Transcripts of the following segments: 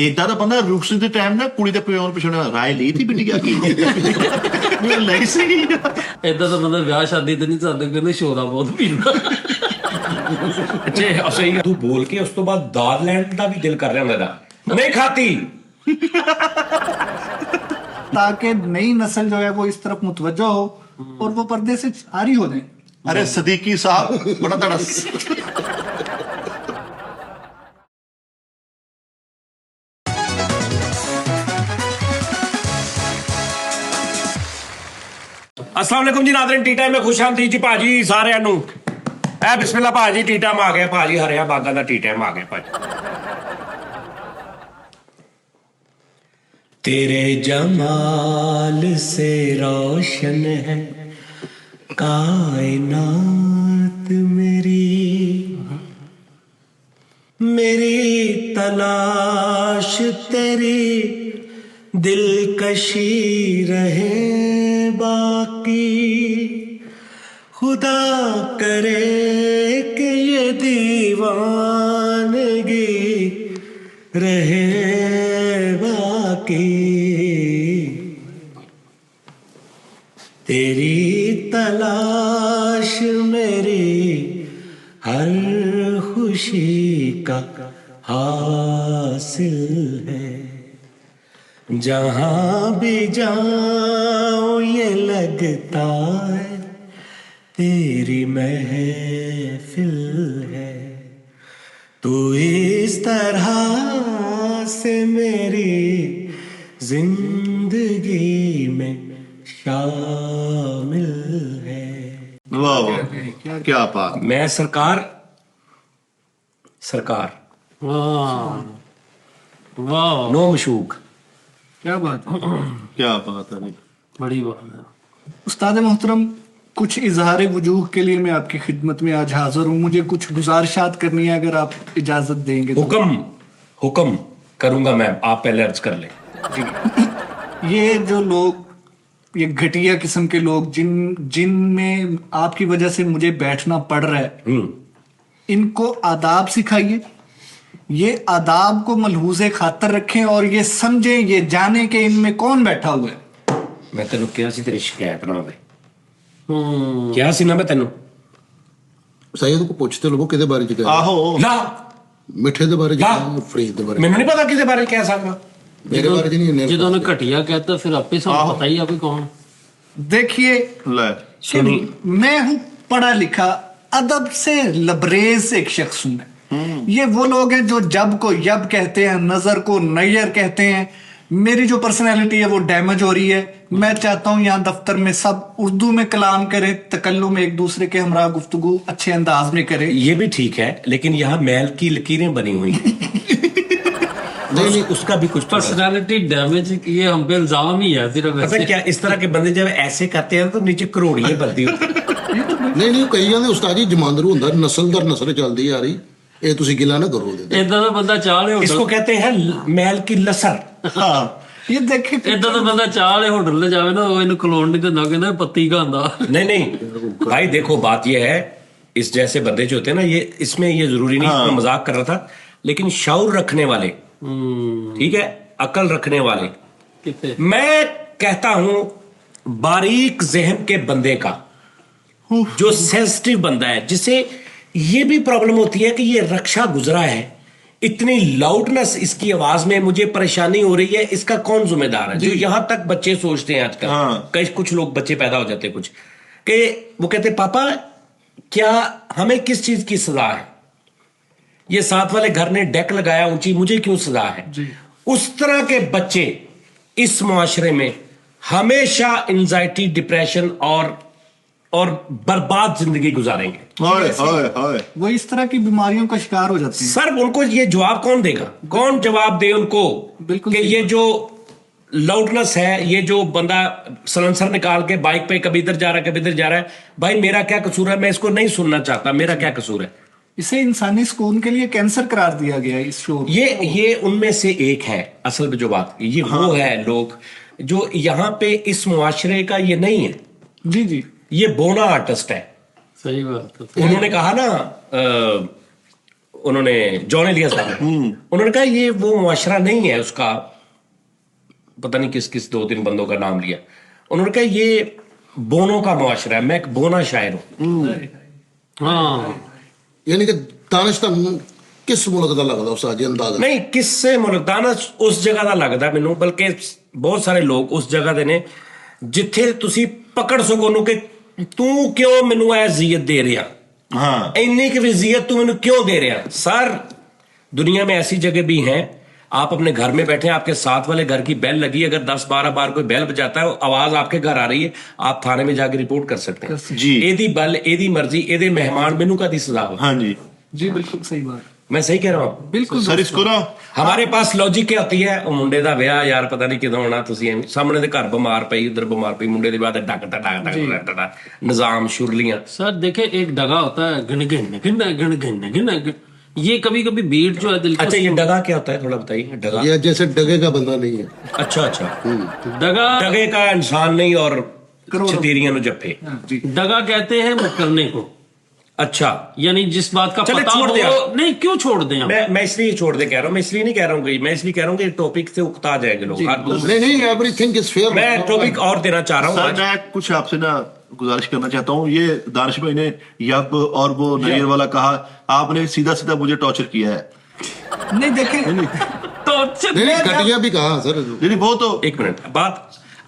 ਏਦਾਂ ਦਾ ਬੰਦਾ ਰੁਕਸ ਦੇ ਟਾਈਮ ਨਾ ਕੁੜੀ ਦੇ ਪਿਓ ਨੂੰ ਪਿਛੋਂ ਰਾਏ ਲਈ ਸੀ ਬਿਟੀਆ ਕੀ ਲਈ ਸੀ। ਏਦਾਂ ਦਾ ਬੰਦਾ ਵਿਆਹ ਸ਼ਾਦੀ ਤੇ ਨਹੀਂ ਜਾਂਦੇ, ਕਹਿੰਦੇ ਸ਼ੋਰਾ ਬਹੁਤ ਪੀਂਦਾ। ਅੱਛਾ ਸਹੀ ਤੂੰ ਬੋਲ ਕੇ ਉਸ ਤੋਂ ਬਾਅਦ ਦਾਲ ਲੈਣ ਦਾ ਵੀ ਦਿਲ ਕਰ ਰਿਹਾ ਹੁੰਦਾ ਨਹੀਂ ਖਾਤੀ, ताकि नई नस्ल जो है वो इस तरफ मुतवज्जो हो और वो पर्दे से आरी हो जाए। अरे सदीकी साहब बड़ा तड़ा अस्सलाम वालेकुम जी नाज़रीन, टी टाइम में खुश आमदीद जी भाजी सारिਆਂ ਨੂੰ। ਐ ਬਿਸਮਿਲ੍ਲਾ ਭਾਜੀ, ਟੀ ਟਾਈਮ ਆ ਗਿਆ ਭਾਜੀ, ਹਰਿਆ ਬਾਗਾਂ ਦਾ ਟੀ ਟਾਈਮ ਆ ਗਿਆ ਭਾਜੀ। तेरे जमाल से रोशन है कायनात मेरी, मेरी तलाश तेरी दिलकशी रहे बाकी, खुदा करे कि ये दीवानगी रहे बाकी, तेरी तलाश मेरी हर खुशी का हासिल है, जहाँ भी जाऊं ये लगता है तेरी महफिल है, तू इस तरह से मेरी जिंदगी में शामिल है। वाह वाह क्या बात। मैं सरकार ਵਾਹ ਵਾਹ, नो मशूक। क्या बात है, क्या बात है। बड़ी बात है। उस्ताद मोहतरम, कुछ इजहार वजूह के लिए मैं आपकी खिदमत में आज हाजिर हूँ। मुझे कुछ गुजारिशात करनी है, अगर आप इजाजत देंगे तो। हुक्म करूंगा मैं, आप पहले अर्ज कर ले। ये जो लोग, ये घटिया किस्म के लोग जिनमें आपकी वजह से मुझे बैठना पड़ रहा है, इनको आदाब सिखाइए, ये आदाब को मलहूज़े खातर रखें और ये समझें, ये जाने कि इनमें कौन बैठा हुआ है। मैं तेन क्या सी तेरी शिकायत ना होवे, क्या सी ना मैं तेन सैयद को पूछते लोगों किदे बारे च कह आहो ला मिठे दे बारे च ला फरीद दे बारे मैनू नहीं पता किसे बारे कह सकता। मेरे बारे च नहीं ਜਦੋਂ ਉਹਨੇ ਘਟੀਆ कहता फिर आपे सब पता ही है कोई कौन। देखिए ले कि मैं हूँ पढ़ा लिखा, अदब से लबरेज एक शख्स हूँ मैं। ये वो लोग हैं जो जब को यब कहते हैं, नजर को नैयर कहते हैं। मेरी जो पर्सनैलिटी है वो डैमेज हो रही है। मैं चाहता हूँ यहाँ दफ्तर में सब उर्दू में कलाम करें, तकल्लुम एक दूसरे के हमरा गुफ्तगू अच्छे अंदाज में करें। ये भी ठीक है, लेकिन यहाँ मैल की लकीरें बनी हुई हैं। नहीं उसका भी कुछ पर्सनालिटी डैमेज, ये हम पे इल्जाम ही है सिर्फ। पता है क्या, इस तरह के बंदे जब ऐसे करते हैं तो नीचे करोड़ियां बनती होती। नहीं कई जाते उस्ताद जी जमांदरू हुंदा, नस्ल दर नस्ल चलदी आ रही, ये तुसी गिला ना करो। ਏਦਾਂ ਦਾ ਬੰਦਾ ਚਾਹ ਲੈ इसको कहते हैं मैल की लसर। हाँ ये देखे ਏਦਾਂ ਦਾ ਬੰਦਾ ਚਾਹ ਲੈ ਹੋਟਲ ਤੇ ਜਾਵੇ ਨਾ, ਉਹ ਇਹਨੂੰ ਖਲੋਣ ਨਹੀਂ ਦਿੰਦਾ, ਕਹਿੰਦਾ ਪੱਤੀ ਖਾਂਦਾ। नहीं भाई देखो, बात ये है, इस जैसे बंदे जो होते हैं ना, ये इसमें ये जरूरी नहीं, मैं मजाक कर रहा था, लेकिन शऊर रखने वाले, ठीक है, अकल रखने वाले, कितने मैं कहता हूं बारीक जहन के बंदे का, जो सेंसिटिव बंदा है, जिसे ये भी प्रॉब्लम होती है कि ये रक्षा गुजरा है, इतनी लाउडनेस इसकी आवाज में मुझे परेशानी हो रही है, इसका कौन जिम्मेदार है? जो यहां तक बच्चे सोचते हैं आजकल, कई कुछ लोग बच्चे पैदा हो जाते हैं कुछ, कि वो कहते पापा क्या हमें किस चीज की सजा है, ये साथ वाले घर ने डेक लगाया ऊंची, मुझे क्यों सजा है? उस तरह के बच्चे इस मुआशरे में हमेशा एंजाइटी, डिप्रेशन और बर्बाद जिंदगी गुजारेंगे। हाय हाय हाय वो इस तरह की बीमारियों का शिकार हो जाते हैं। सर उनको ये जवाब कौन देगा? कौन जवाब दे उनको बिल्कुल कि ये जो लाउडनेस है, ये जो बंदा सलेंसर निकाल के बाइक पे कभी इधर जा रहा है कभी इधर जा रहा है, भाई मेरा क्या कसूर है? मैं इसको नहीं सुनना चाहता, मेरा क्या कसूर है? इसे इंसानी सुकून के लिए कैंसर करार दिया गया है इस शो। ये उनमें से एक है असल में जो बात, ये वो है लोग जो यहाँ पे इस मुआशरे का ये नहीं है, जी जी, ये बोना आर्टिस्ट है। सही बात है। उन्होंने कहा ना उन्होंने जॉन एलिया साहब, उन्होंने कहा ये वो मुआशरा नहीं है उसका, पता नहीं किस किस 2-3 बंदों का नाम लिया, उन्होंने कहा ये बोनों का मुआशरा है, मैं एक बोना शायर हूं। हाँ यानी कि दानिश ਤੁਹਾਨੂੰ ਕਿਸ ਮੁਲਕ ਦਾ ਲੱਗਦਾ ਉਸਤਾਦ ਜੀ ਅੰਦਾਜ਼ਾ? ਨਹੀਂ, ਕਿਸੇ ਮੁਲਕ ਦਾ ਨਾ ਉਸ ਜਗ੍ਹਾ ਦਾ ਲੱਗਦਾ ਮੈਨੂੰ, ਬਲਕਿ ਬਹੁਤ ਸਾਰੇ ਲੋਕ ਉਸ ਜਗ੍ਹਾ ਦੇ ਨੇ ਜਿੱਥੇ ਤੁਸੀਂ ਪਕੜ ਸਕੋ ਉਹਨੂੰ ਕਿ ਤੂੰ ਕਿਉਂ ਮੈਨੂੰ ਇਹ ਅਜ਼ੀਅਤ ਦੇ ਰਿਹਾ, हाँ ਇੰਨੀ ਕਿ ਵੀ ਅਜ਼ੀਅਤ ਤੂੰ ਮੈਨੂੰ क्यों दे रहा। सर दुनिया में ऐसी जगह भी हैं, आप अपने घर में बैठे हैं, आपके साथ वाले घर की बेल लगी, अगर 10-12 बार कोई बेल बजाता है, आवाज आपके घर आ रही है, आप थाने में जाके रिपोर्ट कर सकते हैं जी। एदी बल एदी मर्जी एदे मेहमान मैनू का दी सजा हो। हाँ जी जी बिल्कुल सही बात, मैं सही कह रहा हूँ। बिल्कुल सर इसको ना हमारे पास लॉजिक क्या होती है, ਉਹ ਮੁੰਡੇ ਦਾ ਵਿਆਹ ਯਾਰ ਪਤਾ ਨਹੀਂ ਕਿਦੋਂ ਹੋਣਾ, ਤੁਸੀਂ ਐਵੇਂ ਸਾਹਮਣੇ ਦੇ ਘਰ ਬਿਮਾਰ ਪਈ, ਉਧਰ ਬਿਮਾਰ ਪਈ, ਮੁੰਡੇ ਦੇ ਵਿਆਹ ਤੇ ਡਕ ਟਕ ਨਿਜ਼ਾਮ ਸ਼ੁਰਲੀਆਂ। सर देखे एक डगा होता है घन घन घन घन घन घन घन, ये कभी कभी बीट जो है दिल अच्छा ये डगा क्या होता है, थोड़ा बताइए। डगा, ये जैसे डगे का बंदा नहीं है। अच्छा अच्छा, डगा डगे का इंसान नहीं और छतीरियां नु जप्फे। डगा कहते हैं मुकरने को, अच्छा यानी जिस बात का चले पता छोड़ हो, दिया। नहीं क्यों छोड़ दें हम? मैं इसलिए छोड़ दे कह रहा हूँ, मैं इसलिए नहीं कह रहा हूँ कि मैं इसलिए कह रहा हूँ कि टॉपिक से उकता जाएंगे लोग। नहीं नहीं, एवरीथिंग इज फेयर। मैं टॉपिक और देना चाह रहा हूँ सर आज। मैं कुछ आपसे ना गुजारिश करना चाहता हूँ, ये दानिश भाई ने यब और वो नैयर वाला कहा, आपने सीधा सीधा मुझे टॉर्चर किया है। नहीं देखें तो नहीं घटिया भी कहा सर। नहीं वो तो एक मिनट बात,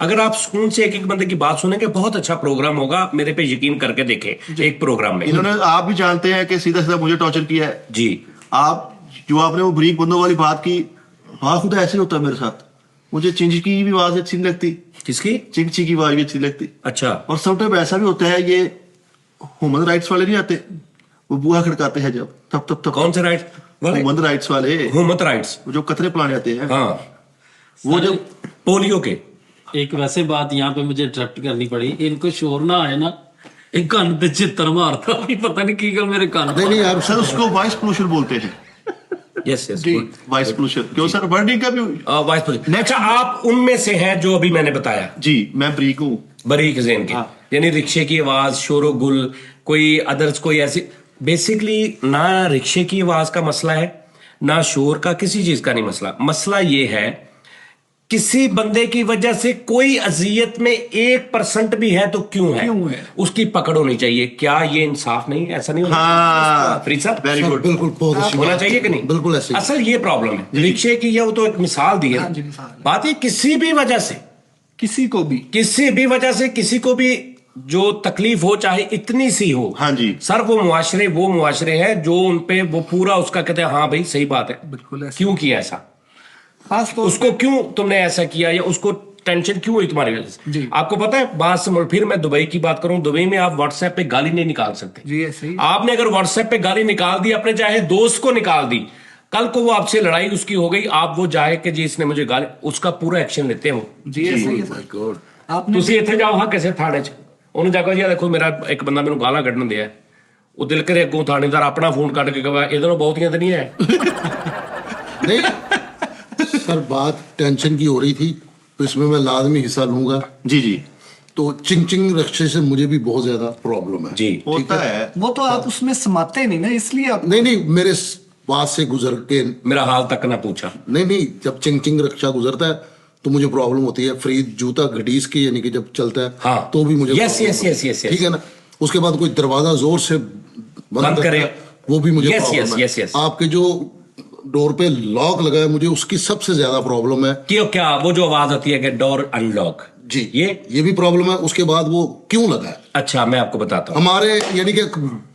अगर आप सुकून से एक एक बंदे की बात सुनेंगे बहुत अच्छा प्रोग्राम होगा, मेरे पे यकीन करके देखें एक प्रोग्राम में। इन्होंने, आप भी जानते हैं कि सीधा सीधा मुझे टॉर्चर किया है। जी आप जो आपने वो बरीक बंदों वाली बात की, हाँ खुदा ऐसे होता है मेरे साथ, मुझे चिंच की भी आवाज अच्छी नहीं लगती, किसकी? चिंची की आवाज भी अच्छी नहीं लगती। अच्छा और समटाइम ऐसा भी होता है, ये ह्यूमन राइट्स वाले नहीं आते, वो बुआ खड़काते हैं जब, तब कौन से राइट वाले? ह्यूमन राइट्स वाले, हुकूमत राइट्स, वो जो कतरे प्लाने आते हैं, हाँ वो जो पोलियो के। एक वैसे बात यहाँ पे मुझे इंटरप्ट करनी पड़ी, इनको शोर ना आए ना, एक कान पे चित्तर मारता भी पता नहीं की गल मेरे कान नहीं नहीं यार सर उसको वॉइस पोल्यूशन बोलते हैं। यस यस वॉइस पोल्यूशन क्यों सर, वर्डिंग का भी वाइस पोलियो। अच्छा आप उनमें से हैं जो अभी मैंने बताया, जी मैं ब्रीक हूँ। बरीक ज़हन के, यानी रिक्शे की आवाज, शोरो गुल, कोई अदर्स कोई ऐसी, बेसिकली ना रिक्शे की आवाज का मसला है ना शोर का, किसी चीज का नहीं मसला। मसला ये है किसी बंदे की वजह से कोई अजियत में 1% भी है तो क्यों है, उसकी पकड़ होनी चाहिए। क्या ये इंसाफ नहीं है? ऐसा नहीं होना हाँ फरीद साहब? Very good. बिल्कुल बहुत अच्छी होना बात। चाहिए कि नहीं? बिल्कुल ऐसे ही। असल ये प्रॉब्लम है रिक्शे की, या वो तो एक मिसाल दी है, बात है किसी भी वजह से, किसी को भी किसी भी वजह से किसी को भी जो तकलीफ हो, चाहे इतनी सी हो, हाँ जी सर वो मुआशरे हैं जो उनपे वो पूरा उसका कहते हैं हाँ भाई सही बात है, बिल्कुल ऐसा। क्यों किया ऐसा, खास तौर उसको क्यों तुमने ऐसा किया, या उसको टेंशन क्यों हुई तुम्हारी वजह से। जी। आपको पता है बात से, फिर मैं दुबई की बात करूं, दुबई में आप व्हाट्सएप पे गाली नहीं निकाल सकते। जी ऐसे ही आपने अगर व्हाट्सएप पे गाली निकाल दी, अपने चाहे दोस्त को निकाल दी, कल को वो आपसे लड़ाई उसकी हो गई, आप वो जाए कि जी इसने मुझे गाली, उसका पूरा एक्शन लेते हैं वो। जी ऐसे ही है सर। आपने ਤੁਸੀਂ ਇੱਥੇ ਜਾਓ ਹਾਂ ਕਿਸੇ ਥਾਣੇ 'ਚ, ਉਹਨੂੰ ਜਾ ਕੇ ਜੀ ਦੇਖੋ ਮੇਰਾ ਇੱਕ ਬੰਦਾ ਮੈਨੂੰ ਗਾਲਾਂ ਕੱਢਣ ਦਿਆ, ਉਹ ਦਿਲ ਕਰੇ ਅੱਗੋਂ ਥਾਣੇਦਾਰ ਆਪਣਾ ਫੋਨ ਕੱਢ ਕੇ ਕਹਵਾ ਇਹਦੇ ਨਾਲ ਬਹੁਤੀਆਂ ਤਾਂ ਨਹੀਂ ਹੈ। नहीं सर बात टेंशन की हो रही थी तो इसमें मैं लाजमी हिस्सा लूंगा। जी जी तो चिंग चिंग रक्षे से मुझे भी बहुत ज्यादा प्रॉब्लम है। जी होता है। वो तो आप उसमें समाते नहीं ना, इसलिए आप नहीं नहीं, मेरे पास से गुजर के मेरा हाल तक ना पूछा। नहीं नहीं, जब चिंग चिंग रक्षा गुजरता है तो मुझे प्रॉब्लम होती है। फ्रीज जूता घड़ीस की यानी कि जब चलता है हाँ। तो भी मुझे यस problem यस है। यस यस ठीक है ना। उसके बाद कोई दरवाजा जोर से बंद करता करे, है, वो भी मुझे Yes, प्रॉब्लम yes, है। yes, yes. आपके जो डोर पे लॉक लगा है मुझे उसकी सबसे ज्यादा प्रॉब्लम है। क्यों, क्या वो जो आवाज आती है कि डोर अनलॉक, जी ये भी प्रॉब्लम है। उसके बाद वो क्यों लगा है, अच्छा मैं आपको बताता हूँ। हमारे यानी कि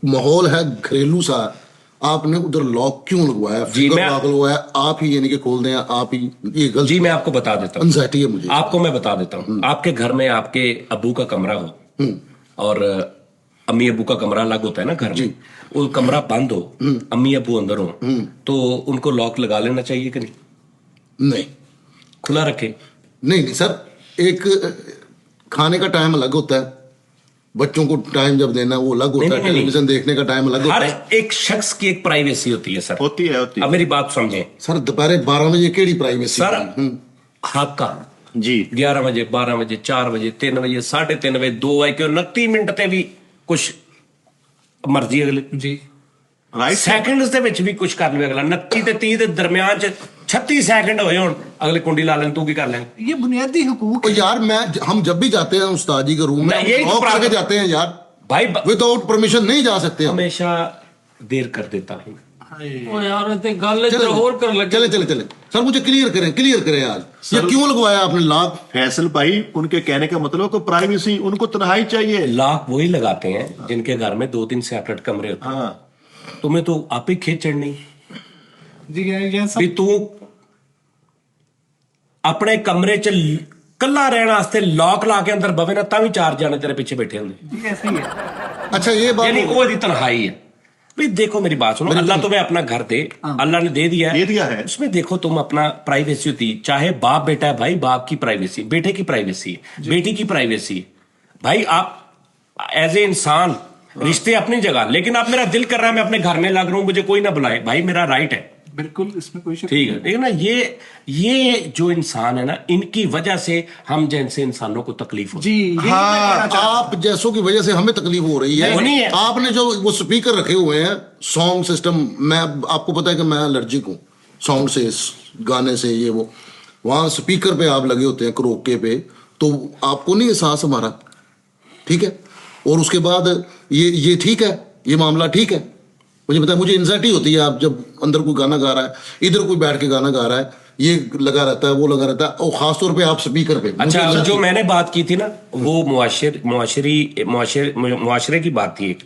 माहौल है घरेलू सा, आपने उधर लॉक क्यों लगवाया, जी, फिंगर मैं- लॉक लगवाया, आप ही यानी कि खोल दें आप ही, ये गलत जी मैं आपको बता देता हूँ, एंजाइटी है मुझे। आपको मैं बता देता हूँ। आपके घर में आपके अब्बू का कमरा हो और अम्मी अब्बू का कमरा अलग होता है ना घर में, वो कमरा बंद हो, अम्मी अब्बू अंदर हो, तो उनको लॉक लगा लेना चाहिए कि नहीं? नहीं खुला रखे। नहीं नहीं सर, एक खाने का टाइम अलग होता है, बच्चों को टाइम जब देना वो अलग होता है, नहीं। टेलीविजन देखने का टाइम अलग होता हर है। एक शख्स की एक प्राइवेसी होती है सर। होती है होती अब है मेरी बात समझें सर दोपहर 12 बजे केड़ी प्राइवेसी सर, हक का जी 11 बजे 12 बजे 4 बजे 3 बजे 3:30 बजे 2:29 मिनट ते भी कुछ मर्जी अगले जी Right. ਸੈਕਿੰਡਸ ਦੇ ਵਿੱਚ ਵੀ ਕੁਝ ਕਰ ਲਵੇ ਅਗਲਾ 29 ਤੇ 30 ਦੇ ਦਰਮਿਆਨ ਚ 36 ਸੈਕਿੰਡ ਹੋਏ ਹੁਣ ਅਗਲੇ ਕੁੰਡੀ ਲਾ ਲੈਣ, ਤੂੰ ਕੀ ਕਰ लेंगे? ये बुनियादी हुकूक और यार हम जब भी जाते हैं उस्ताद जी के रूम में मैं यही तो ऑफ करके प्रॉब्लम- जाते हैं यार, भाई विदाउट परमिशन नहीं जा सकते हम। हमेशा देर कर देता हूँ। ਉਹ ਯਾਰ ਇਹ ਤੇ ਗੱਲ ਇੱਧਰ ਹੋਰ ਕਰਨ ਲੱਗੇ। चले चले चले सर, मुझे क्लियर करें आज ये क्यों लगवाया आपने लॉक? फैसल भाई, उनके कहने का मतलब को प्राइवेसी, उनको तन्हाई चाहिए। लॉक वही लगाते हैं जिनके घर में 2-3 सेपरेट कमरे होते हैं। हाँ, तुम्हें तो आप ही खींच चढ़नी जी ये सब भी तू अपने कमरे च कल्ला रहने वास्ते लॉक ला के अंदर बवे ना ता भी 4 जाने तेरे पीछे बैठे होंगे। ये ऐसे ही है। अच्छा ये बात यानी वो दी तन्हाई है। भाई देखो मेरी बात सुनो, अल्लाह तुम्हें अपना घर दे, अल्लाह ने दे दिया दे दिया है। उसमें देखो तुम अपना प्राइवेसी होती है, चाहे बाप बेटा है भाई, बाप की प्राइवेसी, बेटे की प्राइवेसी, बेटी की प्राइवेसी। भाई आप एज ए इंसान रिश्ते अपनी जगह, लेकिन आप मेरा दिल कर रहा है मैं अपने घर में लग रहा हूं, मुझे कोई ना बुलाए, भाई मेरा राइट है, बिल्कुल इसमें कोई शक ठीक है। लेकिन ना ये जो इंसान है ना, इनकी वजह से हम जैसे इंसानों को तकलीफ होती जी है। ये हाँ, आप जैसों की वजह से हमें तकलीफ हो रही है। वो नहीं है। आपने जो वो स्पीकर रखे हुए हैं सॉन्ग सिस्टम, मैं आपको पता है कि मैं एलर्जिक हूँ साउंड से, गाने से, ये वो वहाँ स्पीकर पे आप लगे होते हैं करोके पे, तो आपको नहीं एहसास हमारा, ठीक है। और उसके बाद ये ठीक है, ये मामला ठीक है। मुझे पता है, मुझे एंजाइटी होती है आप जब अंदर कोई गाना गा रहा है, इधर कोई बैठ के गाना गा रहा है, ये लगा रहता है, वो लगा रहता है, और खास तौर पे आप स्पीकर पे। अच्छा, मुझे जो मैंने बात की थी ना, वो मुआशरे की बात थी एक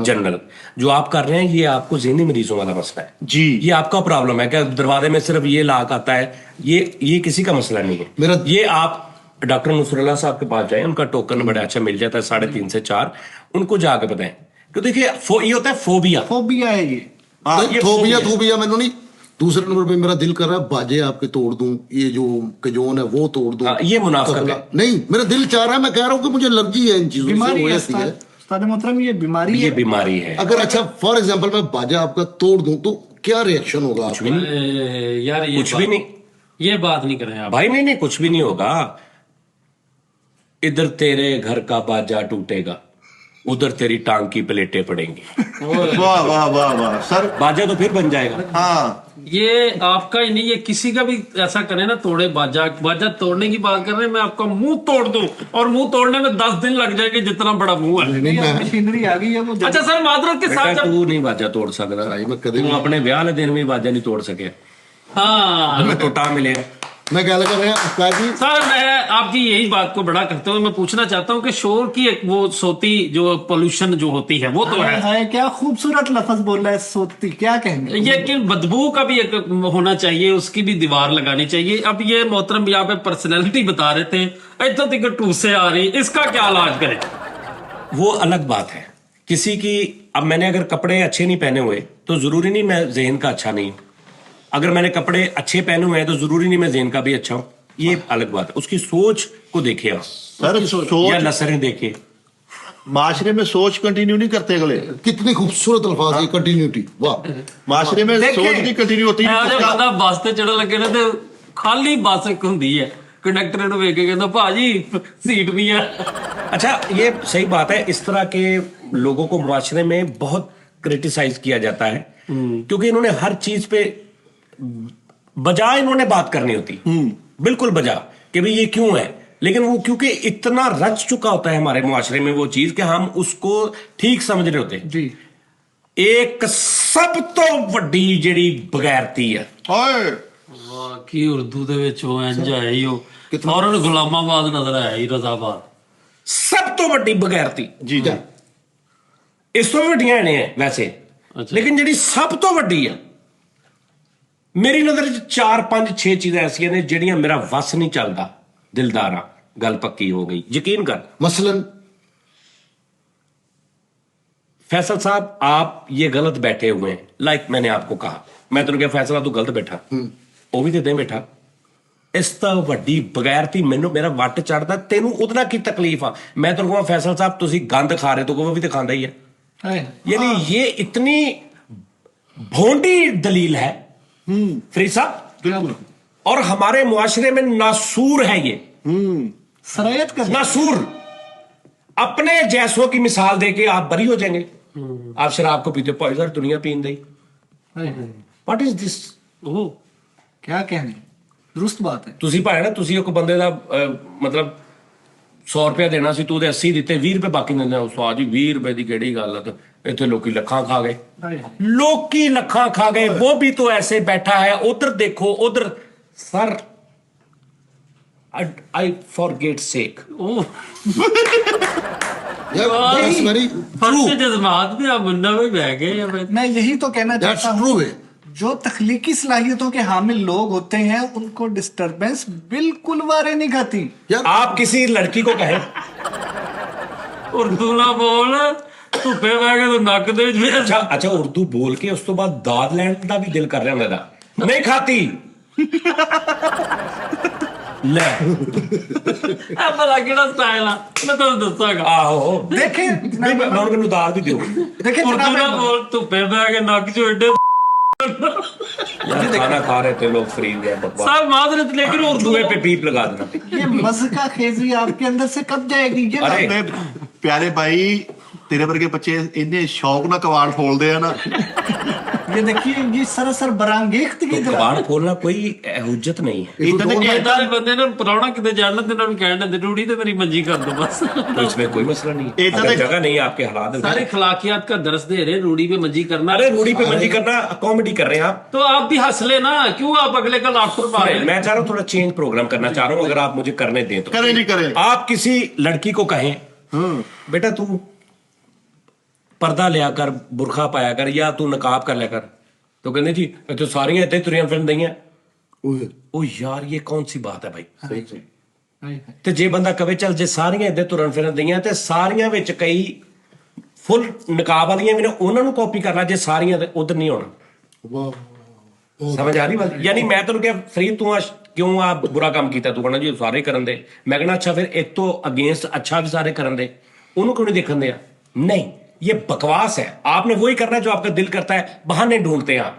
जनरल। जो आप कर रहे हैं ये आपको ज़हनी मरीजों वाला मसला है जी। ये आपका प्रॉब्लम है क्या दरवाजे में सिर्फ ये लॉक आता है, ये किसी का मसला नहीं है। ये आप डॉक्टर नुसरल्लाह साहब के पास जाए, उनका टोकन बड़ा अच्छा मिल जाता है 3.5 से 4, उनको जाके बताएं। क्यों देखिए ये होता है फोबिया। फोबिया है ये। ये थोबिया मैंने नहीं। दूसरे नंबर पे मेरा दिल कर रहा है बाजे आपके तोड़ दूं, ये जो कजोन है वो तोड़ दूं। हाँ, ये मुनाफिक तबला। है। नहीं, मेरा दिल चाह रहा है, मैं कह रहा हूँ कि मुझे एलर्जी है इन चीजों से, बीमारी वो है ऐसी है। उस्ताद मोहतरम, ये बीमारी ये है। बीमारी है। अगर अच्छा फॉर एग्जांपल मैं बाजा आपका तोड़ दूं तो क्या रिएक्शन होगा आपका? यार ये कुछ भी नहीं, ये बात नहीं करें आप भाई नहीं कुछ भी नहीं होगा। इधर तेरे घर का बाजा टूटेगा, उधर तेरी टांग की प्लेटें पड़ेंगी। वाह वाह वाह वाह सर। बाजा तो फिर बन जाएगा। हाँ, ये आपका ही नहीं, ये किसी का भी ऐसा करे ना, तोड़े बाजा तोड़ने की बात कर रहे हैं, मैं आपका मुंह तोड़ दूं, और मुंह तोड़ने में 10 दिन लग जाएंगे, जितना बड़ा मुंह है। नहीं, मैं मशीनरी आ गई है वो। अच्छा सर, मादरत के साथ बेटा जब तू नहीं बाजा तोड़ सकता, मैं कदे तू अपने ब्याह वाले दिन में बाजा नहीं तोड़ सके, हाँ हमें टोटा मिलेगा। मैं क्या लगा रहा हूं उस्ताद जी, सर, मैं आपकी यही बात को बड़ा करते हुए मैं पूछना चाहता हूँ कि शोर की एक वो सोती जो पोल्यूशन जो होती है वो तो है, है क्या खूबसूरत लफ्ज बोल रहा है, सोती, क्या कहेंगे। ये कि बदबू का भी एक होना चाहिए, उसकी भी दीवार लगानी चाहिए। अब ये मोहतरम यहाँ पे पर्सनैलिटी बता रहे थे, इतना तक टूसे आ रही, इसका क्या इलाज करें? वो अलग बात है किसी की। अब मैंने अगर कपड़े अच्छे नहीं पहने हुए तो जरूरी नहीं मैं ज़हन का अच्छा नहीं हूं। अगर मैंने कपड़े अच्छे पहने हुए हैं तो जरूरी नहीं मैं ज़हन का भी अच्छा हूं। ये अलग बात है। उसकी सोच को देखिए आप, सर या सोच, नसरें देखिए। माशरे में सोच कंटिन्यू नहीं करते अगले। कितनी खूबसूरत अल्फाज है, कंटिन्यूटी, वाह। माशरे में देखें, सोच नहीं कंटिन्यू होती। ਬੰਦਾ ਬੱਸ ਤੇ ਚੜਨ ਲੱਗੇ ਨੇ ਤੇ ਖਾਲੀ ਬੱਸ ਇੱਕ ਹੁੰਦੀ ਹੈ, ਕੰਡਕਟਰ ਨੂੰ ਵੇਖ ਕੇ ਕਹਿੰਦਾ ਭਾਜੀ ਸੀਟ ਨਹੀਂ ਹੈ। अच्छा, ये सही बात है। इस तरह के लोगों को मुआशरे में बहुत क्रिटिसाइज किया जाता है क्योंकि इन्होंने हर चीज पे बजा इन्होंने बात करनी होती, बिल्कुल बजा कि भाई ये क्यों है। लेकिन वो क्योंकि इतना रच चुका होता है हमारे मुआशरे में वो चीज कि हम उसको ठीक समझ रहे होते हैं। जी एक सब तो वड्डी ਜਿਹੜੀ ਬਗੈਰਤੀ ਹੈ, ओए, ਵਾਹ ਕੀ ਉਰਦੂ ਦੇ ਵਿੱਚ ਉਹ ਇੰਜ ਹੈ ਹੀ ਉਹ ਫੌਰਨ ਗੁਲਾਮਾਬਾਦ ਨਜ਼ਰ ਆਇਆ ਹੀ, ਰਜ਼ਾਬਾਦ। ਸਭ ਤੋਂ ਵੱਡੀ ਬਗੈਰਤੀ। जी जी। ਇਸ ਤੋਂ ਵੀ ਵੱਡੀਆਂ ਨੇ ਵੈਸੇ, ਅੱਛਾ। ਲੇਕਿਨ ਜਿਹੜੀ ਸਭ ਤੋਂ ਵੱਡੀ ਆ ਮੇਰੀ ਨਜ਼ਰ 'ਚ 4 5 6 ਚੀਜ਼ਾਂ ਐਸੀਆਂ ਨੇ ਜਿਹੜੀਆਂ ਮੇਰਾ ਵਸ ਨਹੀਂ ਚੱਲਦਾ। ਦਿਲਦਾਰਾ ਗੱਲ ਪੱਕੀ ਹੋ ਗਈ, ਯਕੀਨ ਕਰ। मसलन फैसल साहब आप ये गलत बैठे हुए हैं। लाइक मैंने आपको कहा, मैं तेन क्या फैसला तू गलत बैठा, वो भी ते बैठा। ਇਸ ਤੋਂ ਵੱਡੀ ਬਗੈਰਤੀ ਮੈਨੂੰ ਮੇਰਾ ਵੱਟ ਚੜਦਾ, ਤੈਨੂੰ ਉਹਦੇ ਨਾਲ ਕੀ ਤਕਲੀਫ ਆ? ਮੈਂ ਤੈਨੂੰ ਕਹਾਂ ਫੈਸਲ ਸਾਹਿਬ ਤੁਸੀਂ ਗੰਦ ਖਾ ਰਹੇ, तो वो भी तो खांदा ही है। यानी ये इतनी भोंडी दलील है फरीद साहब, और हमारे मुआशरे में नासूर है ये, सरायत कर नासूर। अपने जैसों की मिसाल देके आप बरी हो जाएंगे। आप शराब को पीते हो, भाई सर दुनिया पीन दी। What is this? ਉਹ क्या कहने, दुरुस्त बात है। ਤੁਸੀਂ ਭਾਵੇਂ ਨਾ ਤੁਸੀਂ ਇੱਕ ਬੰਦੇ ਦਾ ਮਤਲਬ 100 ਰੁਪਏ ਦੇਣਾ ਸੀ, ਤੂੰ ਉਹਦੇ 80 ਦਿੱਤੇ, 20 ਰੁਪਏ ਬਾਕੀ ਦਿੰਦੇ ਆ। ਸਵਾਦ ਜੀ 20 ਰੁਪਏ ਦੀ ਕਿਹੜੀ ਗੱਲ ਆ? ਤੇ ਇੱਥੇ ਲੋਕੀ ਲੱਖਾਂ ਖਾ ਗਏ, ਲੋਕੀ ਲੱਖਾਂ ਖਾ ਗਏ। वो भी तो ऐसे बैठा है, उधर देखो उधर। सर आई फॉरगेट सेक। ਉਹ Yeah, that's very ਫਰਕ ਜਜ਼ਬਾਤ ਵੀ ਆ ਮੁੰਡਾ ਵੀ ਬਹਿ ਗਏ ਆ ਫਿਰ। मैं यही तो कहना that's चाहता true हूँ, है। जो तख्लीकी सलाहियतों के हामिल लोग होते हैं उनको डिस्टरबेंस बिल्कुल वारे नहीं खाती। यार आप किसी लड़की को कहें ਉਰਦੂ ਨਾ ਬੋਲ, ਧੁੱਪੇ ਬਹਿ ਕੇ ਤੂੰ ਨੱਕ ਦੇ ਵਿੱਚ अच्छा अच्छा उर्दू बोल के उस तो बाद दाद लैन का भी दिल कर रहा मेरा, नहीं खाती। ले ਆ ਭਲਾ ਕਿਹੜਾ ਸਟਾਈਲ ਆ, ਮੈਂ ਤੁਹਾਨੂੰ ਦੱਸਾਂਗਾ। आहो देखें नहीं मैं उनको दाद भी दूं देखें ਉਰਦੂ ਨਾ जनाब, ਬੋਲ, ਧੁੱਪੇ ਬਹਿ ਕੇ ਨੱਕ ਚੋਂ ਏਡੇ यार खाना खा रहे थे लोग फ्री में, बकवास। ਸਭ ਮਾਦਰਤ ਲੇਕਿन ਉਰਦੂ धुएं पे पीप लगा देना। ये मज़का खेजी आपके अंदर से कब जाएगी? ये अरे ਆਪਣੇ ਪਿਆਰੇ ਭਾਈ ਤੇਰੇ ਵਰਗੇ ਬੱਚੇ ਇੰਨੇ ਸ਼ੌਕ ਨਾਲ ਕਵਾੜ ਫੋਲਦੇ ਆ ਨਾ। ये देखिए, ये सरासर बरांगेख्त की तरह। कबाड़ खोलना कोई हुज्जत नहीं है। ਇਦਾਂ ਦੇ ਏਦਾਂ ਦੇ ਬੰਦੇ ਨੇ ਪ੍ਰਾਹੁਣਾ ਕਿਤੇ ਜਾਣਾ ਤੇ ਇਹਨਾਂ ਨੂੰ ਕਹਿਣ ਦਿੰਦੇ ਰੂੜੀ ਤੇ ਮੇਰੀ ਮੰਜੀ ਕਰ ਦੋ ਬਸ। तो इसमें कोई मसला नहीं है, इतना अगर देख- जगह नहीं है आपके हालात हैं। सारे खिलाकियात का दर्स दे रहे, रूढ़ी पे मंजी करना। अरे रूढ़ी पे मंजी करना कॉमेडी कर रहे हैं आप। तो आप भी हंस लेना, क्यों आप अगले का लाफ्टर पा रहे हैं? मैं चाह रहा हूँ थोड़ा चेंज प्रोग्राम करना चाह रहा हूँ, अगर आप मुझे करने दें तो। ਕਰੇ ਨਹੀਂ ਕਰੇ। आप किसी लड़की को कहें बेटा तू पर्दा लिया कर, बुरखा पाया कर, या तू नकाब कर लिया कर, तो कहने जी तो सारियां इतने तुरियां फिरन दईयां। ओ यार ये कौन सी बात है भाई? सही सही। ਤੇ ਜੇ ਬੰਦਾ ਕਵੇ ਚੱਲ ਜੇ ਸਾਰੀਆਂ ਇੱਦਾਂ ਤੁਰਨ ਫਿਰਨ ਦਈਆਂ ਤੇ ਸਾਰੀਆਂ ਵਿੱਚ ਕਈ ਫੁੱਲ ਨਕਾਬ ਵਾਲੀਆਂ ਵੀ ਨੇ, ਉਹਨਾਂ ਨੂੰ ਕਾਪੀ ਕਰਨਾ, ਜੇ ਸਾਰੀਆਂ ਤੇ ਉਧਰ ਨਹੀਂ ਹੋਣਾ। ਵਾਹ ਸਮਝ ਆ ਰਹੀ ਬਾਤ? ਯਾਨੀ ਮੈਂ ਤੈਨੂੰ ਕਿਹਾ ਫਰੀਦ ਤੂੰ ਕਿਉਂ ਆ ਬੁਰਾ ਕੰਮ ਕੀਤਾ? ਤੂੰ ਕਹਣਾ ਜੀ ਸਾਰੇ ਕਰਨ ਦੇ। ਮੈਂ ਕਹਣਾ ਅੱਛਾ ਫਿਰ ਇੱਕ ਤੋਂ ਅਗੇਂਸਟ ਅੱਛਾ ਵੀ ਸਾਰੇ ਕਰਨ ਦੇ, ਉਹਨੂੰ ਕਿਉਂ ਨਹੀਂ ਦੇਖਣ ਦਿਆ? नहीं, ये बकवास है। आपने वही करना है जो आपका दिल करता है। बहाने ढूंढते हैं आप,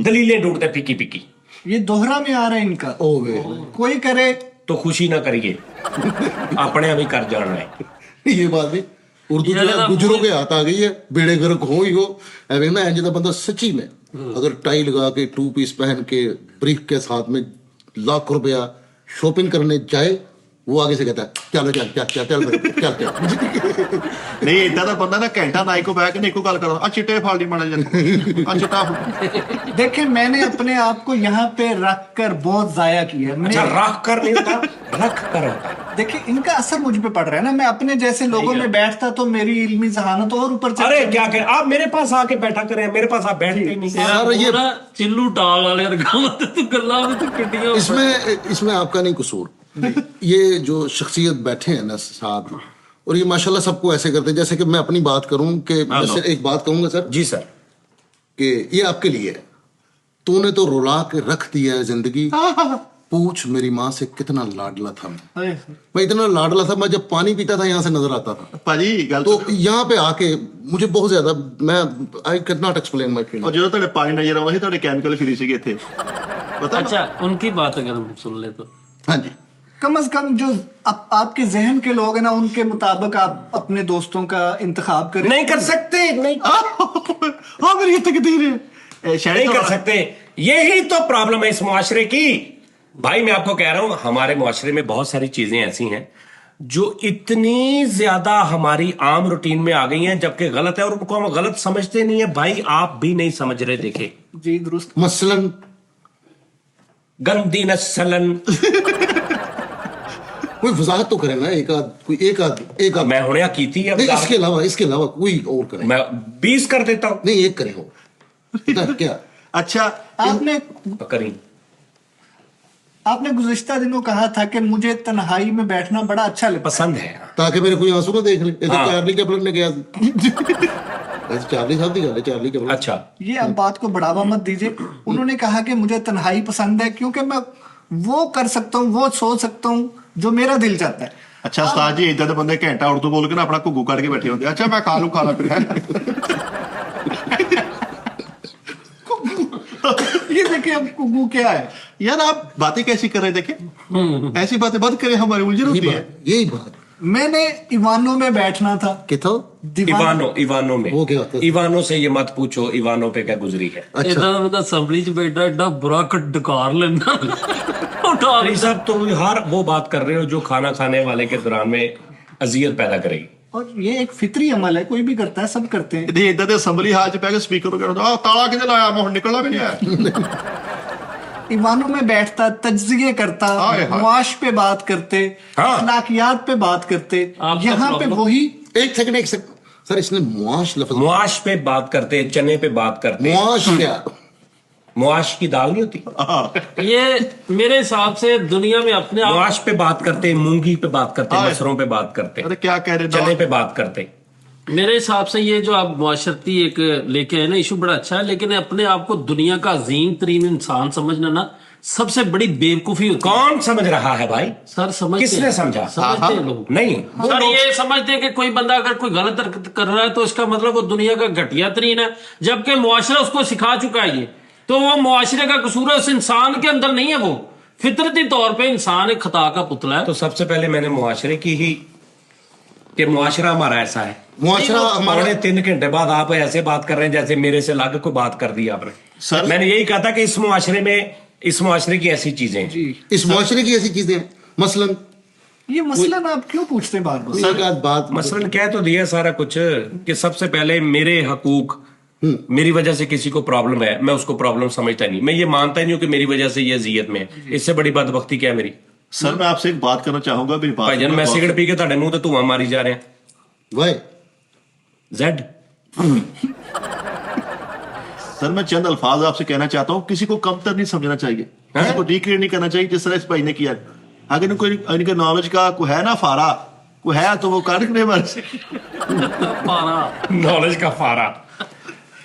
दलीलें ढूंढते हैं फीकी फीकी। ये दोहरा में आ रहा है इनका। ओवे कोई करे तो खुशी ना करिए, अपने अभी कर जाना है। ये बात भी उर्दू ये जो वाला है गुजरों के हाथ आ गई है, बेड़े गर्क हो ही हो। ऐਵੇਂ ਨਾ ਇੰਜ ਦਾ ਬੰਦਾ ਸੱਚੀ में अगर टाई लगा के 2 पीस पहन के ब्रीफ के साथ में लाख रुपया शॉपिंग करने जाए, वो आगे से कहता है चलो चल चल चल चल चल चल। ਨਹੀਂ ਇਦਾਂ ਦਾ ਬੰਦਾ ਨਾ ਘੰਟਾ ਨਾਈ ਕੋ ਬਹਿ ਕੇ ਨਹੀਂ ਕੋ ਗੱਲ ਕਰਦਾ ਆ ਚਿੱਟੇ ਫਾਲਦੀ ਮਾੜਾ ਜਨ ਆ ਚਿੱਟਾ देखे, मैंने अपने आप को यहाँ पे रख कर बहुत जाया किया। अच्छा रख कर नहीं होता, रख कर होता है। देखिए, इनका असर मुझ पे पड़ रहा है ना। मैं अपने जैसे लोगों में बैठता तो मेरी इल्मी जहानत और ऊपर चढ़ अरे क्या करें, आप मेरे पास आके बैठा करें, मेरे पास आप बैठते ही नहीं। यार ये चिल्लू टाल वाले रगावत तू गल्ला में तू किड्डियां इसमें आपका नहीं कसूर। ये जो शख्सियत बैठे हैं ना साथ, और ये माशाल्लाह सबको ऐसे करते हैं। जैसे कि मैं अपनी बात करूं कि जैसे एक बात कहूंगा सर जी सर, कि ये आपके लिए है। तूने तो रुला के रख दिया है जिंदगी, पूछ मेरी माँ से कितना लाडला था मैं इतना लाडला था, मैं जब पानी पीता था यहाँ से नजर आता था। ਭਾਜੀ ਗੱਲ तो यहाँ पे आके मुझे बहुत ज्यादा, मैं I can not explain my ਔਰ फीलिंग। ਜਦੋਂ ਤੁਹਾਡੇ ਪਾਣੀ ਨਜ਼ਰ ਆਉਂਦਾ ਸੀ ਤੁਹਾਡੇ ਕੈਮੀਕਲ ਫਰੀ ਸੀਗੇ ਇੱਥੇ ਪਤਾ अच्छा उनकी बात अगर हम सुन ले तो हाँ जी, कम से कम जो आपके जहन के लोग हैं ना, उनके मुताबिक आप अपने दोस्तों का इंतखाब करें। नहीं कर सकते, नहीं ਹਾਂ ਮੇਰੀ ਇੱਥੇ ਕਿਤੇ नहीं ਸ਼ਾਇਦ कर सकते। यही तो प्रॉब्लम है इस मुआशरे की। भाई मैं आपको कह रहा हूं, हमारे मुआशरे में बहुत सारी चीजें ऐसी हैं जो इतनी ज्यादा हमारी आम रूटीन में आ गई हैं, जबकि गलत है और उनको हम गलत समझते नहीं है। भाई आप भी नहीं समझ रहे, देखे जी दुरुस्त। मसलन गंदी नस्लन। कोई वजाहत तो करे ना, एक आध मैं होने की थी, अब नहीं, इसके अलावा कोई और करे। मैं 20 कर देता हूं। नहीं, एक करे हो पता है क्या। ਅੱਛਾ करीं आपने गुज़िश्ता दिनों कहा था कि मुझे तन्हाई में बैठना बड़ा अच्छा लगता पसंद है। ताकि मेरे कोई आंसू ना देख ले। हाँ। चार्ली कैपलन ने किया चार्ली साहब की गल है, चार्ली कैपलन। अच्छा है। ये अब बात को बढ़ावा मत दीजिए। उन्होंने कहा कि मुझे तन्हाई पसंद है क्योंकि मैं वो कर सकता हूँ, वो सोच सकता हूँ जो मेरा दिल चाहता है। ਅੱਛਾ ਉਸਤਾਦ ਜੀ ਇਦਾਂ ਦੇ ਬੰਦੇ ਘੰਟਾ ਉਰਦੂ ਬੋਲ ਕੇ ਨਾ ਆਪਣਾ ਘੁੱਗੂ ਕੱਢ ਕੇ ਬੈਠੇ ਹੁੰਦੇ ਅੱਛਾ ਮੈਂ ਖਾ ਲੂ ਫਿਰ ये देखिए अब कुगू क्या है। यार आप बातें कैसी कर रहे हैं देखिए ऐसी बातें बंद करें हमारी उलझन होती है यही बात मैंने इवानो में बैठना था। कितो इवानो में वो क्या होता है? इवानो से ये मत पूछो इवानो पे क्या गुजरी है। अच्छा इधर मतलब असेंबली च बैठा एडा बुरा डकार लेना उठा अरे साहब तो हर वो बात कर रहे हो जो खाना खाने वाले के दौरान में अजियत पैदा करेगी। और ये एक फितरी अमल है, कोई भी करता है, सब करते हैं। नहीं इधर असैम्बली हाल च पै के स्पीकर ਨੂੰ ਕਹਿੰਦਾ ਤਾਲਾ ਕਿਤੇ ਲਾਇਆ ਮੈਂ ਹੁਣ ਨਿਕਲਣਾ ਵੀ ਨਹੀਂ ਹੈ। इवानो में बैठता, तज्जिए करता, हाय हाय। मुआश पे बात करते, हाँ। अखलाकियात पे बात करते। आपका यहाँ पे प्रॉब्लम- वही एक सेकंड सर इसने मुआश लफ्ज मुआश पे बात करते, चने पे बात करते। मुआश क्या मुआश की दाल नहीं होती, ये मेरे हिसाब से दुनिया में अपने आप मुआश पे बात करते, मूंगी पे बात करते, हाँ। मसरों पे बात करते, अरे क्या कह रहे चने हो पे बात करते। मेरे हिसाब से ये जो आप मुआशरती एक लेके आए ना इशू बड़ा अच्छा है, लेकिन अपने आप को दुनिया का अजीम तरीन इंसान समझना ना सबसे बड़ी बेवकूफी होती है। कौन समझ रहा है भाई? सर समझते किसने हैं। समझा? समझते हैं लोग। नहीं वो सर लोग- ये समझते हैं कि कोई बंदा अगर कोई गलत हरकत कर रहा है तो इसका मतलब वो दुनिया का घटिया तरीन है, जबकि मुआशरा उसको सिखा चुका है। ये तो वो मुआशरे का कसूर है, उस इंसान के अंदर नहीं है। वो फितरती तौर पे इंसान एक खता का पुतला है। तो सबसे पहले मैंने मुआशरे की ही कि मुआशरा हमारा ऐसा है। मुआशरा हमारा 3.5 घंटे बाद आप ऐसे बात कर रहे हैं जैसे मेरे से अलग कोई बात कर दी आपने। सर- मैंने यही कहा था कि इस मुआशरे की ऐसी चीजें हैं। इस मुआशरे की ऐसी चीजें हैं मसलन ये मसलन आप क्यों पूछते हैं बार बार? एक आध बात मसलन कह तो दिया सारा कुछ कि सबसे पहले मेरे हकूक, मेरी वजह से किसी को प्रॉब्लम है, मैं उसको प्रॉब्लम समझता नहीं, मैं ये मानता ही नहीं हूं कि मेरी वजह से ये अजियत में है। इससे बड़ी बदबख्ती क्या है मेरी? सर मैं आपसे एक बात करना चाहूंगा मेरी बात भाईजान मैं सिगरेट पी के ਤੁਹਾਡੇ ਮੂੰਹ ਤੇ ਧੂਆਂ ਮਾਰੀ ਜਾ ਰਹੇ हैं। वाई जेड सर मैं चंद अल्फाज आपसे कहना चाहता हूँ, किसी को कमतर नहीं समझना चाहिए, किसी को डिग्रेड नहीं करना चाहिए जिस तरह इस भाई ने किया। अगर इनके नॉलेज का कोई है ना फारा कोई है तो वो काट नहीं मर से। पारा नॉलेज का फारा।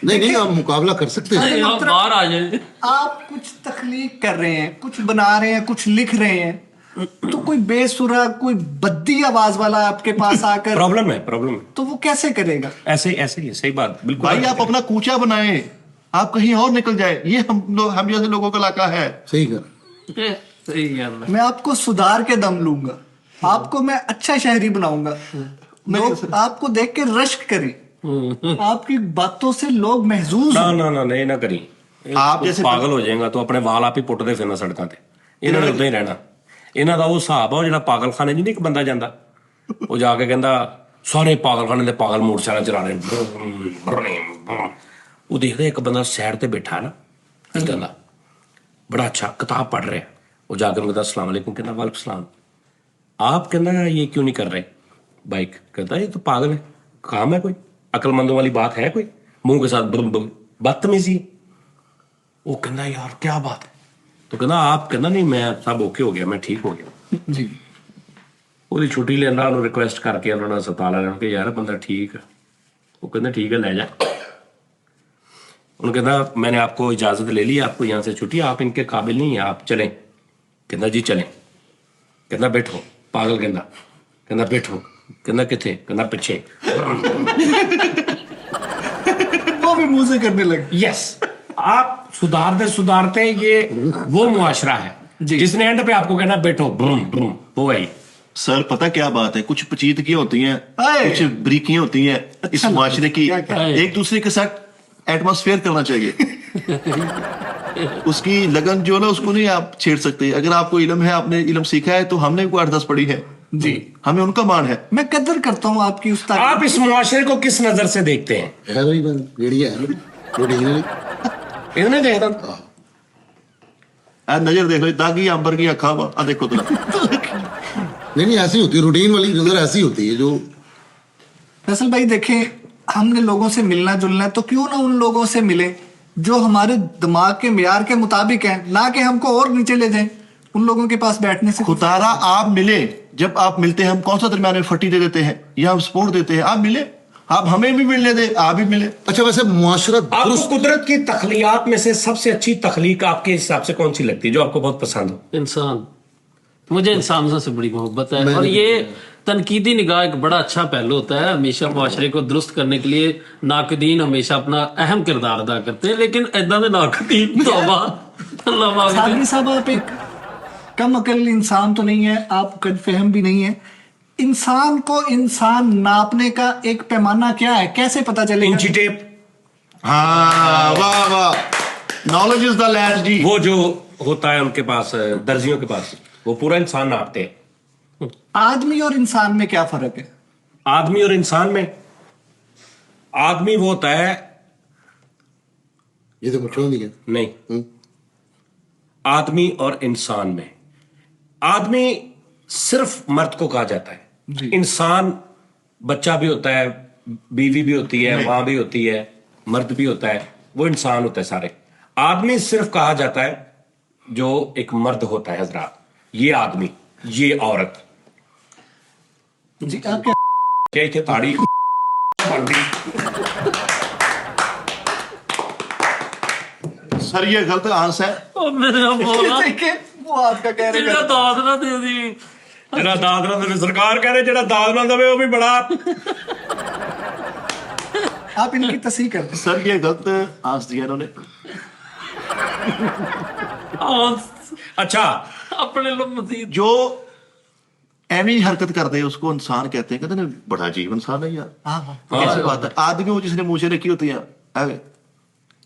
नहीं नहीं आप मुकाबला कर सकते हैं आप बाहर आ जाए। आप कुछ तखलीक कर रहे हैं, कुछ बना रहे हैं, कुछ लिख रहे हैं, तो कोई बेसुरा, कोई बद्दी आवाज वाला आपके पास आकर प्रॉब्लम है तो वो कैसे करेगा? ऐसे ही है, सही बात बिल्कुल। भाई आप अपना कूचा बनाए, आप कहीं और निकल जाए, ये हम जैसे लोगों का इलाका है। सही कर सही है। मैं आपको सुधार के दम लूंगा, आपको मैं अच्छा शहरी बनाऊंगा, लोग आपको देख के रश्क करें, आपकी बातों से लोग महजूज ना हों। ना ना नहीं ना करी। आप तू जैसे- ਪਾਗਲ ਹੋ ਜਾਏਗਾ ਤੂੰ ਆਪਣੇ ਵਾਲ ਆਪ ਹੀ ਪੁੱਟਦੇ ਫਿਰਨਾ ਸੜਕਾਂ ਤੇ। ਇਹਨਾਂ ਨੇ ਉਦਾਂ ਹੀ ਰਹਿਣਾ। ਇਹਨਾਂ ਦਾ ਉਹ ਹਿਸਾਬ ਆ ਉਹ ਜਿਹੜਾ ਪਾਗਲਖਾਨੇ 'ਚ ਨਹੀਂ ਇੱਕ ਬੰਦਾ ਜਾਂਦਾ ਉਹ ਜਾ ਕੇ ਕਹਿੰਦਾ ਸਾਰੇ ਪਾਗਲਖਾਨੇ ਦੇ ਪਾਗਲ ਮੋਟਰਸਾਈਕਲ ਚਲਾ ਰਹੇ ਉਹ ਦੇਖਦਾ ਇੱਕ ਬੰਦਾ ਸਾਈਡ ਤੇ ਬੈਠਾ ਨਾ ਇਦਾਂ ਦਾ ਬੜਾ ਅੱਛਾ ਕਿਤਾਬ ਪੜ੍ਹ ਰਿਹਾ ਉਹ ਜਾ ਕੇ ਉਹਨੂੰ ਕਹਿੰਦਾ अस्सलाम वालेकुम ਕਹਿੰਦਾ वालेकुम सलाम आप कहना ये क्यों नहीं कर रहे बाइक कहता ये तो पागल है काम है कोई अक्लमंदों वाली बात है कोई मुंह के साथ बदतमीजी वो कहना यार क्या बात है तो कहना आप कहना नहीं मैं सब ओके हो गया मैं ठीक हो गया जी ਉਹਦੀ ਛੁੱਟੀ ਲੈਂਦਾ ਉਹਨੂੰ ਰਿਕੁਐਸਟ ਕਰਕੇ ਉਹਨਾਂ ਨੇ ਹਸਪਤਾਲ ਵਾਲਿਆਂ ਨੂੰ ਕਿ ਯਾਰ ਬੰਦਾ ਠੀਕ ਹੈ ਉਹ ਕਹਿੰਦਾ ठीक है ले जा उन्होंने कहना मैंने आपको इजाजत ले ली आपको यहाँ से छुट्टी आप इनके काबिल नहीं है आप चलें कहना जी चलें कहना बैठो पागल कहना बैठो कहना किथे कहना पीछे वो भी मुंह से करने लगे। यस आप सुधारते ये वो मुआशरा है जिसने एंड पे आपको कहना बैठो ब्रूम ब्रूम वो वही। सर पता क्या बात है, कुछ पचीदगियां होती हैं, हाय। कुछ बरीकियां होती हैं इस मुआशरे की, एक दूसरे के साथ एटमॉस्फेयर करना चाहिए। उसकी लगन जो ना उसको नहीं आप छेड़ सकते। अगर आपको इल्म है, आपने इल्म सीखा है, तो हमने कोई 8-10 पढ़ी है जी, हमें उनका मान है। मैं कदर करता हूँ आपकी उस तारीफ। आप इस मुआशरे को किस नजर से देखते हैं? है वही बात रेडिया है ओरिजिनली इन्होंने देखा आ नजर देख लो, दागी अंबर की अखा आ देखो तो नहीं ऐसी होती है रूटीन वाली नजर ऐसी होती है जो फैसल भाई देखें, हमने लोगों से मिलना जुलना है तो क्यों ना उन लोगों से मिले जो हमारे दिमाग के मियार के मुताबिक हैं, ना कि हमको और नीचे ले जाएं। उन लोगों के पास बैठने से खुदारा आप मिले, जब आप मिलते हैं हम कौन सा दरमियान में फटी दे देते हैं या हम सपोर्ट देते हैं? आप मिले, आप हमें भी मिलने दे, आप भी मिले। अच्छा वैसे मुआशरा आपको दुरुस्त कुदरत की तखलीकात में से सबसे अच्छी तखलीक आपके हिसाब से कौन सी लगती है जो आपको बहुत पसंद हो? इंसान, मुझे इंसानों से बड़ी मोहब्बत है। और ये तनकीदी निगाह एक बड़ा अच्छा पहलू होता है। हमेशा मुआशरे को दुरुस्त करने के लिए नाकदीन हमेशा अपना अहम किरदार अदा करते हैं, लेकिन ऐदा दे नाकदीन तौबा अल्लाह माफ़ करे। सादी साहब आप एक कम अकल इंसान तो नहीं है, आप कद फहम भी नहीं है, इंसान को इंसान नापने का एक पैमाना क्या है, कैसे पता चलेगा? इंची टेप, हाँ वाह वाह, नॉलेज इज द लैंड जी। वो जो होता है उनके पास, दर्जियों के पास, वो पूरा इंसान नापते हैं। आदमी और इंसान में क्या फर्क है? आदमी और इंसान में, आदमी वो होता है, ये तो मुझे नहीं है। नहीं, आदमी और इंसान में, आदमी सिर्फ मर्द को कहा जाता है, इंसान बच्चा भी होता है, बीवी भी होती है, माँ भी होती है, मर्द भी होता है, वो इंसान होता है सारे। आदमी सिर्फ कहा जाता है जो एक मर्द होता है हजरात, ये आदमी, ये औरत। जी आप क्या क्या थे ताड़ी सर ये गलत आंसर है। ਉਹ ਮੇਰੇ ਬੋਲਾ देखिए, वो आपका कह रहे ਜਿਹੜਾ हैं। ਦਾਦ ਨਾ ਦੇ ਦੀ ਜਿਹੜਾ ਦਾਦ ਨਾ ਦੇਵੇ, ਸਰਕਾਰ ਕਹ ਰਹੇ ਜਿਹੜਾ ਦਾਦ ਨਾ ਦੇਵੇ ਉਹ ਵੀ ਬੜਾ। आप इनकी तस्वीर कर दें। सर ये गलत आंसर दिया इन्होंने। अच्छा, ਆਪਣੇ ਲੋ ਮਜ਼ੀਦ जो एवं हरकत करते हैं उसको इंसान कहते हैं, कहते हैं बड़ा अजीब इंसान है यार। हाँ हाँ, कैसी बात है, आदमी वो जिसने मूछें रखी होती है ऐवे।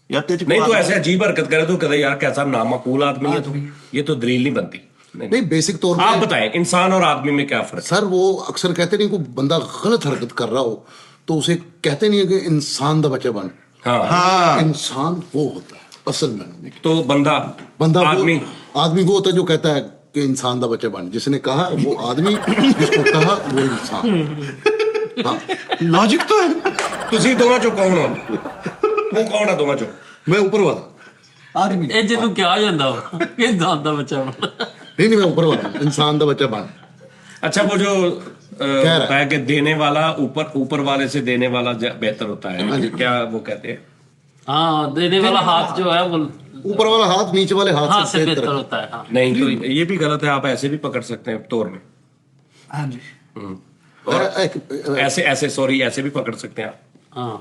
यार तेज नहीं तो ऐसे अजीब हरकत करे तो कहते यार कैसा नामाकूल आदमी है तू, ये तो दलील नहीं बनती। नहीं, बेसिक तौर आप पे बताएं इंसान और आदमी में क्या फर्क है? सर वो अक्सर कहते नहीं, कोई बंदा गलत हरकत कर रहा हो तो उसे कहते नहीं है कि इंसान दा बच्चा बन। हाँ, हाँ इंसान वो होता है असल में। तो बंदा बंदा आदमी आदमी वो होता है जो कहता है कि इंसान दा बच्चा बन, जिसने कहा वो आदमी, जिसको कहा वो इंसान। हाँ, लॉजिक तो है। ਤੁਸੀਂ ਦੋਵਾਂ ਚੋਂ ਕੌਣ ਹੋ? ਉਹ ਕੌਣ ਹੈ ਦੋਵਾਂ ਚੋਂ? मैं ऊपर वाला। आदमी। ਇਹ ਜਿਹਨੂੰ ਕਿਹਾ ਜਾਂਦਾ ਵਾ ਇਹ ਦਾਦ ਦਾ ਬੱਚਾ ਵਾ। नहीं नहीं, मैं ऊपर वाला, इंसान दा बच्चा बन। अच्छा, वो जो रहा होता है कि देने वाला ऊपर वाले से देने वाला बेहतर होता है, क्या वो कहते हैं? हाँ, देने वाला हाथ जो है वो ऊपर वाला हाथ नीचे वाले हाथ हाथ से से बेहतर बेहतर है। होता है। हाँ नहीं तो ये भी गलत है, आप ऐसे भी पकड़ सकते हैं तोड़ में, हाँ जी, ऐसे ऐसे सॉरी ऐसे भी पकड़ सकते हैं आप। हाँ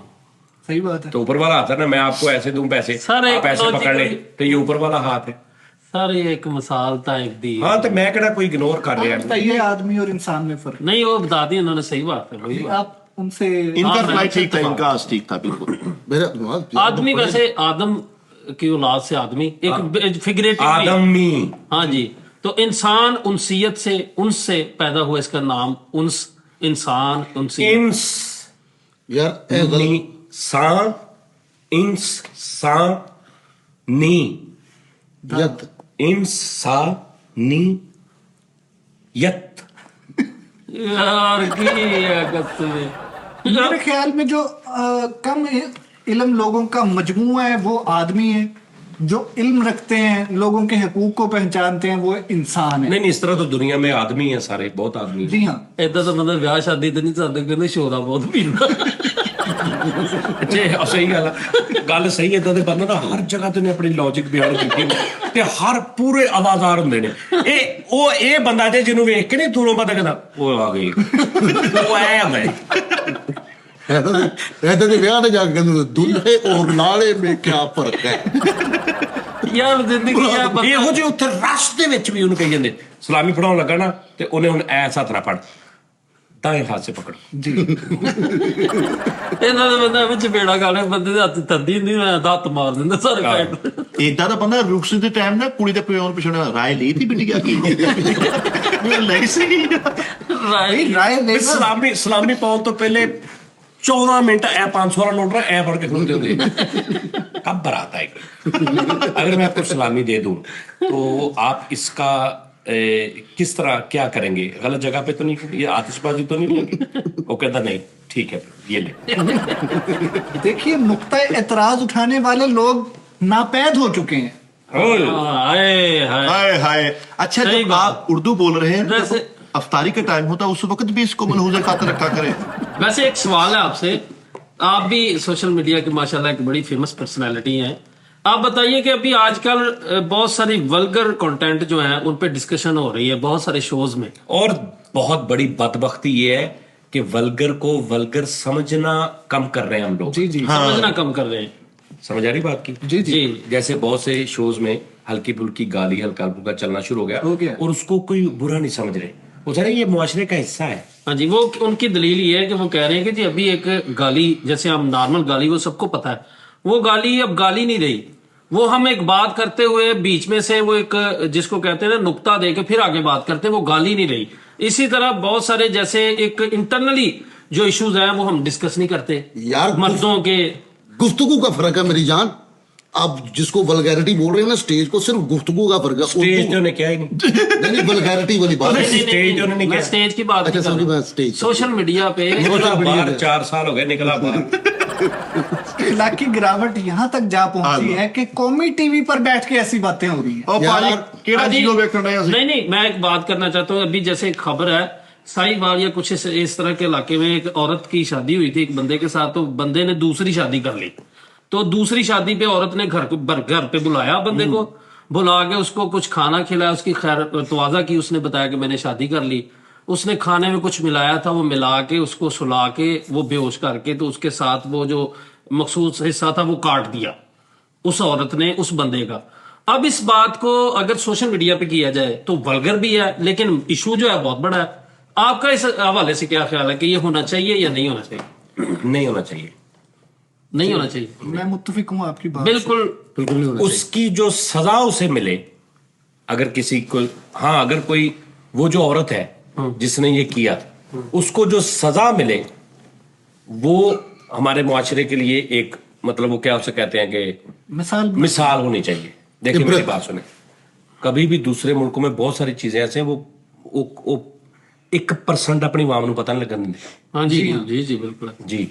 सही बात है। तो ऊपर वाला हाथ है ना, मैं आपको ऐसे दूं पैसे, सर, एक आप ऐसे logic पकड़ ले, है। तो ये ऊपर वाला हाथ है। सर ये एक मिसाल था एक दी। हाँ, तो मैं कहना कोई इग्नोर कर रहा है। बताइए आदमी और इंसान में फर्क। नहीं वो बता दी उन्होंने, सही बात है वही बात। आप उनसे इनका हाँ, रिप्लाई ठीक था, मैं- इनका आंसर ठीक था बिल्कुल। मेरा आदमी वैसे आदम की औलाद से आदमी एक फिगरेटिव आदमी, हाँ जी, तो इंसान उनसियत से उनसे पैदा हुआ, इसका नाम उन्स, इंसान उनसियत। इंस यार ए गलत नी सान, इंस सान नी, यत इंसा नी यत। यार की अगस्त में मेरे ख्याल में जो कम इल्म लोगों का मजमूआ है वो आदमी है, जो इल्म रखते हैं, लोगों के हकूक को पहचानते हैं, वो इंसान है। नहीं नहीं, इस तरह तो दुनिया में आदमी है सारे, बहुत आदमी है। जी हाँ, ਏਦਾਂ ਤਾਂ ਬੰਦਾ ਵਿਆਹ ਸ਼ਾਦੀ ਤੇ ਨਹੀਂ ਸਾਡੇ ਕਹਿੰਦੇ ਸ਼ੋਰਾ ਬਹੁਤ ਪੀਂਦਾ। ਅੱਛਾ, ਸਹੀ ਗੱਲ ਸਹੀ ਹੈ। ਇਦਾਂ ਦੇ ਬੰਦੇ ਨਾ ਹਰ ਜਗ੍ਹਾ ਤੇ ਨੇ ਆਪਣੀ ਲੌਜੀਕ ਬਿਆਨ ਕੀਤੀ ਤੇ ਹਰ ਪੂਰੇ ਆਵਾਜ਼ਾਰ ਹੁੰਦੇ ਨੇ। ਇਹ ਬੰਦਾ ਜੇ ਜਿਹਨੂੰ ਵੇਖ ਕੇ ਨਹੀਂ ਦੂਰੋਂ ਪਤਾ ਕਹਿੰਦਾ ਉਹ ਆ ਗਈ, ਉਹ ਐ ਹੁੰਦਾ ਹੈ। रहते थे ब्याह ने जाके कहते दूल्हे और लाड़े में क्या फर्क है। ਯਾਰ ਜ਼ਿੰਦਗੀ ਆ ਬੰਦਾ ਇਹੋ ਜਿਹੇ ਉੱਥੇ ਰਸ਼ ਦੇ ਵਿੱਚ ਵੀ ਉਹਨੂੰ ਕਹੀ ਜਾਂਦੇ ਸਲਾਮੀ ਫੜਾਉਣ ਲੱਗਾ ਨਾ, ਤੇ ਉਹਨੇ ਹੁਣ ਐਸ ਹੱਥ ਨਾਲ ਫੜ, ਦਾएं हाथ से पकड़। ਇਹਨਾਂ ਦੇ ਬੰਦਾ ਵਿੱਚ ਬੇੜਾ ਗਾਲੇ ਬੰਦੇ ਦੇ ਹੱਥ ਤੰਦੀ ਨਹੀਂ ਮੈਂ ਹੱਥ ਮਾਰ ਦਿੰਦਾ ਸਾਰੇ ਪੈਟ। ਏਦਾਂ ਦਾ ਬੰਦਾ ਰੁਕਸ ਦੇ ਟਾਈਮ ਨਾ ਕੁੜੀ ਦੇ ਪਿਓ ਨੂੰ ਪਿਛਣੇ ਰਾਏ ਲਈ ਤੀ ਬਿਟਿਆ ਕੀ ਲਈ ਸੀ। ਰਾਈਟ राय लेना ਸਲਾਮੀ ਪਾਉਣ ਤੋਂ ਪਹਿਲੇ 14 ਮਿੰਟ ਐ 500 ਵਾਲਾ ਨੋਟ ਐ ਫੜ ਕੇ ਖੁੱਲਦੇ ਹੁੰਦੇ। कब बरात आएगी? अगर मैं आपको सलामी दे दूं तो आप इसका किस तरह क्या करेंगे? गलत जगह पे तो नहीं, ये आतिशबाजी तो नहीं होगी? वो कहता नहीं, ठीक है ये ले। देखिए, नुक्ता एतराज उठाने वाले लोग नापैद हो चुके हैं। हाय हाय हाय हाय। अच्छा, सही जब बात। आप उर्दू बोल रहे हैं वैसे- जब अफ्तारी का टाइम होता है उस वक्त भी इसको मनहूज खातर रखा करें। वैसे एक सवाल है आपसे, आप भी सोशल मीडिया के माशाल्लाह एक बड़ी फेमस पर्सनालिटी हैं, आप बताइए कि अभी आजकल बहुत सारी वल्गर कंटेंट जो है उन पे डिस्कशन हो रही है बहुत सारे शोज में, और बहुत बड़ी बदबख्ती ये है कि वल्गर को वल्गर समझना कम कर रहे हैं हम लोग। जी जी, समझना कम कर रहे हैं। समझ आ रही बात की? जी जी, जैसे बहुत से शोज में हल्की फुल्की गाली, हल्का फुल्का चलना शुरू हो हो गया। गया और उसको कोई बुरा नहीं समझ रहे। वो सर ये मुआशरे का हिस्सा है। हाँ जी, वो उनकी दलील ये है कि वो कह रहे हैं कि जी अभी एक गाली, जैसे हम नॉर्मल गाली, वो सबको पता है, वो गाली अब गाली नहीं रही, वो हम एक बात करते हुए बीच में से वो एक जिसको कहते हैं ना नुक्ता दे के फिर आगे बात करते हैं, वो गाली नहीं रही। इसी तरह बहुत सारे जैसे एक इंटरनली जो इश्यूज हैं वो हम डिस्कस नहीं करते यार, मर्दों के। गुफ्तगू का फर्क है मेरी जान। आप जिसको वल्गैरिटी बोल रहे हैं ना, स्टेज को सिर्फ गुफ्तगू का फर्क है। स्टेज तो ने क्या ही नहीं, नहीं वल्गैरिटी वाली बात है। स्टेज उन्होंने मैं क्या, स्टेज की बात अच्छा नहीं कर सॉरी, रहा। मैं स्टेज सोशल मीडिया पे निकला बाहर 4 साल हो गए, निकला बाहर। इखलाकी गिरावट यहाँ तक जा पहुंची है कि कौमी टीवी पर बैठ के ऐसी बातें हो रही हैं। ਉਹ ਯਾਰ, ਭਾਜੀ ਕਿਹੜਾ हाँ जी, ਜੀਓ ਵੇਖਣ ਰਹੇ ਅਸੀਂ? नहीं नहीं, मैं एक बात करना चाहता हूँ। अभी जैसे एक खबर है साहिवाल या कुछ इस तरह के इलाके में एक औरत की शादी हुई थी एक बंदे के साथ, तो बंदे ने दूसरी शादी कर ली, तो दूसरी शादी पे औरत ने घर पे बुलाया बंदे को, बुला के उसको कुछ खाना खिलाया, उसकी खैर तवाज़ा की, उसने बताया कि मैंने शादी कर ली। उसने खाने में कुछ मिलाया था, वो मिला के उसको सुला के वो बेहोश करके, तो उसके साथ वो जो मखसूस हिस्सा था वो काट दिया उस औरत ने उस बंदे का। अब इस बात को अगर सोशल मीडिया पे किया जाए तो वल्गर भी है, लेकिन इशू जो है बहुत बड़ा है। आपका इस हवाले से क्या ख्याल है कि ये होना चाहिए या नहीं होना चाहिए? नहीं होना चाहिए, नहीं होना चाहिए, मैं मुत्तफिक हूँ आपकी बात से। बिल्कुल। ਬਿਲਕੁਲ ਨਹੀਂ ਹੋਣਾ ਚਾਹੀਦਾ। उसकी जो सजा उसे मिले, अगर किसी को, हाँ अगर कोई वो जो औरत है जिसने ये किया उसको जो सजा मिले, वो हमारे मुआशरे के लिए एक मतलब वो क्या उसे कहते हैं कि मिसाल होनी चाहिए। देखिए मेरी बात सुने, कभी भी दूसरे मुल्कों में बहुत सारी चीजें ऐसे हैं वो 1% अपनी वाम ਨੂੰ पता नहीं लगन देंगे। हाँ जी जी जी बिल्कुल जी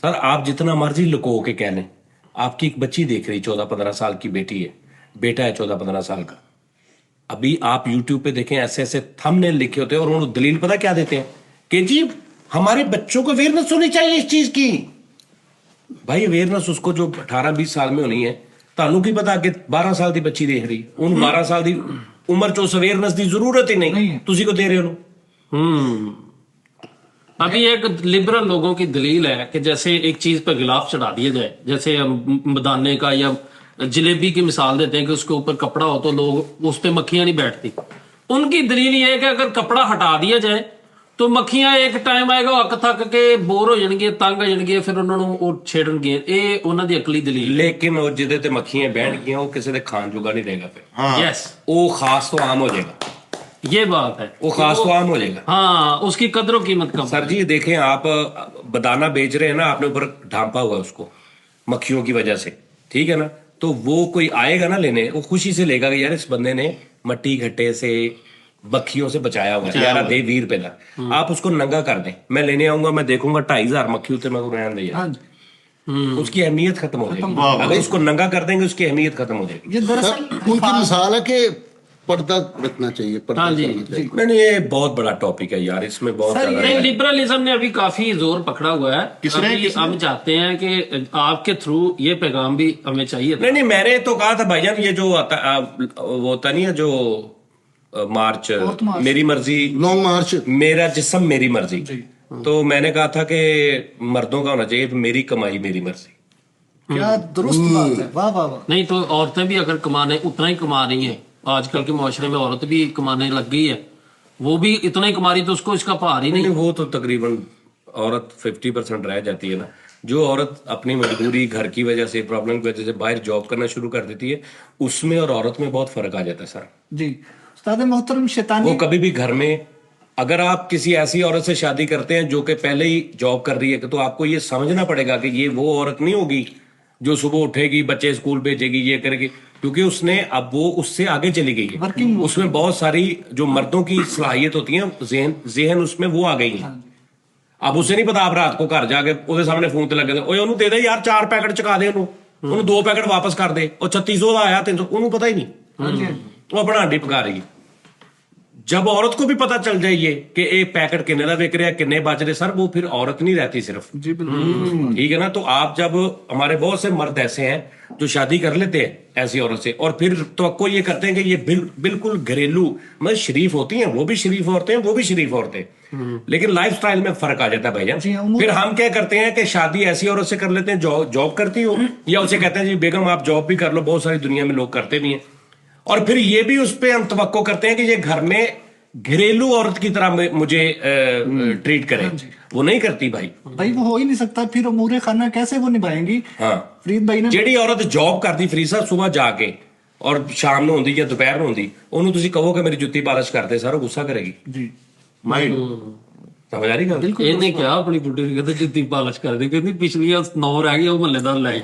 सर, आप जितना मर्जी लुको के कह लें, आपकी एक बच्ची देख रही 14-15 साल की बेटी है, बेटा है 14-15 साल का, अभी आप YouTube पे देखें ऐसे ऐसे थंबनेल लिखे होते हैं और उन्होंने दलील पता क्या देते हैं कि जी हमारे बच्चों को अवेयरनेस होनी चाहिए इस चीज की। भाई अवेयरनेस उसको जो 18-20 साल में होनी है, ਤੁਹਾਨੂੰ ਕੀ ਪਤਾ ਕਿ 12 ਸਾਲ ਦੀ ਬੱਚੀ ਦੇਖ ਰਹੀ, ਉਹਨੂੰ 12 ਸਾਲ ਦੀ उम्र ਚ ਉਸ ਅਵੇਅਰनेस ਦੀ ਜ਼ਰੂਰਤ ਹੀ ਨਹੀਂ, ਤੁਸੀਂ ਕੋ ਦੇ ਰਹੇ ਹੋ। अभी एक लिबरल लोगों की दलील है कि जैसे एक चीज पर गिलाफ चढ़ा दिया जाए, जैसे मदाने का या जलेबी की मिसाल देते हैं कि उसके ऊपर कपड़ा हो तो लोग उस पर मक्खियां नहीं बैठती। उनकी दलील ये है कि अगर कपड़ा हटा दिया जाए तो मक्खियां एक टाइम आएगा अक थक के बोर हो जाएंगे, तंग हो जाएंगे, फिर उन्होंने छेड़नगे। ये उन्हों की अकली दलील। लेकिन वो जिहदे ते मक्खियां बैठगियां वो किसी दे खान जोगा नहीं रहेगा, फिर यस वो खास तो आम हो जाएगा, ये बात है, वो खास तो आम हो जाएगा। हाँ, उसकी कदर कीमत कम। सर जी देखें, आप बदाना बेच रहे हैं ना, आपने ऊपर ढांपा हुआ है उसको मक्खियों की वजह से, ठीक है ना, तो वो कोई आएगा ना लेने, वो खुशी से लेगा कि यार इस बंदे ने मट्टी घट्टे से मक्खियों से बचाया हुआ है, यार दे 20 रुपए का। आप उसको नंगा कर दें, मैं लेने आऊंगा, मैं देखूंगा 2500 मक्खी उतने मैं रहने दे यार, उसकी अहमियत खत्म हो जाएगी। अगर उसको नंगा कर देंगे उसकी अहमियत खत्म हो जाएगी। ये दरअसल उनकी मिसाल है कि पर्दा रखना चाहिए, पर्दा हाँ जी, करना चाहिए। नहीं ये बहुत बड़ा टॉपिक है यार, इसमें बहुत ज्यादा नहीं, लिबरलिज्म ने अभी काफी जोर पकड़ा हुआ है। किसने- अभी हम चाहते हैं कि आपके थ्रू ये पैगाम भी हमें चाहिए था। नहीं मैंने तो कहा था भाईजान, ये जो वो होता नहीं है जो मार्च, मेरी मर्जी लॉन्ग मार्च, मेरा जिस्म मेरी मर्जी, तो मैंने कहा था कि मर्दों का होना चाहिए मेरी कमाई मेरी मर्जी। क्या दुरुस्त बात है, वाह वाह वाह। नहीं तो औरतें भी अगर कमाने उतना ही कमा रही हैं, आजकल के मुआशरे में औरत भी कमाने लग गई है, वो भी इतना ही कमा रही, तो उसको इसका भार ही नहीं। नहीं वो तो तकरीबन औरत 50% रह जाती है ना। जो औरत अपनी मजबूरी, घर की वजह से, प्रॉब्लम की वजह से बाहर जॉब करना शुरू कर देती है, उसमें और औरत में बहुत फर्क आ जाता है सर। जी उस्ताद मोहतरम वो शैतानी, कभी भी घर में अगर आप किसी ऐसी औरत से शादी करते हैं जो कि पहले ही जॉब कर रही है, तो आपको ये समझना पड़ेगा कि ये वो औरत नहीं होगी जो सुबह उठेगी, बच्चे स्कूल भेजेगी, ये करेगी, क्योंकि उसने अब वो उससे आगे चली गई है। वर्किंग उसमें बहुत सारी जो मर्दों की सलाहियत होती है, ज़हन उसमें वो आ गई है। अब उसे नहीं पता, आप रात को घर जाके ਉਹਦੇ ਸਾਹਮਣੇ ਫੋਨ ਤੇ ਲੱਗੇ ਤੇ ਓਏ ਉਹਨੂੰ ਦੇ ਦੇ ਯਾਰ 4 ਪੈਕਟ ਚਕਾ ਦੇ, ਉਹਨੂੰ 2 ਪੈਕਟ ਵਾਪਸ ਕਰ ਦੇ, ਉਹ 3600 ਦਾ ਆਇਆ 300, ਉਹਨੂੰ ਪਤਾ ਹੀ ਨਹੀਂ, ਉਹ ਆਪਣਾ ਹੱਡੀ ਪਕਾ ਰਹੀ है। जब औरत को भी पता चल जाइए कि ये पैकेट किन्ने का बिक रहा है, किन्ने बच रहे, सर वो फिर औरत नहीं रहती सिर्फ। जी बिल्कुल ठीक है ना। तो आप जब हमारे बहुत से मर्द ऐसे हैं जो शादी कर लेते हैं ऐसी औरत से, और फिर तो ये करते हैं कि ये बिल्कुल घरेलू मतलब शरीफ होती हैं, वो भी शरीफ औरतें हैं, वो भी शरीफ औरतें, लेकिन लाइफस्टाइल में फर्क आ जाता है भैया। फिर हम क्या करते हैं कि शादी ऐसी औरत से कर लेते हैं जॉब करती हो, या उसे कहते हैं जी बेगम आप जॉब भी कर लो, बहुत सारी दुनिया में लोग करते भी हैं, और फिर ये भी उस पर हम तवक्को करते हैं कि ये घर में घरेलू औरत की तरह मुझे ट्रीट करे, वो नहीं करती भाई। भाई वो हो ही नहीं सकता, फिर अमूरे खाना कैसे वो निभाएंगी। हाँ, ਫਰੀਦ ਭਾਈ ਨੇ ਜਿਹੜੀ ਔਰਤ ਜੌਬ ਕਰਦੀ ਫਰੀਦ ਸਾਹਿਬ ਸੁਬਾਹ ਜਾ ਕੇ ਔਰ ਸ਼ਾਮ ਨੂੰ ਹੁੰਦੀ ਜਾਂ ਦੁਪਹਿਰ ਨੂੰ ਹੁੰਦੀ, ਉਹਨੂੰ ਤੁਸੀਂ ਕਹੋ ਕਿ ਮੇਰੀ ਜੁੱਤੀ ਪਾਲਿਸ਼ ਕਰਦੇ ਸਰ, ਉਹ ਗੁੱਸਾ ਕਰੇਗੀ। ਜੀ ਮਾਈਂਡ ਸਮਝ ਆ ਰਹੀ ਗੱਲ? ਇਹਨੇ ਕਿਹਾ ਆਪਣੀ ਬੁੱਢੀ ਨੂੰ, ਕਹਿੰਦਾ ਜੁੱਤੀ ਪਾਲਿਸ਼ ਕਰਦੇ, ਕਹਿੰਦੀ ਪਿਛਲੀ 9 ਰਹਿ ਗਈ ਉਹ ਮਹੱਲੇਦਾਰ ਲੈ ਗਏ।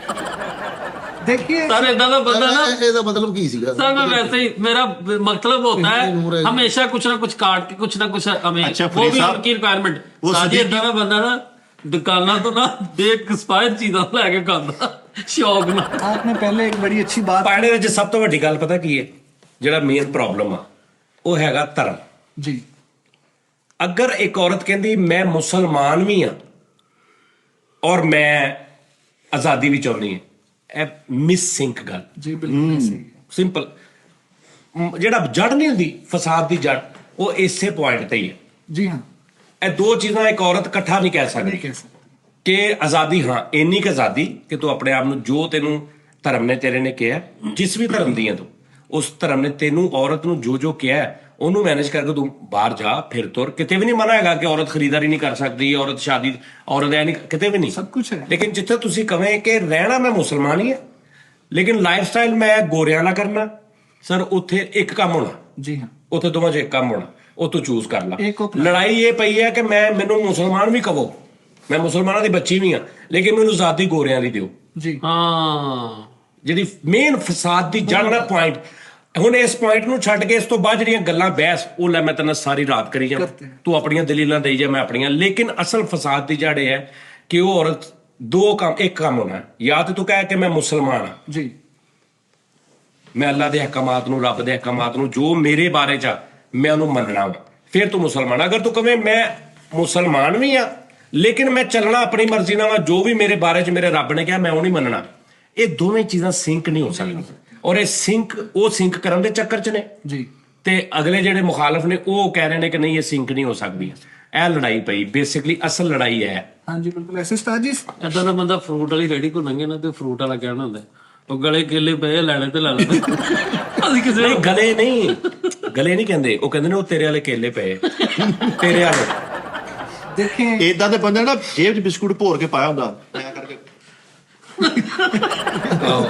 देखिए सर इतना का बंदा ना, ਇਹਦਾ ਮਤਲਬ ਕੀ ਸੀਗਾ? सर मैं वैसे ही, मेरा मतलब होता है हमेशा कुछ ना कुछ काट के कुछ ना कुछ हमें, अच्छा, वो भी फरीद साहब, उनकी रिक्वायरमेंट। वो साजी सदीक- इतना का बंदा ना दुकाना तो ना देख एक्सपायर चीज़ां लैके खांदा शौक ना। आपने पहले एक बड़ी अच्छी बात ਪਾੜੇ ਵਿੱਚ ਸਭ ਤੋਂ ਵੱਡੀ ਗੱਲ ਪਤਾ ਕੀ ਹੈ? ਜਿਹੜਾ ਮੇਨ ਪ੍ਰੋਬਲਮ ਆ ਉਹ ਹੈਗਾ ਧਰਮ। जी ਅਗਰ ਇੱਕ ਔਰਤ ਕਹਿੰਦੀ ਮੈਂ ਮੁਸਲਮਾਨ ਵੀ ਹਾਂ ਔਰ ਮੈਂ ਆਜ਼ਾਦੀ ਵੀ ਚਾਹੁੰਦੀ ਹਾਂ, ਇਹ ਮਿਸ ਸਿੰਕ ਗੱਲ। जी बिल्कुल ऐसे ही है। ਸਿੰਪਲ ਜਿਹੜਾ ਜੜ ਨਹੀਂ ਹੁੰਦੀ ਫਸਾਦ ਦੀ ਜੜ, ਉਹ ਇਸੇ ਪੁਆਇੰਟ ਤੇ ਹੀ ਹੈ। जी हाँ, ਇਹ ਦੋ ਚੀਜ਼ਾਂ ਇੱਕ ਔਰਤ ਇਕੱਠਾ ਨਹੀਂ ਕਹਿ नहीं ਸਕਦੀ कह सकते। ਕਿ ਆਜ਼ਾਦੀ, ਹਾਂ ਇੰਨੀ ਕੁ ਆਜ਼ਾਦੀ ਕਿ ਤੂੰ ਆਪਣੇ ਆਪ ਨੂੰ, ਜੋ ਤੈਨੂੰ ਧਰਮ ਨੇ ਤੇਰੇ ਨੇ ਕਿਹਾ, ਜਿਸ ਵੀ ਧਰਮ ਦੀ ਹੈ ਤੂੰ, ਉਸ ਧਰਮ ਨੇ ਤੈਨੂੰ ਔਰਤ ਨੂੰ ਜੋ ਜੋ ਕਿਹਾ ਹੈ, ਉਹਨੂੰ ਮੈਨੇਜ ਕਰਕੇ ਤੂੰ ਬਾਹਰ ਜਾ, ਫਿਰ ਤੁਰ। ਕਿਤੇ ਵੀ ਨਹੀਂ ਮਨਾ ਹੈਗਾ ਕਿ ਔਰਤ ਖਰੀਦਦਾਰੀ ਨਹੀਂ ਕਰ ਸਕਦੀ, ਔਰਤ ਸ਼ਾਦੀ, ਔਰਤ ਐ ਨਹੀਂ, ਕਿਤੇ ਵੀ ਨਹੀਂ। सब कुछ है। ਲੇਕਿਨ ਜਿੱਥੇ ਤੁਸੀਂ ਕਵੇਂ ਕਿ ਰਹਿਣਾ ਮੈਂ ਮੁਸਲਮਾਨ ਹੀ ਹਾਂ ਲੇਕਿਨ ਲਾਈਫ ਸਟਾਈਲ ਮੈਂ ਗੋਰਿਆਂ ਨਾਲ ਕਰਨਾ, ਸਰ ਉੱਥੇ ਇੱਕ ਕੰਮ ਹੋਣਾ, जी हाँ, ਉੱਥੇ ਦੋਵਾਂ 'ਚ ਇੱਕ ਕੰਮ ਹੋਣਾ, ਉਹ ਤੂੰ ਚੂਜ਼ ਕਰ ਲਾ। ਇੱਕ ਉਹ- ਲੜਾਈ ਇਹ ਪਈ ਹੈ ਕਿ ਮੈਨੂੰ ਮੁਸਲਮਾਨ ਵੀ ਕਹੋ, ਮੈਂ ਮੁਸਲਮਾਨਾਂ ਦੀ ਬੱਚੀ ਵੀ ਹਾਂ, ਲੇਕਿਨ ਮੈਨੂੰ ਆਜ਼ਾਦੀ ਗੋਰਿਆਂ ਦੀ ਦਿਓ। जी हाँ ਜਿਹੜੀ ਮੇਨ ਫਸਾਦ ਦੀ ਜੜ ਨਾ ਪੁਆਇੰਟ, ਹੁਣ ਇਸ ਪੁਆਇੰਟ ਨੂੰ ਛੱਡ ਕੇ ਇਸ ਤੋਂ ਬਾਅਦ ਜਿਹੜੀਆਂ ਗੱਲਾਂ ਬਹਿਸ, ਉਹ ਲੈ ਮੈਂ ਤੈਨੂੰ ਸਾਰੀ ਰਾਤ ਕਰੀ ਜਾ, ਕਰਤੇ हैं। ਤੂੰ ਆਪਣੀਆਂ ਦਲੀਲਾਂ ਦੇਈ ਜਾ, ਮੈਂ ਆਪਣੀਆਂ। ਲੇਕਿਨ ਅਸਲ ਫਸਾਦ ਦੀ ਜੜ ਇਹ ਹੈ ਕਿ ਉਹ ਔਰਤ ਇੱਕ ਕੰਮ ਹੋਣਾ ਹੈ, ਜਾਂ ਤੇ ਤੂੰ ਕਹਿ ਕਿ ਮੈਂ ਮੁਸਲਮਾਨ ਹਾਂ, जी ਮੈਂ ਅੱਲਾ ਦੇ ਹਕਮਾਤ ਨੂੰ, ਰੱਬ ਦੇ ਹਕਮਾਤ ਨੂੰ, ਜੋ ਮੇਰੇ ਬਾਰੇ ਚ ਆ, ਮੈਂ ਉਹਨੂੰ ਮੰਨਣਾ ਵਾ, ਫਿਰ ਤੂੰ ਮੁਸਲਮਾਨ। ਅਗਰ ਤੂੰ ਕਵੇਂ ਮੈਂ ਮੁਸਲਮਾਨ ਵੀ ਆ ਲੇਕਿਨ ਮੈਂ ਚੱਲਣਾ ਆਪਣੀ ਮਰਜ਼ੀ ਨਾਲ ਵਾ, ਜੋ ਵੀ ਮੇਰੇ ਬਾਰੇ ਚ ਮੇਰੇ ਰੱਬ ਨੇ ਕਿਹਾ ਮੈਂ ਉਹ ਨਹੀਂ ਮੰਨਣਾ, ਇਹ ਦੋਵੇਂ ਚੀਜ਼ਾਂ ਸਿੰਕ ਨਹੀਂ ਹੋ ਸਕਦੀਆਂ। ਔਰ ਇਹ ਸਿੰਕ ਕਰਨ ਦੇ ਚੱਕਰ ਚ ਨੇ, जी ਤੇ ਅਗਲੇ ਜਿਹੜੇ ਮੁਖਾਲਫ ਨੇ ਉਹ ਕਹਿ ਰਹੇ ਨੇ ਕਿ ਨਹੀਂ ਇਹ ਸਿੰਕ ਨਹੀਂ ਹੋ ਸਕਦੀ। ਇਹ ਲੜਾਈ ਪਈ, ਬੇਸਿਕਲੀ ਅਸਲ ਲੜਾਈ ਹੈ। हाँ जी बिल्कुल ऐसे उस्ताद जी। ਏਦਾਂ ਦਾ ਬੰਦਾ ਫਰੂਟ ਵਾਲੀ ਰੇੜੀ ਕੋ ਲੰਘੇ ਨਾ ਤੇ ਫਰੂਟ ਵਾਲਾ ਕਹਿਣਾ ਹੁੰਦਾ, ਉਹ ਗਲੇ ਕੇਲੇ ਪਏ ਲੈਣੇ ਤੇ ਲੈ ਲੈ। ਅਸੀਂ ਕਿਸੇ ਨਹੀਂ ਗਲੇ ਨਹੀਂ ਕਹਿੰਦੇ, ਉਹ ਕਹਿੰਦੇ ਨੇ ਉਹ ਤੇਰੇ ਵਾਲੇ ਕੇਲੇ ਪਏ, ਤੇਰੇ ਵਾਲੇ। देखें ਇਦਾਂ ਦੇ ਬੰਦੇ ਨਾ ਜੇਬ 'ਚ ਬਿਸਕੁਟ ਭੋਰ ਕੇ ਪਾਇਆ ਹੁੰਦਾ ਐਂ ਕਰਕੇ।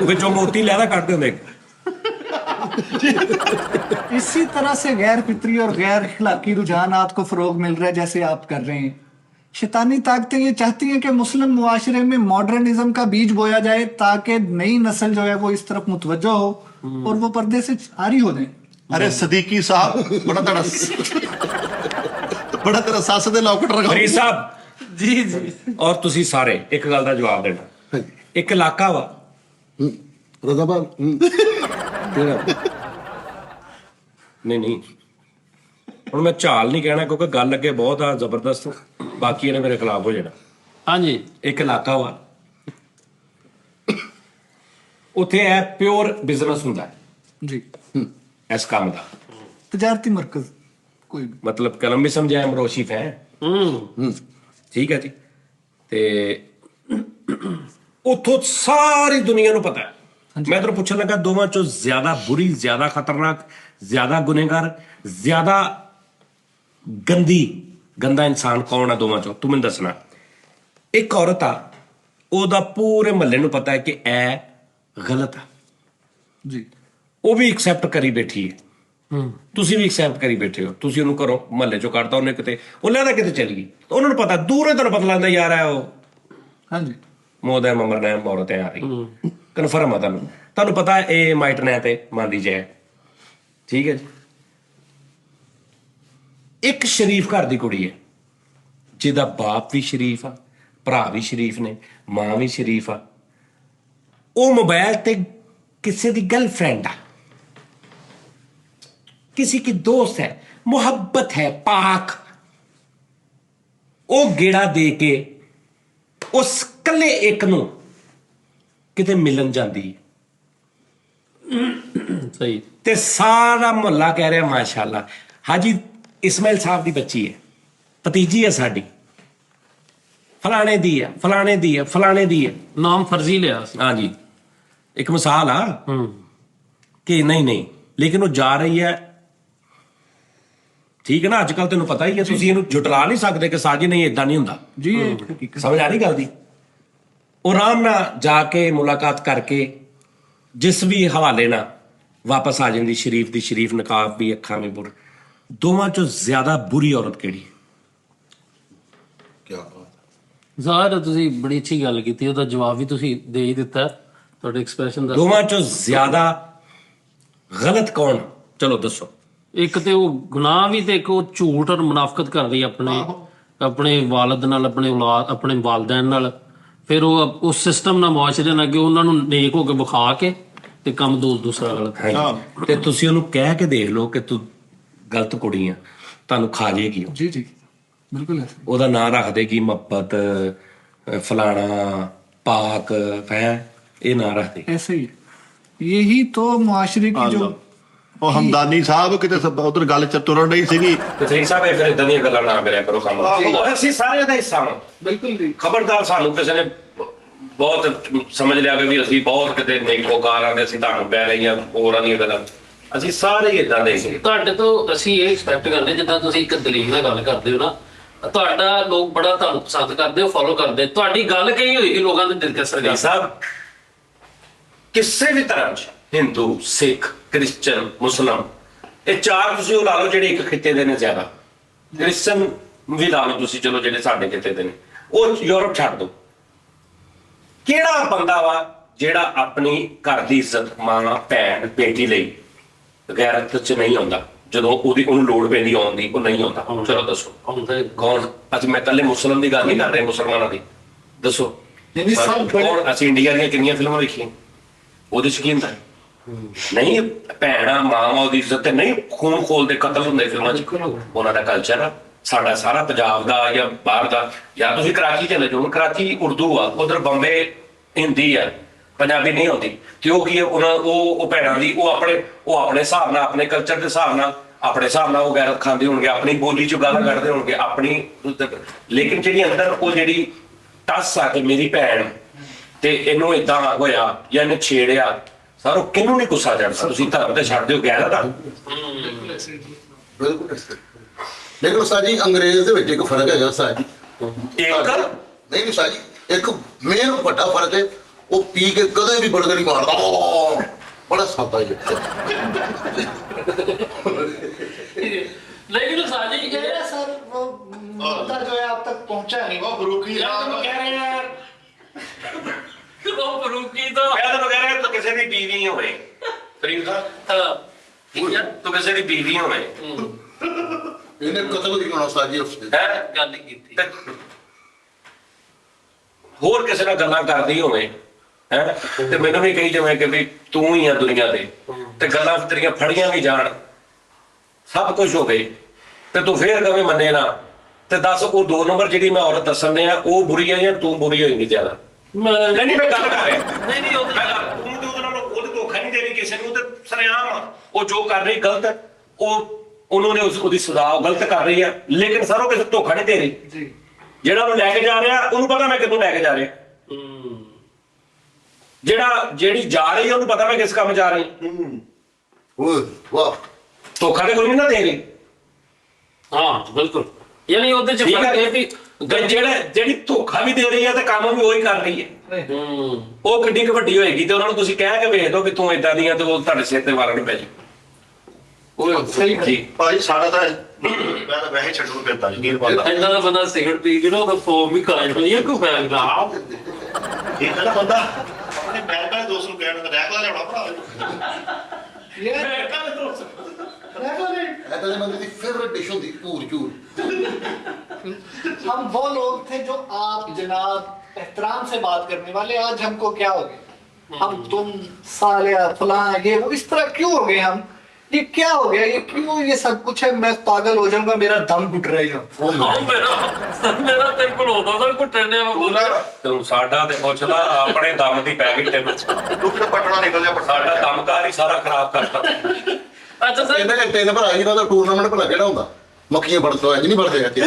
ਵਿੱਚੋਂ ਮੋਤੀ ਲੈਦਾ ਕੱਢਦੇ ਹੁੰਦੇ। इसी तरह से गैर फितरी और गैर अखलाकी रुझानात को फरोग मिल रहा है जैसे आप कर रहे हैं। शैतानी ताकतें ये चाहती हैं कि मुस्लिम मुआशरे में मॉडर्निज्म का बीज बोया जाए ताकि नई नस्ल जो है वो इस तरफ मुतवज्जो हो और वो पर्दे से आरी हो जाए। ਅਰੇ ਸਦੀਕੀ ਸਾਹਿਬ, ਬੜਾ ਤੇਰਾ ਸੱਸ ਦੇ ਲੌਕਟ ਰਗਾ। ਫਰੀਦ ਸਾਹਿਬ ਜੀ ਜੀ ਔਰ ਤੁਸੀਂ ਸਾਰੇ ਇੱਕ ਗੱਲ ਦਾ ਜਵਾਬ ਦੇਣਾ। ਇੱਕ ਇਲਾਕਾ ਵਾ, ਰਜ਼ਾਬਾਦ ਨਹੀਂ ਹੁਣ ਮੈਂ ਝਾਲ ਨਹੀਂ ਕਹਿਣਾ ਕਿਉਂਕਿ ਗੱਲ ਅੱਗੇ ਬਹੁਤ ਆ ਜ਼ਬਰਦਸਤ, ਬਾਕੀ ਇਹਨੇ ਮੇਰੇ ਖਿਲਾਫ ਹੋ ਜਾਣਾ। ਹਾਂਜੀ ਇੱਕ ਇਲਾਕਾ ਵਾ, ਉੱਥੇ ਇਹ ਪਿਓਰ ਬਿਜ਼ਨਸ ਹੁੰਦਾ ਹੈ जी ਇਸ ਕੰਮ ਦਾ, तजारती मरकज कोई भी। ਮਤਲਬ ਕਲਮ ਵੀ ਸਮਝਾਇਆ ਮਰੋਸ਼ਿਫ ਹੈ। ਠੀਕ ਹੈ ਜੀ। ਤੇ ਉੱਥੋਂ ਸਾਰੀ ਦੁਨੀਆ ਨੂੰ ਪਤਾ ਹੈ। ਮੈਂ ਤੈਨੂੰ ਪੁੱਛਣ ਲੱਗਾ ਦੋਵਾਂ ਚੋਂ ਜ਼ਿਆਦਾ ਬੁਰੀ, ਜ਼ਿਆਦਾ ਖਤਰਨਾਕ, ਜ਼ਿਆਦਾ ਗੁਨੇਗਾਰ, ਜ਼ਿਆਦਾ ਗੰਦਾ ਇਨਸਾਨ ਕੌਣ ਆ ਦੋਵਾਂ ਚੋਂ? ਤੂੰ ਮੈਨੂੰ ਦੱਸਣਾ। ਇੱਕ ਔਰਤ ਆ, ਉਹਦਾ ਪੂਰੇ ਮਹੱਲੇ ਨੂੰ ਪਤਾ ਹੈ ਕਿ ਇਹ ਗਲਤ ਆ, जी ਉਹ ਵੀ ਐਕਸੈਪਟ ਕਰੀ ਬੈਠੀ ਹੈ, ਤੁਸੀਂ ਵੀ ਐਕਸੈਪਟ ਕਰੀ ਬੈਠੇ ਹੋ। ਤੁਸੀਂ ਉਹਨੂੰ ਘਰੋਂ ਮਹੱਲੇ ਚੋਂ ਕੱਢਤਾ, ਉਹਨੇ ਕਿਤੇ ਉਹ ਲੈਦਾ ਕਿਤੇ ਚਲੀ ਗਈ, ਉਹਨਾਂ ਨੂੰ ਪਤਾ, ਦੂਰੋਂ ਤੁਹਾਨੂੰ ਪਤਾ ਲੱਗਦਾ ਯਾਰ ਹੈ ਉਹ हाँ जी ਮੋਦਾ ਮਮਰਨਾ ਔਰਤ ਆ ਰਹੀ, ਕਨਫਰਮ ਆ ਤੁਹਾਨੂੰ ਪਤਾ ਇਹ ਮਾਈਟਨਾ ਤੇ ਮੰਨਦੀ ਜਾਏ। ਠੀਕ ਹੈ ਜੀ। ਇੱਕ ਸ਼ਰੀਫ ਘਰ ਦੀ ਕੁੜੀ ਹੈ ਜਿਹਦਾ ਬਾਪ ਵੀ ਸ਼ਰੀਫ ਆ, ਭਰਾ ਵੀ ਸ਼ਰੀਫ ਨੇ, ਮਾਂ ਵੀ ਸ਼ਰੀਫ ਆ, ਉਹ ਮੋਬਾਈਲ ਤੇ ਕਿਸੇ ਦੀ गर्लफ्रेंड है, किसी की दोस्त है, मोहब्बत है पाक, ਉਹ ਗੇੜਾ ਦੇ ਕੇ ਉਸ ਕੱਲੇ ਇੱਕ ਨੂੰ ਕਿਤੇ ਮਿਲਣ ਜਾਂਦੀ ਹੈ ਸਹੀ। ਤੇ ਸਾਰਾ ਮੁਹੱਲਾ ਕਹਿ ਰਿਹਾ ਮਾਸ਼ਾਅੱਲਾ ਹਾਜੀ ਇਸਮਾਈਲ ਸਾਹਿਬ ਦੀ ਬੱਚੀ ਹੈ, ਭਤੀਜੀ ਹੈ ਸਾਡੀ, ਫਲਾਣੇ ਦੀ ਹੈ, ਫਲਾਣੇ ਦੀ ਹੈ, ਫਲਾਣੇ ਦੀ ਹੈ। ਨਾਮ ਫਰਜ਼ੀ ਲਿਆ ਸੀ। ਹਾਂਜੀ, ਇੱਕ ਮਿਸਾਲ ਆ ਕਿ ਨਹੀਂ ਲੇਕਿਨ ਉਹ ਜਾ ਰਹੀ ਹੈ ਠੀਕ ਹੈ ਨਾ। ਅੱਜ ਕੱਲ ਤੈਨੂੰ ਪਤਾ ਹੀ ਹੈ, ਤੁਸੀਂ ਇਹਨੂੰ ਜੁਟਲਾ ਨਹੀਂ ਸਕਦੇ ਕਿ ਸਾਜੀ ਨਹੀਂ ਇਦਾਂ ਨਹੀਂ ਹੁੰਦਾ ਜੀ ਇਹ ਹਕੀਕਤ। ਸਮਝ ਆ ਰਹੀ ਗੱਲ ਦੀ। ਉਹ ਆਰਾਮ ਨਾਲ ਜਾ ਕੇ ਮੁਲਾਕਾਤ ਕਰਕੇ ਜਿਸ ਵੀ ਹਵਾਲੇ ਨਾਲ ਵਾਪਸ ਆ ਜਾਂਦੀ, ਸ਼ਰੀਫ ਦੀ ਸ਼ਰੀਫ, ਨਕਾਬ ਵੀ, ਅੱਖਾਂ ਵੀ ਬੁਰ। ਦੋਵਾਂ ਚੋਂ ਜ਼ਿਆਦਾ ਬੁਰੀ ਔਰਤ ਕਿਹੜੀ ਹੈ? क्या बात ਜ਼ਾਹਿਰ ਤੁਸੀਂ ਬੜੀ ਅੱਛੀ ਗੱਲ ਕੀਤੀ, ਉਹਦਾ ਜਵਾਬ ਵੀ ਤੁਸੀਂ ਦੇ ਹੀ ਦਿੱਤਾ, ਤੁਹਾਡੇ ਐਕਸਪ੍ਰੈਸ਼ਨ ਦਾ। ਦੋਵਾਂ ਚੋਂ ਜ਼ਿਆਦਾ ਗਲਤ ਕੌਣ? ਚਲੋ ਦੱਸੋ। ਇੱਕ ਤੇ ਉਹ ਗੁਨਾਹ ਵੀ, ਤੇ ਇੱਕ ਉਹ ਝੂਠ ਔਰ ਮੁਨਾਫਕਤ ਕਰ ਰਹੀ ਆਪਣੇ ਵਾਲਿਦ ਨਾਲ, ਆਪਣੇ ਔਲਾਦ, ਆਪਣੇ ਵਾਲਦੈਨ ਨਾਲ। ਫਿਰ ਉਹ ਉਸ ਸਿਸਟਮ ਨਾਲ, ਮੁਆਸ਼ਰੇ ਨਾਲ, ਕਿ ਉਹਨਾਂ ਨੂੰ ਨੇਕ ਹੋ ਕੇ ਵਿਖਾ ਕੇ ਤੇ ਕੰਮ ਦੂਸਰਾ ਗਲਤ। ਹਾਂਜੀ। ਤੇ ਤੁਸੀਂ ਉਹਨੂੰ ਕਹਿ ਕੇ ਦੇਖ ਲਓ ਕਿ ਤੂੰ ਗਲਤ ਕੁੜੀ ਆ, ਤੁਹਾਨੂੰ ਖਾ ਜਾਏਗੀ ਉਹ। जी जी बिल्कुल ऐसे। ਉਹਦਾ ਨਾਂ ਰੱਖ ਦੇਗੀ ਮੁਹੱਬਤ, ਫਲਾਣਾ, ਪਾਕ, ਹੈ ਇਹ ਨਾਂ ਰੱਖ ਦੇ। ऐसे ही है। यही तो मुआशरे की जो ਉਹ ਹਮਦਾਨੀ ਸਾਹਿਬ ਕਿਤੇ ਉਧਰ ਗੱਲ ਚ ਤੁਰਨ ਨਹੀਂ ਸੀਗੀ। ਤੇ ਸਹੀ ਸਾਹਿਬ ਇਹ ਫਿਰ ਇਦਾਂ ਦੀਆਂ ਗੱਲਾਂ ਨਾ ਕਰਿਆ ਕਰੋ ਕੰਮ। ਅਸੀਂ ਸਾਰੇ ਦਾ ਹਿੱਸਾ ਹਾਂ। बिल्कुल जी। ਖਬਰਦਾਰ, ਸਾਨੂੰ ਕਿਸੇ ਨੇ ਬਹੁਤ ਸਮਝ ਲਿਆ ਕਿ ਵੀ ਅਸੀਂ ਬਹੁਤ ਕਿਤੇ ਨੇਕੋਕਾਰ ਆਂ ਤੇ ਅਸੀਂ ਤੁਹਾਨੂੰ ਪੈ ਰਹੀਆਂ ਹੋਰਾਂ ਦੀਆਂ ਗੱਲਾਂ। ਅਸੀਂ ਸਾਰੇ ਹੀ ਇਦਾਂ ਦੇ ਸੀ। ਤੁਹਾਡੇ ਤੋਂ ਅਸੀਂ ਇਹ ਐਕਸਪੈਕਟ ਕਰਦੇ, ਜਿੱਦਾਂ ਤੁਸੀਂ ਇੱਕ ਦਲੀਲ ਨਾਲ ਗੱਲ ਕਰਦੇ ਹੋ ਨਾ, ਤੁਹਾਡਾ ਲੋਕ ਬੜਾ ਤੁਹਾਨੂੰ ਪਸੰਦ ਕਰਦੇ ਹੋ, ਫੋਲੋ ਕਰਦੇ। ਤੁਹਾਡੀ ਗੱਲ ਕਹੀ ਹੋਈ ਲੋਕਾਂ ਦੇ ਦਿਲ ਤੇ ਅਸਰ ਸਹੀ ਕਰਦਾ। ਸਾਹਿਬ ਕਿਸੇ ਵੀ ਧਰਮ 'ਚ, ਹਿੰਦੂ, ਸਿੱਖ, ਕ੍ਰਿਸਚਨ, ਮੁਸਲਮ, ਇਹ ਚਾਰ ਤੁਸੀਂ ਉਹ ਲਾ ਲਓ ਜਿਹੜੇ ਇੱਕ ਖਿੱਤੇ ਦੇ ਨੇ ਜ਼ਿਆਦਾ। ਕ੍ਰਿਸਚਨ ਵੀ ਲਾ ਲਓ ਤੁਸੀਂ, ਚਲੋ ਜਿਹੜੇ ਸਾਡੇ ਖਿੱਤੇ ਦੇ ਨੇ। ਉਹ ਯੂਰਪ ਛੱਡ ਦਿਓ। ਕਿਹੜਾ ਬੰਦਾ ਵਾ ਜਿਹੜਾ ਆਪਣੀ ਘਰ ਦੀ ਇੱਜ਼ਤ, ਮਾਂ, ਭੈਣ, ਬੇਟੀ ਲਈ ਗੈਰਤ 'ਚ ਨਹੀਂ ਆਉਂਦਾ? ਜਦੋਂ ਉਹਨੂੰ ਲੋੜ ਪੈਂਦੀ ਆਉਣ ਦੀ, ਉਹ ਨਹੀਂ ਆਉਂਦਾ। ਚਲੋ ਦੱਸੋ ਕੌਣ? ਅੱਜ ਮੈਂ ਕੱਲੇ ਮੁਸਲਮ ਦੀ ਗੱਲ ਨਹੀਂ ਕਰ ਰਿਹਾ, ਮੁਸਲਮਾਨਾਂ ਦੀ ਦੱਸੋ ਕੌਣ? ਅਸੀਂ ਇੰਡੀਆ ਦੀਆਂ ਕਿੰਨੀਆਂ ਫਿਲਮਾਂ ਵੇਖੀਆਂ, ਉਹਦੇ 'ਚ ਕੀ ਹੁੰਦਾ? ਨਹੀਂ ਭੈਣਾ, ਮਾਂ, ਉਹਦੀ ਇੱਜ਼ਤ ਤੇ ਨਹੀਂ ਖੂਨ ਖੋਲਦੇ, ਕਤਲ ਹੁੰਦੇ ਫਿਲਮਾਂ 'ਚ। ਉਹਨਾਂ ਦਾ ਕਲਚਰ ਆ। ਸਾਡਾ ਸਾਰਾ ਪੰਜਾਬ ਦਾ ਜਾਂ ਬਾਹਰ ਦਾ, ਜਾਂ ਤੁਸੀਂ ਕਰਾਚੀ ਚਲੇ ਜਾਓ, ਕਰਾਚੀ ਉਰਦੂ ਆ, ਉਧਰ ਬੰਬੇ ਹਿੰਦੀ ਆ, ਪੰਜਾਬੀ ਨਹੀਂ ਆਉਂਦੀ। ਤੇ ਉਹ ਕੀ ਹੈ, ਉਹ ਭੈਣਾਂ ਦੀ ਉਹ ਆਪਣੇ ਹਿਸਾਬ ਨਾਲ, ਆਪਣੇ ਕਲਚਰ ਦੇ ਹਿਸਾਬ ਨਾਲ, ਆਪਣੇ ਹਿਸਾਬ ਨਾਲ ਉਹ ਗੈਰਤ ਖਾਂਦੇ ਹੋਣਗੇ, ਆਪਣੀ ਬੋਲੀ 'ਚ ਗਾਲਾਂ ਕੱਢਦੇ ਹੋਣਗੇ ਆਪਣੀ। ਲੇਕਿਨ ਜਿਹੜੀ ਅੰਦਰ ਉਹ ਜਿਹੜੀ ਟੱਸ ਆ ਕਿ ਮੇਰੀ ਭੈਣ ਤੇ ਇਹਨੂੰ ਏਦਾਂ ਹੋਇਆ ਜਾਂ ਇਹਨੇ ਛੇੜਿਆ, ਸਰ ਉਹ ਕਿਹਨੂੰ ਨਹੀਂ ਗੁੱਸਾ ਚੜਦਾ? ਤੁਸੀਂ ਧਰਮ ਤੇ ਛੱਡ ਦਿਓ ਗੈਰਤ ਆ। ਬਿਲਕੁਲ। ਲੇਕਿਨ ਉਸਤਾਦ ਜੀ ਅੰਗਰੇਜ਼ ਦੇ ਵਿੱਚ ਇੱਕ ਫਰਕ ਹੈਗਾ ਉਸਤਾਦ ਜੀ। ਇੱਕ ਨਹੀਂ ਉਸਤਾਦ ਜੀ, ਇੱਕ ਮੇਨ ਵੱਡਾ ਫਰਕ ਹੈ, ਉਹ ਪੀ ਕੇ ਕਦੇ ਵੀ ਬੜਗੜ ਨਹੀਂ ਮਾਰਦਾ। ਬੜਾ ਸਾਦਾ ਜੀ। लेकिन साजी के सर वो मुद्दा जो है आप तक पहुंचा नहीं। ਉਹ ਬਰੂਕੀ ਕਹਿ ਰਹੇ ਯਾਰ, वो फरूकी तो ਮੈਂ ਤੈਨੂੰ ਕਹਿ ਰਿਹਾ ਤੂੰ ਕਿਸੇ ਦੀ ਬੀਵੀ ਹੋਵੇ, ਫਰੀਦ ਸਾਹਿਬ, ਤੂੰ ਕਿਸੇ ਦੀ ਬੀਵੀ ਹੋਵੇ, ਇਹਨੇ ਕਤਲ ਨਹੀਂ ਹੋਣਾ ਉਸਤਾਦ ਜੀ ਉਸਦੇ। ਹੈ गल की ਤੇ ਹੋਰ ਕਿਸੇ ਨਾਲ ਗੱਲਾਂ ਕਰਦੀ ਹੋਵੇ, ਹੈ ਤੇ ਮੈਨੂੰ ਵੀ ਕਹੀ ਜਾਵੇ ਕਿ ਵੀ ਤੂੰ ਹੀ ਆ ਦੁਨੀਆ ਤੇ, ਤੇ ਗੱਲਾਂ ਤੇਰੀਆਂ ਫੜੀਆਂ ਵੀ ਜਾਣ, ਸਭ ਕੁਝ ਹੋਵੇ, ਤੇ ਤੂੰ ਫੇਰ ਕਵੇਂ ਮੰਨੇ ਨਾ, ਤੇ ਦੱਸ ਉਹ 2 ਨੰਬਰ ਜਿਹੜੀ ਮੈਂ ਔਰਤ ਦੱਸਣ ਡਿਆ ਉਹ ਬੁਰੀ ਹੈ ਜਾਂ ਤੂੰ ਬੁਰੀ ਹੋਏਗੀ ਜ਼ਿਆਦਾ? ਨਹੀਂ ਮੈਂ ਗੱਲ ਕਰ ਰਿਹਾ। नहीं ਤੂੰ ਤੇ ਉਹਦੇ ਨਾਲ ਉਹਦੇ ਧੋਖਾ ਨਹੀਂ ਦੇ ਰਹੀ ਕਿਸੇ ਨੂੰ, ਤੇ ਸਰੇਆਮ ਆ ਉਹ ਜੋ ਕਰ ਰਹੀ ਗਲਤ ਹੈ, ਉਹਨੂੰ ਨੇ ਉਹਦੀ ਸਜ਼ਾ ਗਲਤ ਕਰ ਰਹੀ ਹੈ, ਲੇਕਿਨ ਸਰ ਉਹ ਕਿਸੇ ਧੋਖਾ ਨਹੀਂ ਦੇ ਰਹੀ जी। ਜਿਹੜਾ ਉਹਨੂੰ ਲੈ ਕੇ ਜਾ ਰਿਹਾ ਉਹਨੂੰ ਪਤਾ ਮੈਂ ਕਿੱਥੋਂ ਲੈ ਕੇ ਜਾ ਰਿਹਾ, ਜਿਹੜੀ ਜਾ ਰਹੀ ਹੈ ਉਹਨੂੰ ਪਤਾ ਮੈਂ ਕਿਸ ਕੰਮ ਜਾ ਰਹੀ। ਵਾਹ, ਧੋਖਾ ਤੇ ਕੋਈ ਨਹੀਂ ਨਾ ਦੇ ਰਹੀ। हाँ बिल्कुल, यानी ਉਹਦੇ ਚ ਠੀਕ ਫਰਕ ਹੈ ਹੈ ਵੀ ਜਿਹੜੀ ਧੋਖਾ ਵੀ ਦੇ ਰਹੀ ਹੈ ਤੇ ਕੰਮ ਵੀ ਉਹੀ ਕਰ ਰਹੀ ਹੈ, ਉਹ ਕਿੰਨੀ ਕੁ ਵੱਡੀ ਹੋਏਗੀ। ਤੇ ਉਹਨਾਂ ਨੂੰ ਤੁਸੀਂ ਕਹਿ ਕੇ ਵੇਖ ਦਿਓ ਕਿ ਤੂੰ ਏਦਾਂ ਦੀਆਂ, ਤੇ ਉਹ ਤੁਹਾਡੇ ਸਿਰ ਤੇ ਵਾਰਨ ਨੂੰ ਪੈ ਜੀ। ਉਹ ਸਹੀ ਜੀ ਭਾਈ ਸਾਡਾ ਤਾਂ ਮੈਂ ਤਾਂ ਵੈਸੇ ਛੱਡੂ ਫਿਰਦਾ ਜੀ ਨੀਰ ਪਾਉਂਦਾ। ਇੰਨਾ ਦਾ ਬੰਦਾ ਸਿਗਰਟ ਪੀ ਕੇ ਨਾ ਉਹਦਾ ਫੋਮ ਵੀ ਕਾਇਮ ਹੋਈ ਹੈ ਕੋਈ ਫਾਇਦਾ ਇਹ ਜਿਹੜਾ ਬੰਦਾ ਆਪਣੇ ਬੈਂਕ ਵਾਲੇ ਦੋਸਤ ਨੂੰ ਕਹਿਣ ਦਾ ਰੈਗਲਾ ਲਿਆਉਣਾ ਭਰਾ। ऐसा नहीं बंदे दी फेवरेट डिश होती पूर चूर। हम वो लोग थे जो आप जनाब एहतराम से बात करने वाले, आज हमको क्या हो गया? हम तुम साले फलां ये वो इस तरह क्यों हो गए? हम ये क्या हो गया? ये क्यों ये सब कुछ है? मैं पागल हो जाऊंगा, मेरा दम घुट रहेगा। ਮੇਰਾ ਤੇ ਕੋਲ ਹੁੰਦਾ ਤਾਂ ਘੁੱਟਣੇ ਤੂੰ ਸਾਡਾ ਤੇ ਪੁੱਛ ਲਾ ਆਪਣੇ ਦਮ ਦੀ ਪੈਕੇਟ ਤੇ ਦੁੱਖ ਦਾ ਪਟਣਾ ਨਿਕਲ ਜਾ ਸਾਡਾ ਕੰਮਕਾਰ ਹੀ ਸਾਰਾ ਖਰਾਬ ਕਰਤਾ। ਅੱਛਾ ਸਰ ਇਹਦੇ 3 ਭਰਾ ਜੀ ਦਾ ਟੂਰਨਾਮੈਂਟ ਭਲਾ ਕਿਹੜਾ ਹੁੰਦਾ? ਮੱਖੀਆਂ ਵੜਦੇ ਇੰਜ ਨਹੀਂ ਵੜਦੇ ਇੱਥੇ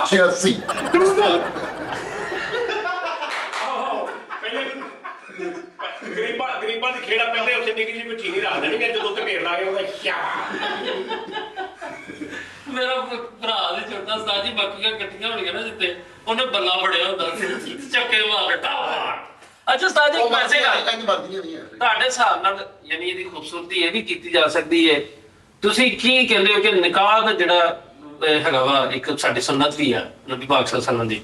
86 ਗਰੀਬਾਂ ਦੀ ਖੇੜਾ ਪੈਂਦੇ ਉੱਥੇ ਨਿੱਕੀ ਜਿਹੀ ਚੀਨੀ ਰੱਖ ਦੇਣਗੇ, ਜਦੋਂ ਤੇ ਢੇਰ ਲਾ ਕੇ ਉਹਦਾ ਕਿਆ ਮੇਰਾ ਭਰਾ ਦੇ ਛੋਟਾ ਉਸਤਾਦ ਜੀ ਬਾਕੀਆਂ ਇਕੱਠੀਆਂ ਹੋਣੀਆਂ ਨਾ ਜਿੱਤੇ ਉਹਨੇ ਬੱਲਾ ਫੜਿਆ ਹੁੰਦਾ ਸੀ ਚੱਕੇ ਮਾਰ ਟਾਵਾ। ਅੱਛਾ ਉਸਤਾਦ ਜੀ ਪੈਸੇ ਗੱਲ ਤੁਹਾਡੇ ਹਿਸਾਬ ਨਾਲ ਯਾਨੀ ਇਹਦੀ ਖੂਬਸੂਰਤੀ ਇਹ ਵੀ ਕੀਤੀ ਜਾ ਸਕਦੀ ਹੈ, ਤੁਸੀਂ ਕੀ ਕਹਿੰਦੇ ਹੋ ਕਿ ਨਿਕਾਹ ਦਾ ਜਿਹੜਾ ਹੈਗਾ ਵਾ ਇੱਕ ਸਾਡੀ ਸੁਨਨਤ ਵੀ ਆ ਨਬੀ ਪਾਕ ਸੱਲੱਲਾਹੁ ਅਲੈਹਿ ਵਸੱਲਮ ਦੀ,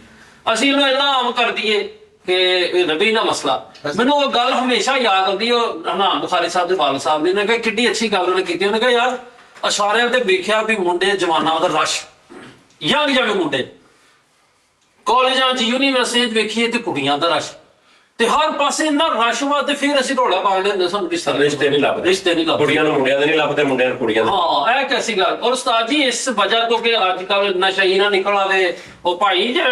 ਅਸੀਂ ਇਹਨੂੰ ਇੰਨਾ ਆਮ ਕਰ ਦਈਏ ਕਿ ਇਹ ਨਬੀ ਦਾ ਮਸਲਾ। ਮੈਨੂੰ ਉਹ ਗੱਲ ਹਮੇਸ਼ਾ ਯਾਦ ਆਉਂਦੀ, ਉਹ ਇਮਾਮ ਬੁਖਾਰੀ ਸਾਹਿਬ ਦੇ ਵਾਲਿਦ ਸਾਹਿਬ ਨੇ ਕਿਹਾ ਕਿੱਡੀ ਅੱਛੀ ਗੱਲ ਉਹਨੇ ਕੀਤੀ। ਉਹਨੇ ਕਿਹਾ ਯਾਰ ਅਸ਼ਾਰਿਆਂ ਤੇ ਵੇਖਿਆ ਵੀ ਮੁੰਡੇ ਜਵਾਨਾਂ ਦਾ ਰਸ਼, ਯੰਗ ਮੁੰਡੇ ਕਾਲਜਾਂ 'ਚ ਯੂਨੀਵਰਸਿਟੀਆਂ 'ਚ ਵੇਖੀਏ ਤੇ ਕੁੜੀਆਂ ਦਾ ਰਸ਼, ਤੇ ਹਰ ਪਾਸੇ ਇੰਨਾ ਰਸ਼ ਵਾ, ਤੇ ਫਿਰ ਅਸੀਂ ਰੌਲਾ ਪਾ ਲੈਂਦੇ ਸਾਨੂੰ ਰਿਸ਼ਤੇ ਨਹੀਂ ਲੱਭਦੇ ਕੁੜੀਆਂ ਨੂੰ ਮੁੰਡਿਆਂ ਦੇ ਨਹੀਂ ਲੱਭਦੇ, ਮੁੰਡਿਆਂ ਨੂੰ ਕੁੜੀਆਂ ਦੇ। ਹਾਂ ਇਹ ਕੈਸੀ ਗੱਲ। ਔਰ ਉਸਤਾਦ ਜੀ ਇਸ ਵਜ੍ਹਾ ਤੋਂ ਕਿ ਅੱਜ ਕੱਲ ਨਸ਼ਾ ਹੀ ਨਾ ਨਿਕਲ ਆਵੇ, ਉਹ ਭਾਈ ਜੇ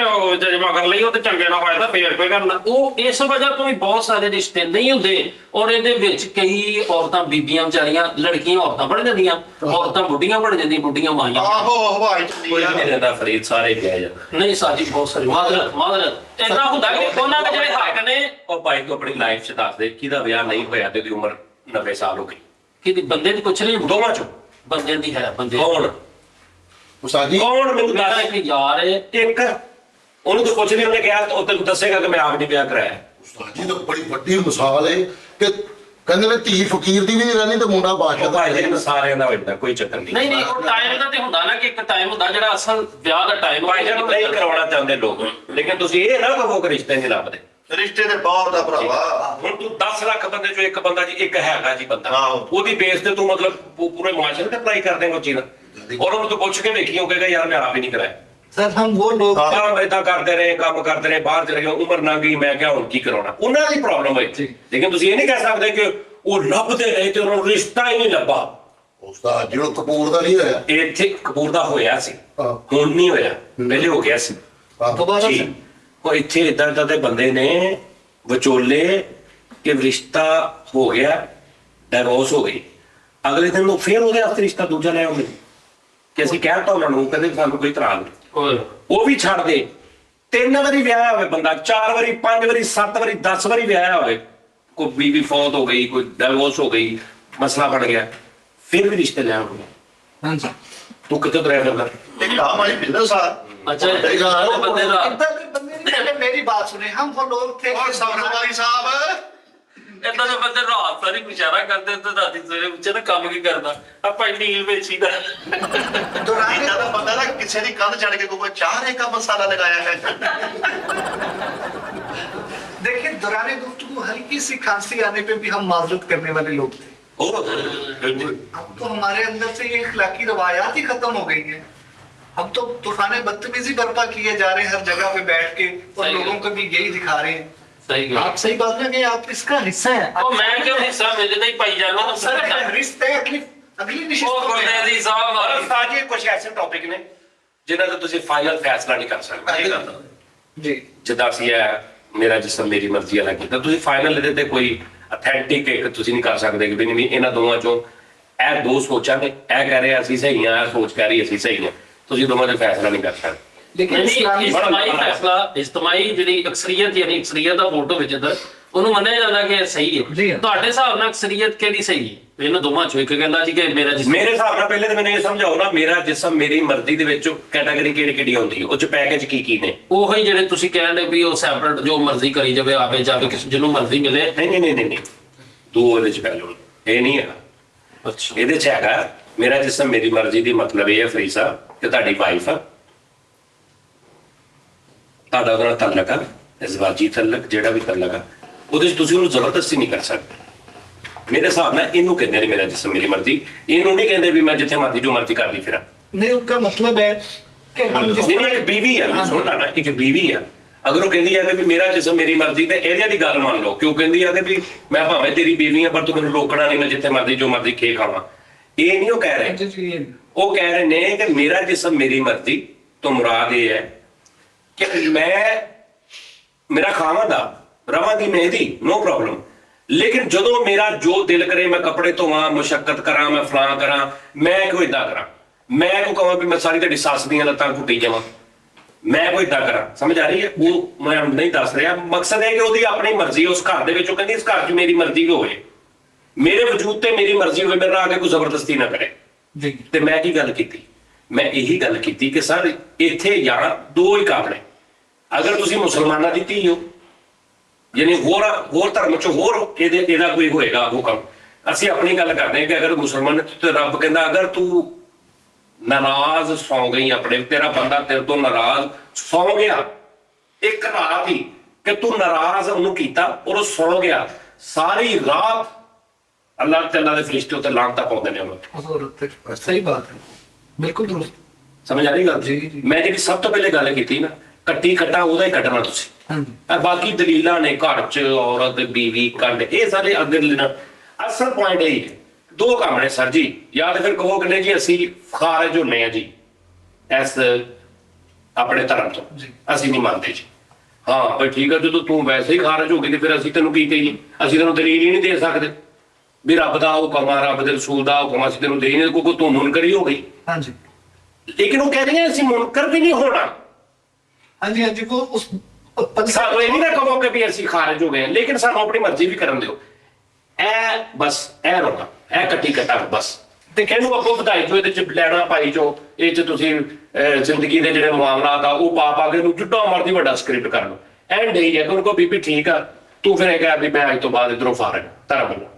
ਜਜਮਾ ਕਰ ਲਈ ਉਹ ਤੇ ਚੰਗੇ ਨਾ ਫਾਇਦਾ ਫੇਰ ਕੋਈ ਕਰਨਾ, ਉਹ ਇਸ ਵਜ੍ਹਾ ਤੋਂ ਵੀ ਬਹੁਤ ਸਾਰੇ ਰਿਸ਼ਤੇ ਨਹੀਂ ਹੁੰਦੇ। ਔਰ ਇਹਦੇ ਵਿੱਚ ਕਈ ਔਰਤਾਂ ਬੀਬੀਆਂ ਵਿਚਾਰੀਆਂ, ਲੜਕੀਆਂ ਔਰਤਾਂ ਬਣ ਜਾਂਦੀਆਂ, ਔਰਤਾਂ ਬੁੱਢੀਆਂ ਬਣ ਜਾਂਦੀਆਂ, ਬੁੱਢੀਆਂ ਮਾਈਆਂ। ਆਹੋ ਹਵਾਈ ਕੋਈ ਨਹੀਂ ਰਹਿੰਦਾ ਫਰੀਦ, ਸਾਰੇ ਗਿਆ ਜਾ ਨਹੀਂ ਸਾਜੀ ਬਹੁਤ ਸਾਰੀ ਮਾਦਰਤ ਏਦਾਂ ਹੁੰਦਾ ਕਿ ਉਹਨਾਂ ਦੇ ਜਿਹੜੇ ਹੱਕ ਨੇ। ਉਹ ਭਾਈ ਤੂੰ ਆਪਣੀ ਲਾਈਫ 'ਚ ਦੱਸ ਦੇ ਕਿਹਦਾ ਵਿਆਹ ਨਹੀਂ ਹੋਇਆ ਤੇ ਉਹਦੀ ਉਮਰ 90 ਸਾਲ ਹੋ ਗਈ, ਕਿ ਬੰਦੇ ਦੀ ਕੁਛ ਨਹੀਂ, ਦੋਵਾਂ 'ਚੋਂ ਬੰਦੇ ਦੀ ਹੈ। ਬੰਦੇ ਕੌਣ ਉਸਤਾਦ ਜੀ ਕੌਣ ਮੈਨੂੰ ਮੇਰਾ ਦੱਸ। ਇੱਕ ਯਾਰ ਹੈ, ਇੱਕ ਉਹਨੂੰ ਤਾਂ ਕੁਛ ਨਹੀਂ, ਉਹਨੇ ਕਿਹਾ ਉਹ ਤੈਨੂੰ ਦੱਸੇਗਾ ਕਿ ਮੈਂ ਆਪ ਨਹੀਂ ਵਿਆਹ ਕਰਾਇਆ। ਉਸਤਾਦ ਜੀ ਤਾਂ ਬੜੀ ਵੱਡੀ ਮਿਸਾਲ ਹੈ ਕਿ ਕਹਿੰਦੇ ਨੇ ਧੀ ਫਕੀਰ ਦੀ ਵੀ ਨਹੀਂ ਰਹਿਣੀ ਤੇ ਮੁੰਡਾ ਬਾਦਸ਼ਾਹ ਉਹ ਦਾ। ਭਾਈ ਜੀ ਸਾਰਿਆਂ ਦਾ ਵੱਡਾ ਕੋਈ ਚੱਕਰ ਨਹੀਂ ਨਹੀਂ। ਨਹੀਂ ਉਹ ਟਾਈਮ ਦਾ ਤੇ ਹੁੰਦਾ ਨਾ ਕਿ ਇੱਕ ਟਾਈਮ ਹੁੰਦਾ ਜਿਹੜਾ ਅਸਲ ਵਿਆਹ ਦਾ ਟਾਈਮ ਭਾਈ ਜੀ ਨਹੀਂ ਕਰਵਾਉਣਾ ਚਾਹੁੰਦੇ ਲੋਕ, ਲੇਕਿਨ ਤੁਸੀਂ ਇਹ ਨਾ ਕਹੋ ਕਿ ਰਿਸ਼ਤੇ ਨਹੀਂ ਲੱਭਦੇ। ਰਿਸ਼ਤੇ ਦੇ ਬਹੁਤ ਦਾ ਭਰਾਵਾ। ਹੁਣ ਤੂੰ 10 ਲੱਖ ਬੰਦੇ ਚੋਂ ਇੱਕ ਬੰਦਾ ਜੀ, ਇੱਕ ਹੈਗਾ ਜੀ ਬੰਦਾ, ਆਹੋ। ਉਹਦੀ ਬੇਸ ਤੇ ਤੂੰ ਮਤਲਬ ਪੂਰੇ ਮੁਆਸ਼ਰੇ ਤੇ ਅਪਲਾਈ ਕਰ ਦੇਂਗਾ ਉਹ ਚੀਜ਼, ਔਰ ਉਹਨੂੰ ਤੂੰ ਪੁੱਛ ਕੇ ਵੇਖੀ ਉਹ ਕਹੇਗਾ ਯਾਰ ਮੈਂ ਆਪ ਹੀ ਨਹੀਂ ਕਰਾਇਆ। सर हम वो लोग ਕੰਮ ਏਦਾਂ ਕਰਦੇ ਰਹੇ, ਕੰਮ ਕਰਦੇ ਰਹੇ, ਬਾਹਰ ਚਲੇ ਗਏ, ਉਮਰ ਨਾ ਗਈ, ਮੈਂ ਕਿਹਾ ਹੁਣ ਕੀ ਕਰਾਉਣਾ, ਉਹਨਾਂ ਦੀ ਪ੍ਰੋਬਲਮ ਹੈ। ਲੇਕਿਨ ਤੁਸੀਂ ਇਹ ਨਹੀਂ ਕਹਿ ਸਕਦੇ ਕਿ ਉਹ ਲੱਭਦੇ ਰਹੇ ਤੇ ਉਹਨਾਂ ਨੂੰ ਰਿਸ਼ਤਾ ਹੀ ਨਹੀਂ ਲੱਭਾ। ਉਸਤਾਦ ਜੀ ਉਹ ਕਪੂਰ ਦਾ ਨਹੀਂ ਹੋਇਆ। ਇੱਥੇ ਕਪੂਰ ਦਾ ਹੋਇਆ ਸੀ, ਹਾਂ। ਹੁਣ ਨਹੀਂ ਹੋਇਆ, ਪਹਿਲੇ ਹੋ ਗਿਆ ਸੀ। दोबारा ਜੀ, से ਉਹ ਇੱਥੇ ਏਦਾਂ ਦੇ ਬੰਦੇ ਨੇ ਵਿਚੋਲੇ ਕਿ ਰਿਸ਼ਤਾ ਹੋ ਗਿਆ, ਡਿਵੋਰਸ ਹੋ ਗਈ, ਅਗਲੇ ਦਿਨ ਉਹ ਫਿਰ ਉਹਦੇ ਵਾਸਤੇ ਰਿਸ਼ਤਾ ਦੂਜਾ ਲੈ ਆਉਂਦੇ ਕਿ ਅਸੀਂ ਕਹਿਤਾ ਉਹਨਾਂ ਨੂੰ, ਕਹਿੰਦੇ ਸਾਨੂੰ ਕੋਈ ਇਤਰਾਜ਼ ਨਹੀਂ, ਉਹ ਵੀ ਛੱਡ ਦੇ। 3 ਵਾਰੀ ਵਿਆਹ ਹੋਵੇ ਬੰਦਾ, 4 ਵਾਰੀ, 5 ਵਾਰੀ, 7 ਵਾਰੀ, 10 ਵਾਰੀ ਵਿਆਹ ਹੋਵੇ, ਕੋਈ ਬੀਵੀ ਫੌਤ ਹੋ ਗਈ, ਕੋਈ ਡਿਵੋਰਸ ਹੋ ਗਈ, ਮਸਲਾ ਬਣ ਗਿਆ, ਫਿਰ ਵੀ ਰਿਸ਼ਤੇ ਲੈ ਆਉਂਦੇ। हाँ जी ਤੂੰ ਕਿੱਥੇ ਤੁਰਿਆ ਫਿਰਦਾ? ਇੱਕ ਕੰਮ ਆਈ ਬਿਜ਼ਨਸ ਆ। ਅੱਛਾ ਬੰਦੇ ਦਾ इधर भी बंदे ने पहले मेरी बात सुने, हम वो लोग थे ਔਰ ਸਾਬਰਵਾਲੀ ਸਾਹਿਬ ਏਦਾਂ ਦੇ ਬੰਦੇ ਰਾਤ ਸਾਰੀ ਗੁਜ਼ਾਰਾ ਕਰਦੇ ਤੇ ਰਾਤੀ ਸਵੇਰੇ ਉੱਚੇ ਨਾ ਕੰਮ ਕੀ ਕਰਦਾ, ਆਪਾਂ ਨੀਲ ਵੇਚੀ ਦਾ। दौरान ਇੰਨਾ ਦਾ ਬੰਦਾ ਨਾ ਕਿਸੇ ਦੀ ਕੰਧ ਚੜ ਕੇ ਕੋਈ ਚਾਰੇ का मसाला लगाया है। देखिए दौरान गुफ्तगू हल्की सी खांसी आने पे भी हम माजरत करने वाले लोग थे। अब तो हमारे अंदर से ये इखलाकी रवायात ही खत्म हो गई है। अब तो तूफान बदतमीजी बर्पा किए जा रहे हैं हर जगह पे बैठ के, और सही लोगों है। को भी यही दिखा रहे हैं। ਸਹੀ ਗੱਲ। आप सही बात है कि आप इसका हिस्सा है। ਉਹ ਮੈਂ ਕਿਉਂ ਹਿੱਸਾ ਮਿਲਦਾ ਹੀ ਪਾਈ ਜਾਣਾ सर रिश्ते अगली अगली ਉਹ निश्चित ਗੁਰਦੇ ਦੀ ਸਾਹਿਬ ਔਰ ਉਸਤਾਦ ਜੀ ਕੁਝ ਐਸੇ ਟੌਪਿਕ ਨੇ ਜਿਨ੍ਹਾਂ ਦਾ ਤੁਸੀਂ ਫਾਈਨਲ ਫੈਸਲਾ ਨਹੀਂ ਕਰ ਸਕਦੇ। जी ਜਿੱਦਾਂ ਅਸੀਂ ਇਹ ਮੇਰਾ ਜਿਸਮ ਮੇਰੀ ਮਰਜ਼ੀ ਵਾਲਾ ਕੀਤਾ, ਤੁਸੀਂ ਫਾਈਨਲ ਇਹਦੇ ਤੇ ਕੋਈ ਅਥੈਂਟਿਕ ਇੱਕ ਤੁਸੀਂ ਨਹੀਂ ਕਰ ਸਕਦੇ ਕਿ ਵੀ ਨਹੀਂ ਇਹਨਾਂ ਦੋਵਾਂ ਚੋਂ ਇਹ ਦੋ ਸੋਚਾਂ ਨੇ, ਇਹ ਕਹਿ ਰਹੇ ਅਸੀਂ ਸਹੀ ਹਾਂ, ਇਹ ਸੋਚ ਕਹਿ ਰਹੀ ਅਸੀਂ ਸਹੀ ਹਾਂ, ਤੁਸੀਂ ਦੋਵਾਂ ਦੇ ਫੈਸਲਾ ਨਹੀਂ ਕਰ ਸਕਦੇ। लेकिन इस्लामी ਇਜਤਮਾਈ ਫੈਸਲਾ, ਇਜਤਮਾਈ ਜਿਹੜੀ ਅਕਸਰੀਅਤ ਯਾਨੀ ਅਕਸਰੀਅਤ ਦਾ ਵੋਟ ਹੋਵੇ ਜਦੋਂ ਉਹਨੂੰ ਮੰਨਿਆ ਜਾਂਦਾ ਕਿ ਇਹ ਸਹੀ ਜੀ ਹੈ। ਹਾਂ। ਤੁਹਾਡੇ ਹਿਸਾਬ ਨਾਲ ਅਕਸਰੀਅਤ ਕਿਹੜੀ ਸਹੀ ਹੈ? ਇਹਨਾਂ ਦੋਵਾਂ ਚੋਂ ਇੱਕ ਕਹਿੰਦਾ ਜੀ ਕਿ ਮੇਰਾ ਜਿਸਮ, ਮੇਰੇ ਹਿਸਾਬ ਨਾਲ ਪਹਿਲੇ ਤਾਂ ਮੈਨੂੰ ਇਹ ਸਮਝਾਓ ਨਾ, ਮੇਰਾ ਜਿਸਮ ਮੇਰੀ ਮਰਜ਼ੀ ਦੇ ਵਿੱਚ ਕੈਟਾਗਰੀ ਕਿਹੜੀ ਕਿਹੜੀ ਹੁੰਦੀ ਹੈ, ਉਹ ਚ ਪੈਕੇਜ ਕੀ ਕੀ ਨੇ? ਉਹੀ ਜਿਹੜੇ ਤੁਸੀਂ ਕਹਿੰਦੇ ਵੀ ਉਹ ਸੈਪਰੇਟ ਜੋ ਮਰਜ਼ੀ ਕਰੀ ਜਾਵੇ, ਆਵੇ ਜਾਵੇ, ਕਿਸੇ ਜਿਹਨੂੰ ਮਰਜ਼ੀ ਮਿਲੇ। ਨਹੀਂ ਦੋ ਉਹਦੇ ਚ ਪਹਿਲੂ ਇਹ ਨਹੀਂ ਹੈਗਾ। ਅੱਛਾ ਇਹਦੇ ਚ ਹੈਗਾ ਮੇਰਾ ਜਿਸਮ ਮੇਰੀ ਮਰਜ਼ੀ ਦੀ ਮਤਲਬ ਇਹ ਹੈ ਫਰੀਦ ਸਾਹਿਬ ਕਿ ਤੁਹਾਡੀ ਵਾਈਫ ਆ, ਤੁਹਾਡਾ ਉਹਦਾ ਤਲਕ ਆ, ਇਜ਼ਵਾਜੀ ਤਲਕ, ਜਿਹੜਾ ਵੀ ਤਲਕ ਆ, ਉਹਦੇ ਚ ਤੁਸੀਂ ਉਹਨੂੰ ਜ਼ਬਰਦਸਤੀ ਨਹੀਂ ਕਰ ਸਕਦੇ। ਮੇਰੇ ਹਿਸਾਬ ਨਾਲ ਇਹਨੂੰ ਕਹਿੰਦੇ ਨੇ ਮੇਰਾ ਜਿਸਮ ਮੇਰੀ ਮਰਜ਼ੀ, ਇਹਨੂੰ ਨਹੀਂ ਕਹਿੰਦੇ ਵੀ ਮੈਂ ਜਿੱਥੇ ਮਰਜ਼ੀ ਜੋ ਮਰਜ਼ੀ ਕਰਦੀ ਫਿਰਾਂ। नहीं उनका मतलब है कि हम जिस ਨਹੀਂ ਇੱਕ ਬੀਵੀ ਆ, ਸੁਣਨਾ ਨਾ, ਇੱਕ ਬੀਵੀ ਆ, ਅਗਰ ਉਹ ਕਹਿੰਦੀ ਆ ਕਿ ਵੀ ਮੇਰਾ ਜਿਸਮ ਮੇਰੀ ਮਰਜ਼ੀ, ਤੇ ਇਹਦੀ ਦੀ ਗੱਲ ਮੰਨ ਲਓ ਕਿ ਉਹ ਕਹਿੰਦੀ ਆ ਕਿ ਵੀ ਮੈਂ ਭਾਵੇਂ ਤੇਰੀ ਬੀਵੀ ਆ ਪਰ ਤੂੰ ਮੈਨੂੰ ਰੋਕਣਾ ਨਹੀਂ, ਮੈਂ ਜਿੱਥੇ ਮਰਜ਼ੀ ਜੋ ਮਰਜ਼ੀ ਖੇ ਖਾਵਾਂ। ਇਹ ਨਹੀਂ ਉਹ ਕਹਿ ਰਹੇ, ਉਹ ਕਹਿ ਰਹੇ ਨੇ ਕਿ ਮੇਰਾ ਜਿਸਮ ਮੇਰੀ ਮਰਜ਼ੀ ਤੋਂ ਮੁਰਾਦ ਇਹ ਹੈ ਕਿ ਮੇਰਾ ਖਾਵਾਂ ਦਾ ਰਵਾਂ ਦੀ ਮਹਿਦੀ ਨੋ ਪ੍ਰੋਬਲਮ, ਲੇਕਿਨ ਜਦੋਂ ਮੇਰਾ ਜੋ ਦਿਲ ਕਰੇ ਮੈਂ ਕੱਪੜੇ ਧੋਵਾਂ, ਮੁਸ਼ੱਕਤ ਕਰਾਂ, ਮੈਂ ਫਲਾਂ ਕਰਾਂ, ਮੈਂ ਕੋਈ ਏਦਾਂ ਕਰਾਂ, ਮੈਂ ਕੋ ਕਹਾਂ ਵੀ ਮੈਂ ਸਾਰੀ ਤੁਹਾਡੀ ਸੱਸ ਦੀਆਂ ਲੱਤਾਂ ਘੁੱਟੀ ਜਾਵਾਂ, ਮੈਂ ਕੋਈ ਏਦਾਂ ਕਰਾਂ, ਸਮਝ ਆ ਰਹੀ ਹੈ? ਉਹ ਮੈਂ ਨਹੀਂ ਦੱਸ ਰਿਹਾ, ਮਕਸਦ ਹੈ ਕਿ ਉਹਦੀ ਆਪਣੀ ਮਰਜ਼ੀ ਉਸ ਘਰ ਦੇ ਵਿੱਚ, ਉਹ ਕਹਿੰਦੀ ਇਸ ਘਰ 'ਚ ਮੇਰੀ ਮਰਜ਼ੀ ਵੀ ਹੋਵੇ, ਮੇਰੇ ਵਜੂਦ ਤੇ ਮੇਰੀ ਮਰਜ਼ੀ ਹੋਵੇ, ਮੇਰੇ ਨਾਲ ਆ ਕੇ ਕੋਈ ਜ਼ਬਰਦਸਤੀ ਨਾ ਕਰੇ। जी ਤੇ ਮੈਂ ਕੀ ਗੱਲ ਕੀਤੀ, ਮੈਂ ਇਹੀ ਗੱਲ ਕੀਤੀ ਕਿ ਸਰ ਇੱਥੇ ਜਾਂ ਦੋ ਹੀ ਕੰਮ ਨੇ, ਅਗਰ ਤੁਸੀਂ ਮੁਸਲਮਾਨਾਂ ਦੀ ਧੀ ਹੋ ਯਾਨੀ ਹੋਰ ਧਰਮ ਚ ਹੋਰ ਇਹਦਾ ਕੋਈ ਹੋਏਗਾ ਹੁਕਮ, ਅਸੀਂ ਆਪਣੀ ਗੱਲ ਕਰਦੇ ਹਾਂ ਕਿ ਅਗਰ ਮੁਸਲਮਾਨ ਤੇ ਰੱਬ ਕਹਿੰਦਾ ਅਗਰ ਤੂੰ ਨਾਰਾਜ਼ ਸੌ ਗਈ ਆਪਣੇ, ਤੇਰਾ ਬੰਦਾ ਤੇਰੇ ਤੋਂ ਨਾਰਾਜ਼ ਸੌ ਗਿਆ ਇੱਕ ਰਾਤ ਹੀ ਕਿ ਤੂੰ ਨਾਰਾਜ਼ ਉਹਨੂੰ ਕੀਤਾ ਔਰ ਉਹ ਸੌ ਗਿਆ, ਸਾਰੀ ਰਾਤ ਅੱਲਾਹ ਤਾਲਾ ਦੇ ਫਰਿਸ਼ਤੇ ਉੱਤੇ ਲਾਨਤਾਂ ਪਾਉਂਦੇ ਨੇ ਉਹਨੂੰ। सही बात है, बिल्कुल दुरुस्त। ਸਮਝ ਆ ਰਹੀ ਗੱਲ? ਜੀ, ਜੀ। ਮੈਂ ਜਿਹੜੀ ਸਭ ਤੋਂ ਪਹਿਲੇ ਗੱਲ ਕੀਤੀ ਨਾ, ਕੱਟੀ ਕੱਟਾ ਉਹਦਾ ਹੀ ਕੱਟਣਾ ਤੁਸੀਂ। हाँ जी, ਆ ਬਾਕੀ ਦਲੀਲਾਂ ਨੇ ਘਰ ਚ ਔਰਤ ਬੀਵੀ ਕੰਡ, ਇਹ ਸਾਰੇ ਅੱਗੇ ਲੈਣਾ। ਅਸਲ ਪੁਆਇੰਟ ਇਹ ਹੈ, ਦੋ ਕੰਮ ਨੇ ਸਰ ਜੀ, ਜਾਂ ਤਾਂ ਫਿਰ ਕਹੋ ਕਿ ਨਹੀਂ ਜੀ ਅਸੀਂ ਖਾਰਜ ਹੁੰਨੇ ਆ ਜੀ ਇਸ ਆਪਣੇ ਧਰਮ ਤੋਂ, ਅਸੀਂ ਨਹੀਂ ਮੰਨਦੇ ਜੀ। ਹਾਂ ਭਾਈ ਠੀਕ ਹੈ, ਜਦੋਂ ਤੂੰ ਵੈਸੇ ਹੀ ਖਾਰਜ ਹੋ ਗਈ ਤੇ ਫਿਰ ਅਸੀਂ ਤੈਨੂੰ ਕੀ ਕਹੀਏ? ਅਸੀਂ ਤੈਨੂੰ ਦਲੀਲ ਹੀ ਨਹੀਂ ਦੇ ਸਕਦੇ ਵੀ ਰੱਬ ਦਾ ਹੁਕਮ ਆ, ਰੱਬ ਦੇ ਰਸੂਲ ਦਾ ਹੁਕਮ ਅਸੀਂ ਤੈਨੂੰ ਦੇ ਹੀ ਨਹੀਂ, ਕਿਉਂਕਿ ਤੂੰ ਮੁਨਕਰ ਹੀ ਹੋ ਗਈ। हाँ जी, ਲੇਕਿਨ ਉਹ ਕਹਿ ਰਹੀਆਂ ਅਸੀਂ ਮੁਨਕਰ ਵੀ ਨਹੀਂ ਹੋਣਾ। हाँ जी, हाँ जी, वो उस ਸਾਨੂੰ ਇਹ ਨਹੀਂ ਨਾ ਕਹੋ ਕਿ ਵੀ ਅਸੀਂ ਖਾਰਜ ਹੋ ਗਏ, ਲੇਕਿਨ ਸਾਨੂੰ ਆਪਣੀ ਮਰਜ਼ੀ ਵੀ ਕਰਨ ਦਿਓ। ਇਹ ਬਸ ਇਹ ਰੋਣਾ, ਇਹ ਕੱਟੀ ਕੱਟਾ ਬਸ, ਤੇ ਇਹਨੂੰ ਅੱਗੋਂ ਵਧਾਈ ਜੋ, ਇਹਦੇ ਚ ਲੈਣਾ ਪਾਈ ਜੋ, ਇਹ ਚ ਤੁਸੀਂ ਜ਼ਿੰਦਗੀ ਦੇ ਜਿਹੜੇ ਮਾਮਲਾਤ ਆ ਉਹ ਪਾ ਕੇ ਇਹਨੂੰ ਜਿੱਡਾ ਮਰਜ਼ੀ ਵੱਡਾ ਸਕ੍ਰਿਪਟ ਕਰ ਲਓ। ਐਂਡ ਇਹ ਹੈ ਕਿ ਉਹਨੂੰ ਕਹੋ ਬੀਬੀ ਠੀਕ ਆ, ਤੂੰ ਫਿਰ ਇਹ ਕਹਿ ਵੀ ਮੈਂ ਅੱਜ ਤੋਂ ਬਾਅਦ ਇਧਰੋਂ ਫਾਰਗ ਧਰਮ ਵੱਲੋਂ।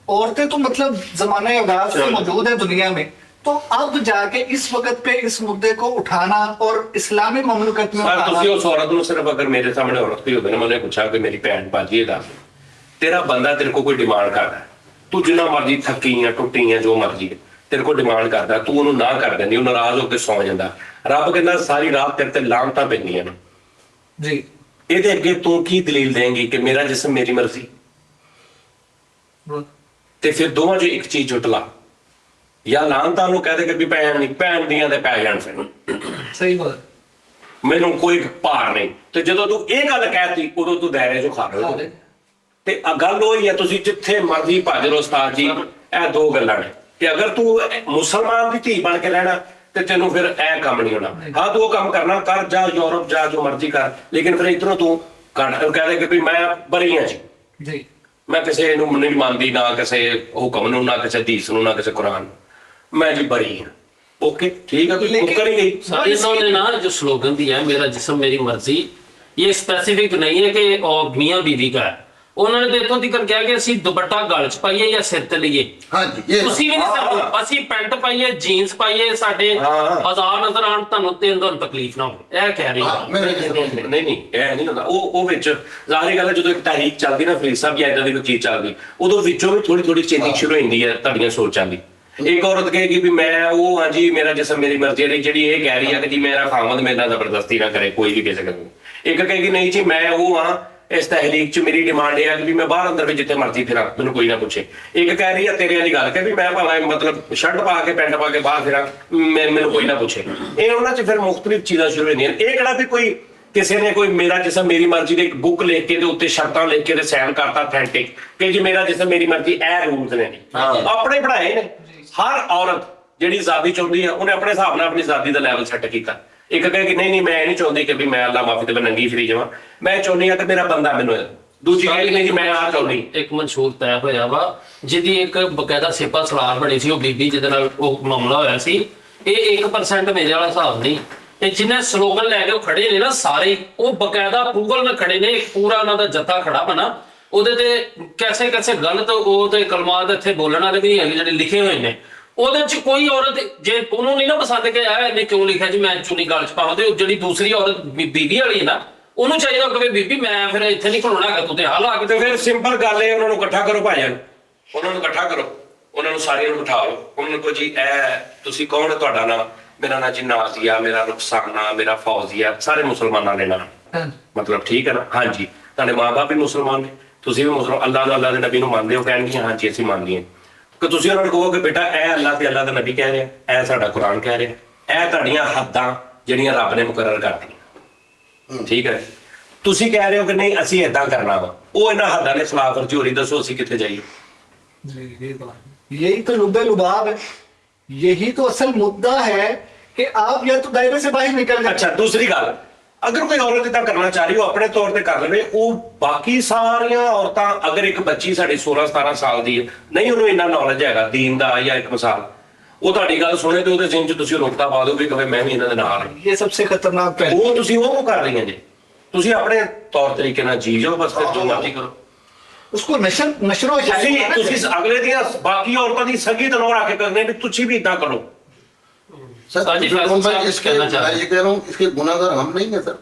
औरतें तो मतलब जमाने आगाज से मौजूद है दुनिया में, तो अब जाके इस वक्त पे इस मुद्दे को उठाना और इस्लामी ममलकत में ਸਰ उठाना, ਤੁਸੀਂ ਉਸ ਔਰਤ ਨੂੰ ਸਿਰਫ ਅਗਰ ਮੇਰੇ ਸਾਹਮਣੇ ਔਰਤ ਕੋਈ ਹੋਵੇ ਨਾ, ਮੈਂ ਪੁੱਛਾਂ ਕਿ ਮੇਰੀ ਭੈਣ ਬਾਜੀ ਇਹ ਦੱਸ, ਤੇਰਾ ਬੰਦਾ ਤੇਰੇ ਕੋਲ ਕੋਈ ਡਿਮਾਂਡ ਕਰਦਾ, ਤੂੰ ਜਿੰਨਾ ਮਰਜ਼ੀ ਥੱਕੀ ਆ ਟੁੱਟੀ ਆ ਜੋ ਮਰਜ਼ੀ ਹੈ, ਤੇਰੇ ਕੋਲ ਡਿਮਾਂਡ ਕਰਦਾ, ਤੂੰ ਉਹਨੂੰ ਨਾ ਕਰ ਦਿੰਦੀ, ਉਹ ਨਾਰਾਜ਼ ਹੋ ਕੇ ਸੌ ਜਾਂਦਾ, ਰੱਬ ਕਹਿੰਦਾ ਸਾਰੀ ਰਾਤ ਤੇਰੇ ਤੇ ਲਾਹਨਤਾਂ ਪੈਂਦੀਆਂ ਨੇ। जी, ਇਹਦੇ ਅੱਗੇ ਤੂੰ ਕੀ ਦਲੀਲ ਦੇਂਗੀ ਕਿ ਮੇਰਾ ਜਿਸਮ ਮੇਰੀ ਮਰਜ਼ੀ? ਤੇ ਫਿਰ ਦੋਵਾਂ 'ਚ ਇੱਕ ਚੀਜ਼ ਜੁਟ ਲਾ, ਜਾਂ ਲਾਹਨਤਾਂ ਨੂੰ ਕਹਿ ਦੇ ਕਿ ਵੀ ਭੈਣ ਨਹੀਂ, ਭੈਣ ਦੀਆਂ ਤੇ ਪੈ ਜਾਣ ਫਿਰ सही बात, ਮੈਨੂੰ ਕੋਈ ਭਾਰ ਨਹੀਂ। ਤੇ ਜਦੋਂ ਤੂੰ ਇਹ ਗੱਲ ਕਹਿਤੀ ਉਦੋਂ ਤੂੰ ਦਾਇਰੇ 'ਚੋਂ ਖਾਰਜ ਹੋ। ਤੇ ਆ ਗੱਲ ਉਹੀ ਹੈ, ਤੁਸੀਂ ਜਿੱਥੇ ਮਰਜ਼ੀ ਭੱਜ ਲਓ ਉਸਤਾਦ ਜੀ, ਇਹ ਦੋ ਗੱਲਾਂ ਨੇ ਕਿ ਅਗਰ ਤੂੰ ਮੁਸਲਮਾਨ ਦੀ ਧੀ ਬਣ ਕੇ ਰਹਿਣਾ ਤੇ ਤੈਨੂੰ ਫਿਰ ਇਹ ਕੰਮ ਨਹੀਂ ਹੋਣਾ। ਹਾਂ ਤੂੰ ਉਹ ਕੰਮ ਕਰਨਾ ਕਰ, ਜਾ ਯੂਰਪ ਜਾ, ਜੋ ਮਰਜ਼ੀ ਕਰ, ਲੇਕਿਨ ਫਿਰ ਇਧਰੋਂ ਤੂੰ ਕਹਿ ਦੇ ਕਿ ਵੀ ਮੈਂ ਬਰੀ ਹਾਂ ਜੀ, जी, ਮੈਂ ਕਿਸੇ ਨੂੰ ਨਹੀਂ ਮੰਨਦੀ, ਨਾ ਕਿਸੇ ਹੁਕਮ ਨੂੰ, ਨਾ ਕਿਸੇ ਹਦੀਸ ਨੂੰ, ਨਾ ਕਿਸੇ ਕੁਰਾਨ ਨੂੰ, ਮੈਂ ਜੀ ਬਰੀ ਹਾਂ। ओके ठीक है, तो मुक्कर ही गई। सर इन्होंने ना जो स्लोगन दिया है मेरा जिस्म मेरी मर्जी, ये स्पेसिफिक नहीं है कि मियाँ बीवी का है। उन्होंने तो इतों तक क्या कि ਅਸੀਂ ਦੁਪੱਟਾ ਗਲ ਚ ਪਾਈਏ ਜਾਂ ਸਿਰ ਤੇ ਲਈਏ, हाँ जी, ये ਤੁਸੀਂ ਵੀ ਨਹੀਂ ਸਕਦੇ, ਅਸੀਂ ਪੈਂਟ ਪਾਈਏ ਜੀਨਸ ਪਾਈਏ, ਸਾਡੇ ਆਜ਼ਾਦ ਨਜ਼ਰ ਆਉਣ, ਤੁਹਾਨੂੰ ਤੇ ਅੰਦਰ ਤਕਲੀਫ ਨਾ ਹੋਵੇ, ਇਹ ਕਹਿ ਰਹੀ ਹਾਂ। ਨਹੀਂ ਇਹ ਨਹੀਂ ਹੁੰਦਾ। ਉਹ ਵਿੱਚ ਜ਼ਾਹਰੀ ਗੱਲ ਹੈ, ਜਦੋਂ ਇੱਕ ਤਾਰੀਖ ਚੱਲਦੀ ਨਾ ਫਰੀਦ ਸਾਹਿਬ ਜਾਂ ਇਦਾਂ ਦੀ ਕੋਈ ਚੀਜ਼ ਚੱਲਦੀ, ਉਦੋਂ ਵਿੱਚੋਂ ਵੀ ਥੋੜੀ ਚੇਂਜਿੰਗ ਸ਼ੁਰੂ ਹੋ ਜਾਂਦੀ ਹੈ ਤੁਹਾਡੀਆਂ ਸੋਚਾਂ ਦੀ। ਇੱਕ ਔਰਤ ਕਹੇਗੀ ਵੀ ਮੈਂ ਉਹ ਹਾਂ ਜੀ, ਮੇਰਾ ਜਿਸਮ ਮੇਰੀ ਮਰਜ਼ੀ ਹੈ, ਜਿਹੜੀ ਇਹ ਕਹਿ ਰਹੀ ਹੈ ਕਿ ਜੀ ਮੇਰਾ ਖਾਮਦ ਮੇਰੇ ਨਾਲ ਜ਼ਬਰਦਸਤੀ ਨਾ ਕਰੇ, ਕੋਈ ਵੀ ਕਿਸੇ ਨੂੰ। ਇੱਕ ਕਹੇਗੀ ਨਹੀਂ ਜੀ ਮੈਂ ਉਹ ਹਾਂ, ਇਸ ਤਹਿਲੀਕ ਚ ਮੇਰੀ ਡਿਮਾਂਡ ਇਹ ਹੈ ਕਿ ਵੀ ਮੈਂ ਬਾਹਰ ਅੰਦਰ ਵੀ ਜਿੱਥੇ ਮਰਜ਼ੀ ਫਿਰਾਂ, ਮੈਨੂੰ ਕੋਈ ਨਾ ਪੁੱਛੇ। ਇੱਕ ਕਹਿ ਰਹੀ ਹੈ ਤੇਰੇ ਵਾਲੀ ਗੱਲ ਕਿ ਵੀ ਮੈਂ ਭਾਵੇਂ ਮਤਲਬ ਸ਼ਰਟ ਪਾ ਕੇ ਪੈਂਟ ਪਾ ਕੇ ਬਾਹਰ ਫਿਰਾਂ, ਮੈਨੂੰ ਕੋਈ ਨਾ ਪੁੱਛੇ। ਇਹ ਉਹਨਾਂ ਚ ਫਿਰ ਮੁਖਤਲਿਫ ਚੀਜ਼ਾਂ ਸ਼ੁਰੂ ਹੁੰਦੀਆਂ। ਇਹ ਕਿਹੜਾ ਵੀ ਕੋਈ ਕਿਸੇ ਨੇ ਕੋਈ ਮੇਰਾ ਜਿਸਮ ਮੇਰੀ ਮਰਜ਼ੀ ਦੇ ਇੱਕ ਬੁੱਕ ਲਿਖ ਕੇ ਤੇ ਉੱਤੇ ਸ਼ਰਤਾਂ ਲਿਖ ਕੇ ਤੇ ਸਾਈਨ ਕਰਤਾ ਅਥੈਂਟਿਕ ਕਿ ਜੀ ਮੇਰਾ ਜਿਸਮ ਮੇਰੀ ਮਰਜ਼ੀ, ਇਹ ਰੂਲਸ ਨੇ ਆਪਣੇ ਬਣਾਏ ਨੇ। ਹਰ ਔਰਤ ਜਿਹੜੀ ਆਜ਼ਾਦੀ ਚਾਹੁੰਦੀ ਹੈ ਉਹਨੇ ਆਪਣੇ ਹਿਸਾਬ ਨਾਲ ਆਪਣੀ ਆਜ਼ਾਦੀ ਦਾ ਲੈਵਲ ਸੈੱਟ ਕੀਤਾ। ਇੱਕ ਕਹੇ ਕਿ ਨਹੀਂ ਮੈਂ ਨਹੀਂ ਚਾਹੁੰਦੀ ਕਿ ਵੀ ਮੈਂ ਅੱਲਾ ਮਾਫੀ ਤੇ ਨੰਗੀ ਫਿਰੀ ਜਾਵਾਂ, ਮੈਂ ਚਾਹੁੰਦੀ ਹਾਂ ਕਿ ਮੇਰਾ ਬੰਦਾ ਮੈਨੂੰ ਹੈ। ਦੂਜੀ ਕਹੇ ਕਿ ਨਹੀਂ ਜੀ ਮੈਂ ਆ ਚਾਹੁੰਦੀ। ਇੱਕ ਮਨਸ਼ੂਰ ਤੈਅ ਹੋਇਆ ਵਾ ਜਿਹਦੀ ਇੱਕ ਬਕਾਇਦਾ ਸਿਪਾ ਸਲਾਰ ਬਣੀ ਸੀ, ਉਹ ਬੀਬੀ ਜਿਹਦੇ ਨਾਲ ਉਹ ਮਾਮਲਾ ਹੋਇਆ ਸੀ। ਇਹ 1% ਮੇਰੇ ਵਾਲਾ ਹਿਸਾਬ ਨਹੀਂ, ਇਹ ਜਿਹਨੇ ਸਲੋਗਨ ਲੈ ਕੇ ਉਹ ਖੜੇ ਨੇ ਨਾ ਸਾਰੇ, ਉਹ ਬਕਾਇਦਾ ਅਪਰੂਵਲ ਨਾਲ ਖੜੇ ਨੇ, ਪੂਰਾ ਉਹਨਾਂ ਦਾ ਜੱਥਾ ਖੜਾ ਬਣਾ, ਉਹਦੇ ਤੇ ਕੈਸੇ ਗਲਤ ਉਹ ਤੇ ਕਲਮਾਤ ਇੱਥੇ ਬੋਲਣ ਵਾਲੇ ਵੀ ਨਹੀਂ ਹੈਗੇ ਜਿਹੜੇ ਲਿਖੇ ਹੋਏ ਨੇ। ਉਹਦੇ ਚ ਕੋਈ ਔਰਤ ਜੇ ਉਹਨੂੰ ਨਹੀਂ ਨਾ ਪਸੰਦ ਕਿ ਇਹਨੇ ਕਿਉਂ ਲਿਖਿਆ ਜੀ ਮੈਂ ਚੁੰਨੀ ਗਲ ਚ ਪਾਵਾਂ, ਤੇ ਜਿਹੜੀ ਦੂਸਰੀ ਔਰਤ ਬੀਬੀ ਵਾਲੀ ਹੈ ਨਾ, ਉਹਨੂੰ ਚਾਹੀਦਾ ਕਿ ਬੀਬੀ ਮੈਂ ਫਿਰ ਇੱਥੇ ਨਹੀਂ ਖਲੋਣਾ ਹੈਗਾ, ਤੂੰ ਤੇ ਹਾਲ ਆ ਕੇ। ਤੇ ਫਿਰ ਸਿੰਪਲ ਗੱਲ ਹੈ, ਉਹਨਾਂ ਨੂੰ ਇਕੱਠਾ ਕਰੋ ਭਾਈਆਂ, ਉਹਨਾਂ ਨੂੰ ਇਕੱਠਾ ਕਰੋ, ਉਹਨਾਂ ਨੂੰ ਸਾਰਿਆਂ ਨੂੰ ਬਿਠਾ ਲਓ, ਉਹਨਾਂ ਨੂੰ ਕਹੋ ਜੀ ਇਹ ਤੁਸੀਂ ਕੌਣ ਹੈ, ਤੁਹਾਡਾ ਨਾਮ? ਮੇਰਾ ਨਾਮ ਜੀ ਨਾਜ਼ੀਆ, ਮੇਰਾ ਰੁਖਸਾਨਾ, ਮੇਰਾ ਫੌਜ਼ੀਆ, ਸਾਰੇ ਮੁਸਲਮਾਨਾਂ ਦੇ ਨਾਮ। ਮਤਲਬ ਠੀਕ ਹੈ ਨਾ? ਹਾਂਜੀ। ਤੁਹਾਡੇ ਮਾਂ-ਬਾਪ ਵੀ ਮੁਸਲਮਾਨ ਨੇ, ਤੁਸੀਂ ਵੀ ਮੁਸਲਮਾਨ, ਅੱਲਾਹ ਦੇ ਨਬੀ ਨੂੰ ਮੰਨਦੇ ਹੋ? ਕਹਿਣਗੀਆਂ ਹਾਂਜੀ ਅਸੀਂ ਮੰਨਦੇ ਹਾਂ। ਕਿ ਤੁਸੀਂ ਉਹਨਾਂ ਨੂੰ ਕਹੋ ਕਿ ਬੇਟਾ ਇਹ ਅੱਲਾਹ ਤੇ ਅੱਲਾਹ ਦਾ ਨਬੀ ਕਹਿ ਰਿਹਾ, ਇਹ ਸਾਡਾ ਕੁਰਾਨ ਕਹਿ ਰਿਹਾ, ਇਹ ਤੁਹਾਡੀਆਂ ਹੱਦਾਂ ਜਿਹੜੀਆਂ ਰੱਬ ਨੇ ਮੁਕਰਰ ਕਰਤੀਆਂ, ਠੀਕ ਹੈ? ਤੁਸੀਂ ਕਹਿ ਰਹੇ ਹੋ ਕਿ ਨਹੀਂ ਅਸੀਂ ਏਦਾਂ ਕਰਨਾ ਵਾ, ਉਹ ਇਹਨਾਂ ਹੱਦਾਂ ਦੇ ਖਿਲਾਫ ਵਰਜੀ ਹੋ ਰਹੀ, ਦੱਸੋ ਅਸੀਂ ਕਿੱਥੇ ਜਾਈਏ? यही तो लुब्बे लुबाब है, यही तो असल मुद्दा है कि आप या तो दायरे से बाहर निकल जाए। ਅੱਛਾ, ਦੂਸਰੀ ਗੱਲ, ਅਗਰ ਕੋਈ ਔਰਤ ਇਦਾਂ ਕਰਨਾ ਚਾਹ ਰਹੀ, ਉਹ ਆਪਣੇ ਤੌਰ ਤੇ ਕਰ ਲਵੇ। ਉਹ ਬਾਕੀ ਸਾਰੀਆਂ ਔਰਤਾਂ, ਅਗਰ ਇੱਕ ਬੱਚੀ ਸਾਡੀ 16-17 ਸਾਲ ਦੀ ਹੈ, ਨਹੀਂ ਉਹਨੂੰ ਇੰਨਾ ਨੌਲੇਜ ਹੈਗਾ ਦੀਨ ਦਾ, ਜਾਂ ਇੱਕ ਮਿਸਾਲ ਉਹ ਤੁਹਾਡੀ ਗੱਲ ਸੁਣੇ ਤੇ ਉਹਦੇ ਜ਼ਿਹਨ 'ਚ ਤੁਸੀਂ ਰੋਕਤਾ ਪਾ ਦਿਓ ਵੀ ਕਵੇ ਮੈਂ ਵੀ ਇਹਨਾਂ ਦੇ ਨਾਲ ਹਾਂ। ये सबसे खतरनाक पहलू। ਉਹ ਤੁਸੀਂ ਉਹ ਕਰ ਰਹੀਆਂ ਜੀ, ਤੁਸੀਂ ਆਪਣੇ ਤੌਰ ਤਰੀਕੇ ਨਾਲ ਜੀ ਜਾਓ, ਬਸ ਫਿਰ ਜੋ ਮਰਜ਼ੀ ਕਰੋ। उसको नशरो ਤੁਸੀਂ ਅਗਲੇ ਦੀਆਂ ਬਾਕੀ ਔਰਤਾਂ ਦੀ ਸਗੀ ਤਨੋਰ ਆ ਕੇ ਕਰਨੇ ਵੀ ਤੁਸੀਂ ਵੀ ਇਦਾਂ ਕਰੋ। सर हाँ जी, फैसल फैसल भाई, साहब इसके कहना चाह मैं रहे हैं। ये कह रहा हूँ इसके गुनाहगार हम नहीं है सर।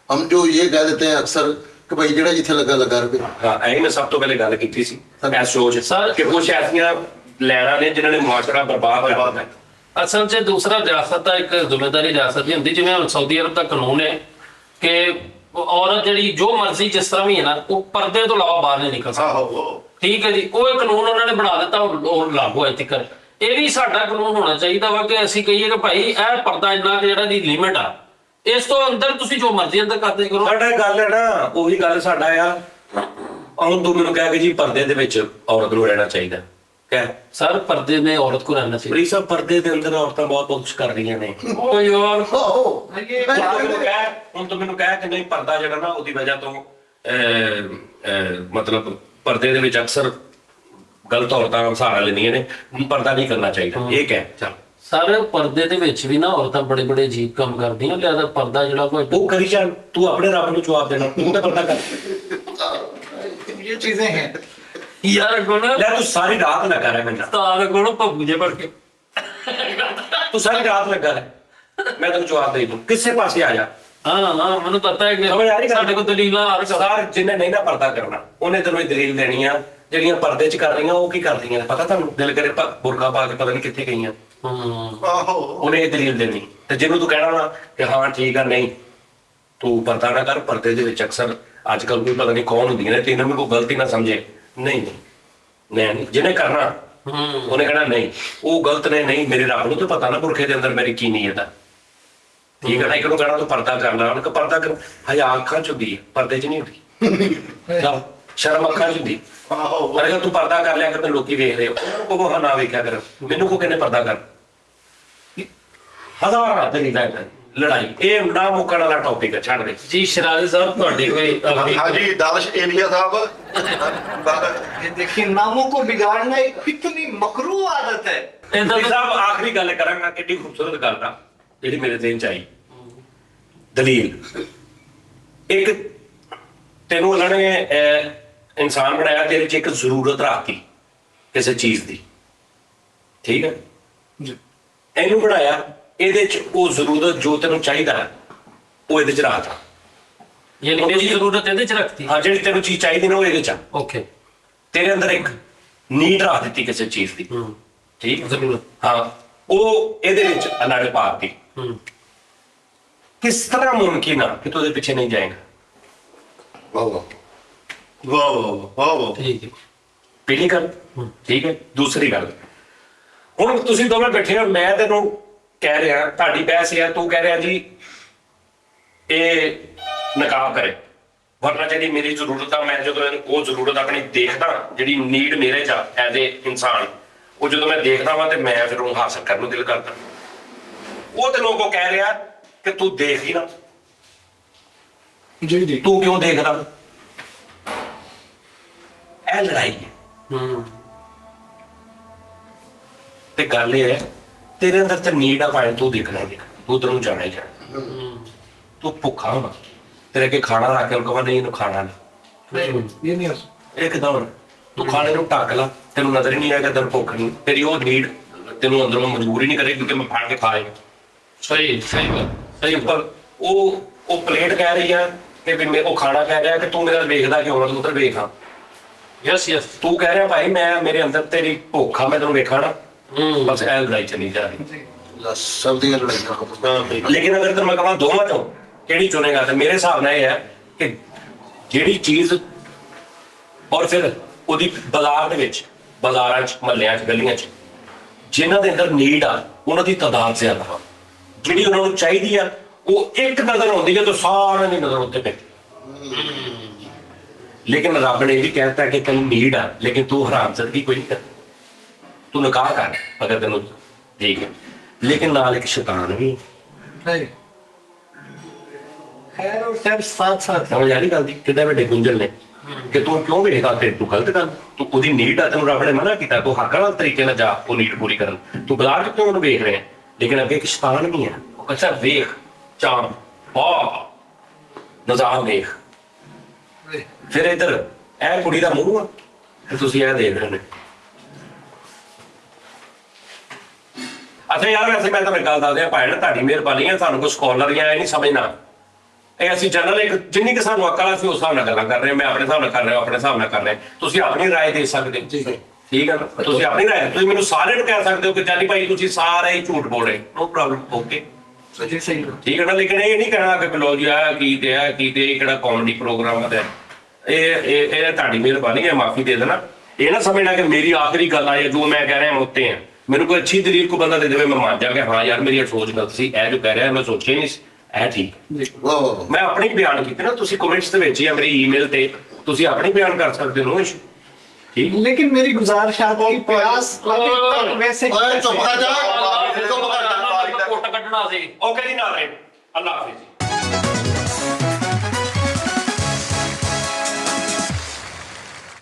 हम जो ये कह देते हैं अक्सर कि भाई जेड़ा जिथे लगा लगा रहे। ਹਾਂ ਐਂ ਮੈਂ ਸਭ ਤੋਂ ਪਹਿਲੇ ਗੱਲ ਕੀਤੀ ਸੀ ਐਸ ਸੋਚ ਸਰ, ਕਿ ਕੁਝ ਐਸੀਆਂ ਲੈਣਾ ਨੇ ਜਿਨ੍ਹਾਂ ਨੇ ਮੁਆਸ਼ਰਾ ਬਰਬਾਦ ਕਰ ਦਿੱਤਾ ਹੈ। ਅਸਲ 'ਚ ਦੂਸਰਾ ਰਿਆਸਤ ਦਾ ਇੱਕ ਜ਼ਿੰਮੇਵਾਰੀ ਰਿਆਸਤ ਦੀ ਹੁੰਦੀ, ਜਿਵੇਂ ਹੁਣ ਸਾਊਦੀ ਅਰਬ ਦਾ ਕਾਨੂੰਨ ਹੈ ਕਿ ਔਰਤ ਜਿਹੜੀ ਜੋ ਮਰਜ਼ੀ ਜਿਸ ਤਰ੍ਹਾਂ ਵੀ ਹੈ ਨਾ, ਉਹ ਪਰਦੇ ਤੋਂ ਇਲਾਵਾ ਬਾਹਰ ਨਹੀਂ ਨਿਕਲ ਸਕਦੀ। ਠੀਕ ਹੈ ਜੀ, ਉਹ ਇਹ ਕਾਨੂੰਨ ਉਹਨਾਂ ਨੇ ਬਣਾ ਦਿੱਤਾ, ਉਹ ਲਾਗੂ ਹੈ ਤੀਕਰ। ਇਹ ਵੀ ਸਾਡਾ ਕਾਨੂੰਨ ਹੋਣਾ ਚਾਹੀਦਾ ਵਾ ਕਿ ਅਸੀਂ ਕਹੀਏ ਕਿ ਭਾਈ ਇਹ ਪਰਦਾ ਇੰਨਾ ਕਿ ਜਿਹੜਾ ਦੀ ਲਿਮਿਟ ਆ, ਇਸ ਤੋਂ ਅੰਦਰ ਤੁਸੀਂ ਜੋ ਮਰਜ਼ੀ ਅੰਦਰ ਕਰਦੇ ਕਰੋ। ਸਾਡਾ ਗੱਲ ਹੈ ਨਾ, ਉਹੀ ਗੱਲ ਸਾਡਾ ਆ। ਹੁਣ ਤੂੰ ਮੈਨੂੰ ਕਹਿ ਕੇ ਜੀ ਪਰਦੇ ਦੇ ਵਿੱਚ ਔਰਤ ਨੂੰ ਰਹਿਣਾ ਚਾਹੀਦਾ, ਕਹਿ ਸਰ ਪਰਦੇ ਨੇ ਔਰਤ ਕੋ ਰਹਿਣਾ ਚਾਹੀਦਾ। ਪ੍ਰੀਤ ਸਾਹਿਬ, ਪਰਦੇ ਦੇ ਅੰਦਰ ਔਰਤਾਂ ਬਹੁਤ ਕੁਝ ਕਰ ਰਹੀਆਂ ਨੇ। ਓ ਯਾਰ, ਹੁਣ ਤੂੰ ਮੈਨੂੰ ਕਹਿ ਕਿ ਨਹੀਂ ਪਰਦਾ ਜਿਹੜਾ ਨਾ ਉਹਦੀ ਵਜ੍ਹਾ ਤੋਂ ਮਤਲਬ ਪਰਦੇ ਦੇ ਵਿੱਚ ਅਕਸਰ ਗਲਤ ਔਰਤਾਂ ਸਹਾਰਾ ਲੈਂਦੀਆਂ ਨੇ, ਪਰਦਾ ਨਹੀਂ ਕਰਨਾ ਚਾਹੀਦਾ, ਇਹ ਕਹਿ ਚੱਲ। ਸਰ ਪਰਦੇ ਦੇ ਵਿੱਚ ਵੀ ਨਾ ਔਰਤਾਂ ਬੜੇ ਬੜੇ ਅਜੀਬ ਕੰਮ ਕਰਦੀਆਂ, ਲਿਆਦਾ ਪਰਦਾ ਜਿਹੜਾ ਕੋਈ ਉਹ ਕਰੀ ਜਾਣ, ਤੂੰ ਆਪਣੇ ਰੱਬ ਨੂੰ ਜਵਾਬ ਦੇਣਾ, ਤੂੰ ਤਾਂ ਪਰਦਾ ਕਰ। ये चीजें हैं। ਯਾਰ ਕੋਣ ਲੈ ਤੂੰ ਸਾਰੀ ਰਾਤ ਲੱਗਾ ਰਹਿ ਮੈਨੂੰ, ਤਾਰ ਕੋਣ ਭੱਬੂ ਜੇ ਭੜ ਕੇ ਤੂੰ ਸਾਰੀ ਰਾਤ ਲੱਗਾ ਰਹਿ, ਮੈਂ ਤੈਨੂੰ ਜਵਾਬ ਦੇ ਦੂੰ, ਕਿਸੇ ਪਾਸੇ ਆ ਜਾ। ਹਾਂ ਮੈਨੂੰ ਪਤਾ ਹੈ ਸਮਝ ਆ ਰਹੀ ਕਿ ਗੱਲ? ਸਾਡੇ ਕੋਲ ਦਲੀਲਾਂ ਹਰ ਸਾਰ ਜਿਹਨੇ ਨਹੀਂ ਨਾ ਪਰਦਾ ਕਰਨਾ ਉਹਨੇ ਤੈਨੂੰ ਇਹ ਦਲੀਲ ਦੇਣੀ ਆ। ਜਿਹੜੀਆਂ ਪਰਦੇ 'ਚ ਕਰ ਰਹੀਆਂ ਉਹ ਕੀ ਕਰਦੀਆਂ ਨੇ ਪਤਾ ਤੁਹਾਨੂੰ? ਦਿਲ ਕਰੇ ਬੁਰਕਾ ਪਾ ਕੇ ਪਤਾ ਨਹੀਂ ਕਿੱਥੇ ਗਈਆਂ, ਉਹਨੇ ਇਹ ਦਲੀਲ ਦੇਣੀ। ਤੇ ਜਿਹਨੂੰ ਤੂੰ ਕਹਿਣਾ ਨਾ ਕਿ ਹਾਂ ਠੀਕ ਆ, ਨਹੀਂ ਤੂੰ ਪਰਦਾ ਨਾ ਕਰ, ਪਰਦੇ ਦੇ ਵਿੱਚ ਅਕਸਰ ਅੱਜ ਕੱਲ ਕੋਈ ਪਤਾ ਨਹੀਂ ਕੌਣ ਹੁੰਦੀਆਂ ਨੇ, ਤੈਨੂੰ ਵੀ ਕੋਈ ਗਲਤੀ ਨਾ ਸਮਝੇ। ਨਹੀਂ ਨਹੀਂ, ਜਿਹਨੇ ਕਰਨਾ ਉਹਨੇ ਕਹਿਣਾ ਨਹੀਂ ਉਹ ਗਲਤ ਨੇ, ਨਹੀਂ ਮੇਰੇ ਰੱਬ ਨੂੰ ਤਾਂ ਪਤਾ ਨਾ ਪੁਰਖੇ ਦੇ ਅੰਦਰ ਮੇਰੀ ਕੀ ਨੀਅਤ ਆ। ਠੀਕ ਹੈ ਨਾ, ਇੱਕ ਨੂੰ ਕਹਿਣਾ ਤੂੰ ਪਰਦਾ ਕਰਨਾ, ਉਹਨੇ ਪਰਦਾ ਕਰ, ਹਯਾ ਅੱਖਾਂ 'ਚ ਹੁੰਦੀ ਹੈ, ਪਰਦੇ 'ਚ ਨਹੀਂ ਹੁੰਦੀ। ਚੱਲ ਸ਼ਰਮ ਅੱਖਾਂ 'ਚ ਹੁੰਦੀ। ਅਰੇ ਤੂੰ ਪਰਦਾ ਕਰ ਲਿਆ ਕਰ ਤੇ ਲੋਕੀ ਵੇਖ ਰਹੇ ਹੋ, ਉਹ ਨਾ ਵੇਖਿਆ ਕਰ। ਮੈਨੂੰ ਕੋ ਕਹਿੰਦੇ ਪਰਦਾ ਕਰ, ਹਜ਼ਾਰਾਂ ਦਲੀਲਾਂ ਨੇ। ਲੜਾਈ ਇਹ ਨਾ ਮੁੱਕਣ ਵਾਲਾ ਟੌਪਿਕ ਹੈ, ਛੱਡ ਦੇ। ਜੀ ਸ਼ਰਾਜ਼ੀ ਸਾਹਿਬ ਤੁਹਾਡੀ ਕੋਈ हाँ जी, दानिश एलिया साहब। ये देखिए, नामों को बिगाड़ना एक कितनी मकरू आदत है। ਭਾਈ ਸਾਹਿਬ ਆਖਰੀ ਗੱਲ ਕਰਾਂਗਾ, ਕਿੰਨੀ ਖੂਬਸੂਰਤ ਗੱਲ ਆ ਜਿਹੜੀ ਮੇਰੇ ਦਿਲ 'ਚ ਆਈ। ਦਲੀਲ ਇੱਕ ਤੈਨੂੰ ਉਹਨਾਂ ਨੇ ਇਨਸਾਨ ਬਣਾਇਆ, ਤੇਰੇ 'ਚ ਇੱਕ ਜ਼ਰੂਰਤ ਰੱਖਤੀ ਕਿਸੇ ਚੀਜ਼ ਦੀ, ਠੀਕ ਹੈ? ਇਹਨੂੰ ਬਣਾਇਆ, ਇਹਦੇ 'ਚ ਉਹ ਜ਼ਰੂਰਤ ਜੋ ਤੈਨੂੰ ਚਾਹੀਦਾ ਉਹ ਇਹਦੇ 'ਚ ਰੱਖਤਾ। ਯਾਨੀ ਮੇਰੀ ਜ਼ਰੂਰਤ ਇਹਦੇ ਚ ਰੱਖਤੀ। ਹਾਂ, ਜਿਹੜੀ ਤੈਨੂੰ ਚੀਜ਼ ਚਾਹੀਦੀ ਨਾ ਉਹ ਇਹਦੇ 'ਚ ਆ। ਓਕੇ, ਤੇਰੇ ਅੰਦਰ ਇੱਕ ਨੀਡ ਰੱਖ ਦਿੱਤੀ ਕਿਸੇ ਚੀਜ਼ ਦੀ, ਠੀਕ? ਜ਼ਰੂਰਤ। ਹਾਂ, ਉਹ ਇਹਦੇ ਵਿੱਚ ਅਲੱਗ ਪਾਤੀ। ਕਿਸ ਤਰ੍ਹਾਂ ਮੁਮਕਿਨ ਆ ਕਿ ਤੂੰ ਉਹਦੇ ਪਿੱਛੇ ਨਹੀਂ ਜਾਏਗਾ? वाह वाह वाह वाह वाह वाह। ਠੀਕ ਹੈ। ਪਹਿਲੀ ਗੱਲ, ਠੀਕ ਹੈ। ਦੂਸਰੀ ਗੱਲ, ਹੁਣ ਤੁਸੀਂ ਦੋਵੇਂ ਬੈਠੇ ਹੋ, ਮੈਂ ਤੈਨੂੰ ਕਹਿ ਰਿਹਾ, ਤੁਹਾਡੀ ਬਹਿਸ ਹੈ, ਤੂੰ ਕਹਿ ਰਿਹਾ ਜੀ ਇਹ ਨਕਾਬ ਕਰੇ, ਵਰਨਾ ਜਿਹੜੀ ਮੇਰੀ ਜ਼ਰੂਰਤ ਆ, ਮੈਂ ਜਦੋਂ ਉਹ ਜ਼ਰੂਰਤ ਆਪਣੀ ਦੇਖਦਾ, ਜਿਹੜੀ ਨੀਡ ਮੇਰੇ 'ਚ ਐਜ਼ ਏ ਇਨਸਾਨ, ਉਹ ਜਦੋਂ ਮੈਂ ਦੇਖਦਾ ਵਾਂ ਤੇ ਮੈਂ ਫਿਰ ਉਹਨੂੰ ਹਾਸਲ ਕਰਨ ਨੂੰ ਦਿਲ ਕਰਦਾ। ਉਹ ਤੇ ਲੋਕੋ ਕਹਿ ਰਿਹਾ ਕਿ ਤੂੰ ਦੇਖ ਹੀ ਨਾ। जी जी। ਤੂੰ ਕਿਉਂ ਦੇਖਦਾ? ਇਹ ਲੜਾਈ ਹੈ। ਤੇ ਗੱਲ ਇਹ ਹੈ, ਤੇਰੇ ਅੰਦਰ ਤੇ ਨੀਡ ਆ ਭਾਵੇਂ ਤੂੰ ਦੇਖਣਾ ਹੀ ਦੇਖ, ਤੂੰ ਤੈਨੂੰ ਜਾਣਾ ਹੀ ਜਾਣਾ। ਤੂੰ ਭੁੱਖਾ ਹੋਣਾ, ਤੇਰੇ ਅੱਗੇ ਖਾਣਾ ਰੱਖ ਕੇ ਕਹਾਂ ਨਹੀਂ ਇਹਨੂੰ ਖਾਣਾ ਨਹੀਂ, ये नहीं हो सकता। ਇਹ ਕਿਦਾਂ ਹੋਣਾ? ਤੂੰ ਖਾਣੇ ਨੂੰ ਢੱਕ ਲਾ, ਤੈਨੂੰ ਨਜ਼ਰ ਹੀ ਨਹੀਂ ਆਏਗਾ ਤੈਨੂੰ ਭੁੱਖ ਨਹੀਂ, ਤੇਰੀ ਉਹ ਨੀਡ ਤੈਨੂੰ ਅੰਦਰੋਂ ਮਜਬੂਰ ਹੀ ਨਹੀਂ ਕਰੇਗੀ ਕਿ ਮੈਂ ਫੜ ਕੇ ਖਾਏ। ਸਹੀ ਸਹੀ ਗੱਲ, ਸਹੀ ਗੱਲ। ਪਰ ਉਹ ਪਲੇਟ ਕਹਿ ਰਹੀ ਆ ਕਿ ਵੀ ਉਹ ਖਾਣਾ ਕਹਿ ਰਿਹਾ ਕਿ ਤੂੰ ਮੇਰਾ ਵੇਖਦਾ ਕਿਉਂ ਨਾ, ਤੂੰ ਉਧਰ ਵੇਖਾਂ। Yes yes. ਤੂੰ ਕਹਿ ਰਿਹਾ ਭਾਈ ਮੈਂ ਮੇਰੇ ਅੰਦਰ ਤੇਰੀ ਭੁੱਖ ਆ, ਮੈਂ ਤੈਨੂੰ ਵੇਖਾਂ ਨਾ। ਬਸ ਇਹ ਲੜਾਈ ਚੱਲੀ ਜਾ ਰਹੀ। सब दी लड़ाई। ਲੇਕਿਨ ਅਗਰ ਤੈਨੂੰ ਮੈਂ ਕਹਾਂ ਦੋਵਾਂ ਚੋਂ ਕਿਹੜੀ ਚੁਣੇਗਾ, ਤੇ ਮੇਰੇ ਹਿਸਾਬ ਨਾਲ ਇਹ ਹੈ ਕਿ ਜਿਹੜੀ ਚੀਜ਼ ਔਰ ਫਿਰ ਉਹਦੀ ਬਾਜ਼ਾਰ ਦੇ ਵਿੱਚ, ਬਾਜ਼ਾਰਾਂ 'ਚ, ਮਹੱਲਿਆਂ 'ਚ, ਗਲੀਆਂ 'ਚ ਜਿਨ੍ਹਾਂ ਦੇ ਅੰਦਰ ਨੀਡ ਆ ਉਹਨਾਂ ਦੀ ਤਾਦਾਦ ਜ਼ਿਆਦਾ ਵਾ। ਜਿਹੜੀ ਉਹਨਾਂ ਨੂੰ ਚਾਹੀਦੀ ਆ ਉਹ ਇੱਕ ਨਜ਼ਰ ਆਉਂਦੀ ਹੈ ਤਾਂ ਸਾਰਿਆਂ ਦੀ ਨਜ਼ਰ ਉੱਤੇ ਪੈਂਦੀ। ਲੇਕਿਨ ਰੱਬ ਨੇ ਇਹ ਵੀ ਕਹਿਤਾ ਕਿ ਤੈਨੂੰ ਨੀਡ ਆ, ਲੇਕਿਨ ਤੂੰ ਹਰਾਮਜ਼ਦਗੀ ਕੋਈ ਨਹੀਂ ਕਰ, ਤੂੰ ਨਿਕਾਹ ਕਰ ਅਗਰ ਤੈਨੂੰ, ਠੀਕ ਹੈ? ਲੇਕਿਨ ਨਾਲ ਇੱਕ ਸ਼ੈਤਾਨ ਵੀ। नहीं। खैर और खैर साथ साथ। ਸਮਝ ਆ ਰਹੀ ਗੱਲ ਦੀ? ਕਿੰਨੇ ਵੱਡੇ ਗੁੰਝਲ ਨੇ। ਕਿ ਤੂੰ ਕਿਉਂ ਵੇਖਦਾ ਤੇ ਤੂੰ ਗਲਤ ਕਰ, ਤੂੰ ਉਹਦੀ ਨੀਡ ਆ, ਤੈਨੂੰ ਰੱਬ ਨੇ ਮਨਾ ਕੀਤਾ, ਤੂੰ ਹੱਕ ਨਾਲ ਤਰੀਕੇ ਨਾਲ ਜਾ ਉਹ ਨੀਡ ਪੂਰੀ ਕਰਨ, ਤੂੰ ਬਾਜ਼ਾਰ ਚ ਕਿਉਂ ਉਹਨੂੰ ਵੇਖ ਰਿਹਾ? ਲੇਕਿਨ ਅੱਗੇ ਇੱਕ ਸ਼ੈਤਾਨ ਵੀ ਹੈ, ਉਹ ਅੱਛਾ ਵੇਖ ਚਾਂਦ ਨਜ਼ਾਰਾ ਵੇਖ, ਫਿਰ ਇੱਧਰ ਇਹ ਕੁੜੀ ਦਾ ਮੂੰਹ ਆ ਤੇ ਤੁਸੀਂ ਇਹ ਦੇਖ ਰਹੇ ਨੇ। ਅੱਛਾ ਯਾਰ ਵੈਸੇ ਮੈਂ ਤੁਹਾਨੂੰ ਗੱਲ ਦੱਸ ਦਿਆਂ ਭਾਈ, ਤੁਹਾਡੀ ਮਿਹਰਬਾਨੀ ਹੈ, ਸਾਨੂੰ ਕੋਈ ਸਕਾਲਰ ਜਾਂ ਇਹ ਨਹੀਂ ਸਮਝਣਾ, ਇਹ ਅਸੀਂ ਜਨਰਲ ਇੱਕ ਜਿੰਨੀ ਕਿ ਸਾਨੂੰ ਅਕਲ ਆ ਅਸੀਂ ਉਸ ਹਿਸਾਬ ਨਾਲ ਗੱਲਾਂ ਕਰ ਰਹੇ ਹਾਂ। ਮੈਂ ਆਪਣੇ ਹਿਸਾਬ ਨਾਲ ਕਰ ਰਿਹਾ, ਆਪਣੇ ਹਿਸਾਬ ਨਾਲ ਕਰ ਰਿਹਾ, ਤੁਸੀਂ ਆਪਣੀ ਰਾਏ ਦੇ ਸਕਦੇ ਹੋ, ਠੀਕ ਹੈ ਨਾ? ਤੁਸੀਂ ਆਪਣੀ ਰਾਏ, ਤੁਸੀਂ ਮੈਨੂੰ ਸਾਰਿਆਂ ਨੂੰ ਕਹਿ ਸਕਦੇ ਹੋ ਕਿ ਜਾਨੀ ਭਾਈ ਤੁਸੀਂ ਸਾਰੇ ਹੀ ਝੂਠ ਬੋਲ ਰਹੇ, ਨੋ ਪ੍ਰੋਬਲਮ, ਓਕੇ ਠੀਕ ਹੈ ਨਾ? ਲੇਕਿਨ ਇਹ ਨਹੀਂ ਕਹਿਣਾ ਕਿ ਬਲੋ ਜੀ ਆ ਕੀ ਤੇ ਆ ਕੀ ਤੇ, ਕਿਹੜਾ ਕਾਮੇਡੀ ਪ੍ਰੋਗਰਾਮ ਹੈ, ਇਹ ਤੁਹਾਡੀ ਮਿਹਰਬਾਨੀ ਹੈ, ਮਾਫੀ ਦੇ ਦੇਣਾ। ਇਹ ਨਾ ਸਮਝਣਾ ਕਿ ਮੇਰੀ ਆਖਰੀ ਗੱਲ ਆ ਜੋ ਮੈਂ ਕਹਿ ਰਿਹਾ ਮੈਂ ਉੱਤੇ ਆ, ਮੈਨੂੰ ਕੋਈ ਅੱਛੀ ਦਲੀਲ ਕੋ ਬੰਦਾ ਦੇ ਦੇਵੇ ਮੈਂ ਮੰਨ ਜਾਵਾਂਗਾ ਹਾਂ ਯਾਰ ਮੇਰੀ ਸੋਚ ਗਲਤ ਸੀ, ਇਹ ਜੋ ਕਹਿ ਰਿਹਾ ਮੈਂ ਸੋਚਿਆ ਨਹੀਂ, ਇਹ ਠੀਕ। ਵਾਹ ਵਾਹ ਮੈਂ ਆਪਣੀ ਬਿਆਨ ਕੀਤੇ ਨਾ, ਤੁਸੀਂ ਕਮੈਂਟਸ ਦੇ ਵਿੱਚ ਜਾਂ ਮੇਰੀ ਈਮੇਲ ਤੇ ਤੁਸੀਂ ਆਪਣੀ ਬਿਆਨ ਕਰ ਸਕਦੇ ਹੋ, ਠੀਕ। लेकिन मेरी गुजारिश आपकी प्यास वैसे ਓਏ ਚੁੱਪ ਕਰ ਜਾ, ਚੁੱਪ ਕਰ ਜਾ। ਕੱਢਣਾ ਸੀ। ਓਕੇ ਜੀ, ਨਾਲ ਰਹੇ, ਅੱਲਾ ਹਾਫਿਜ਼।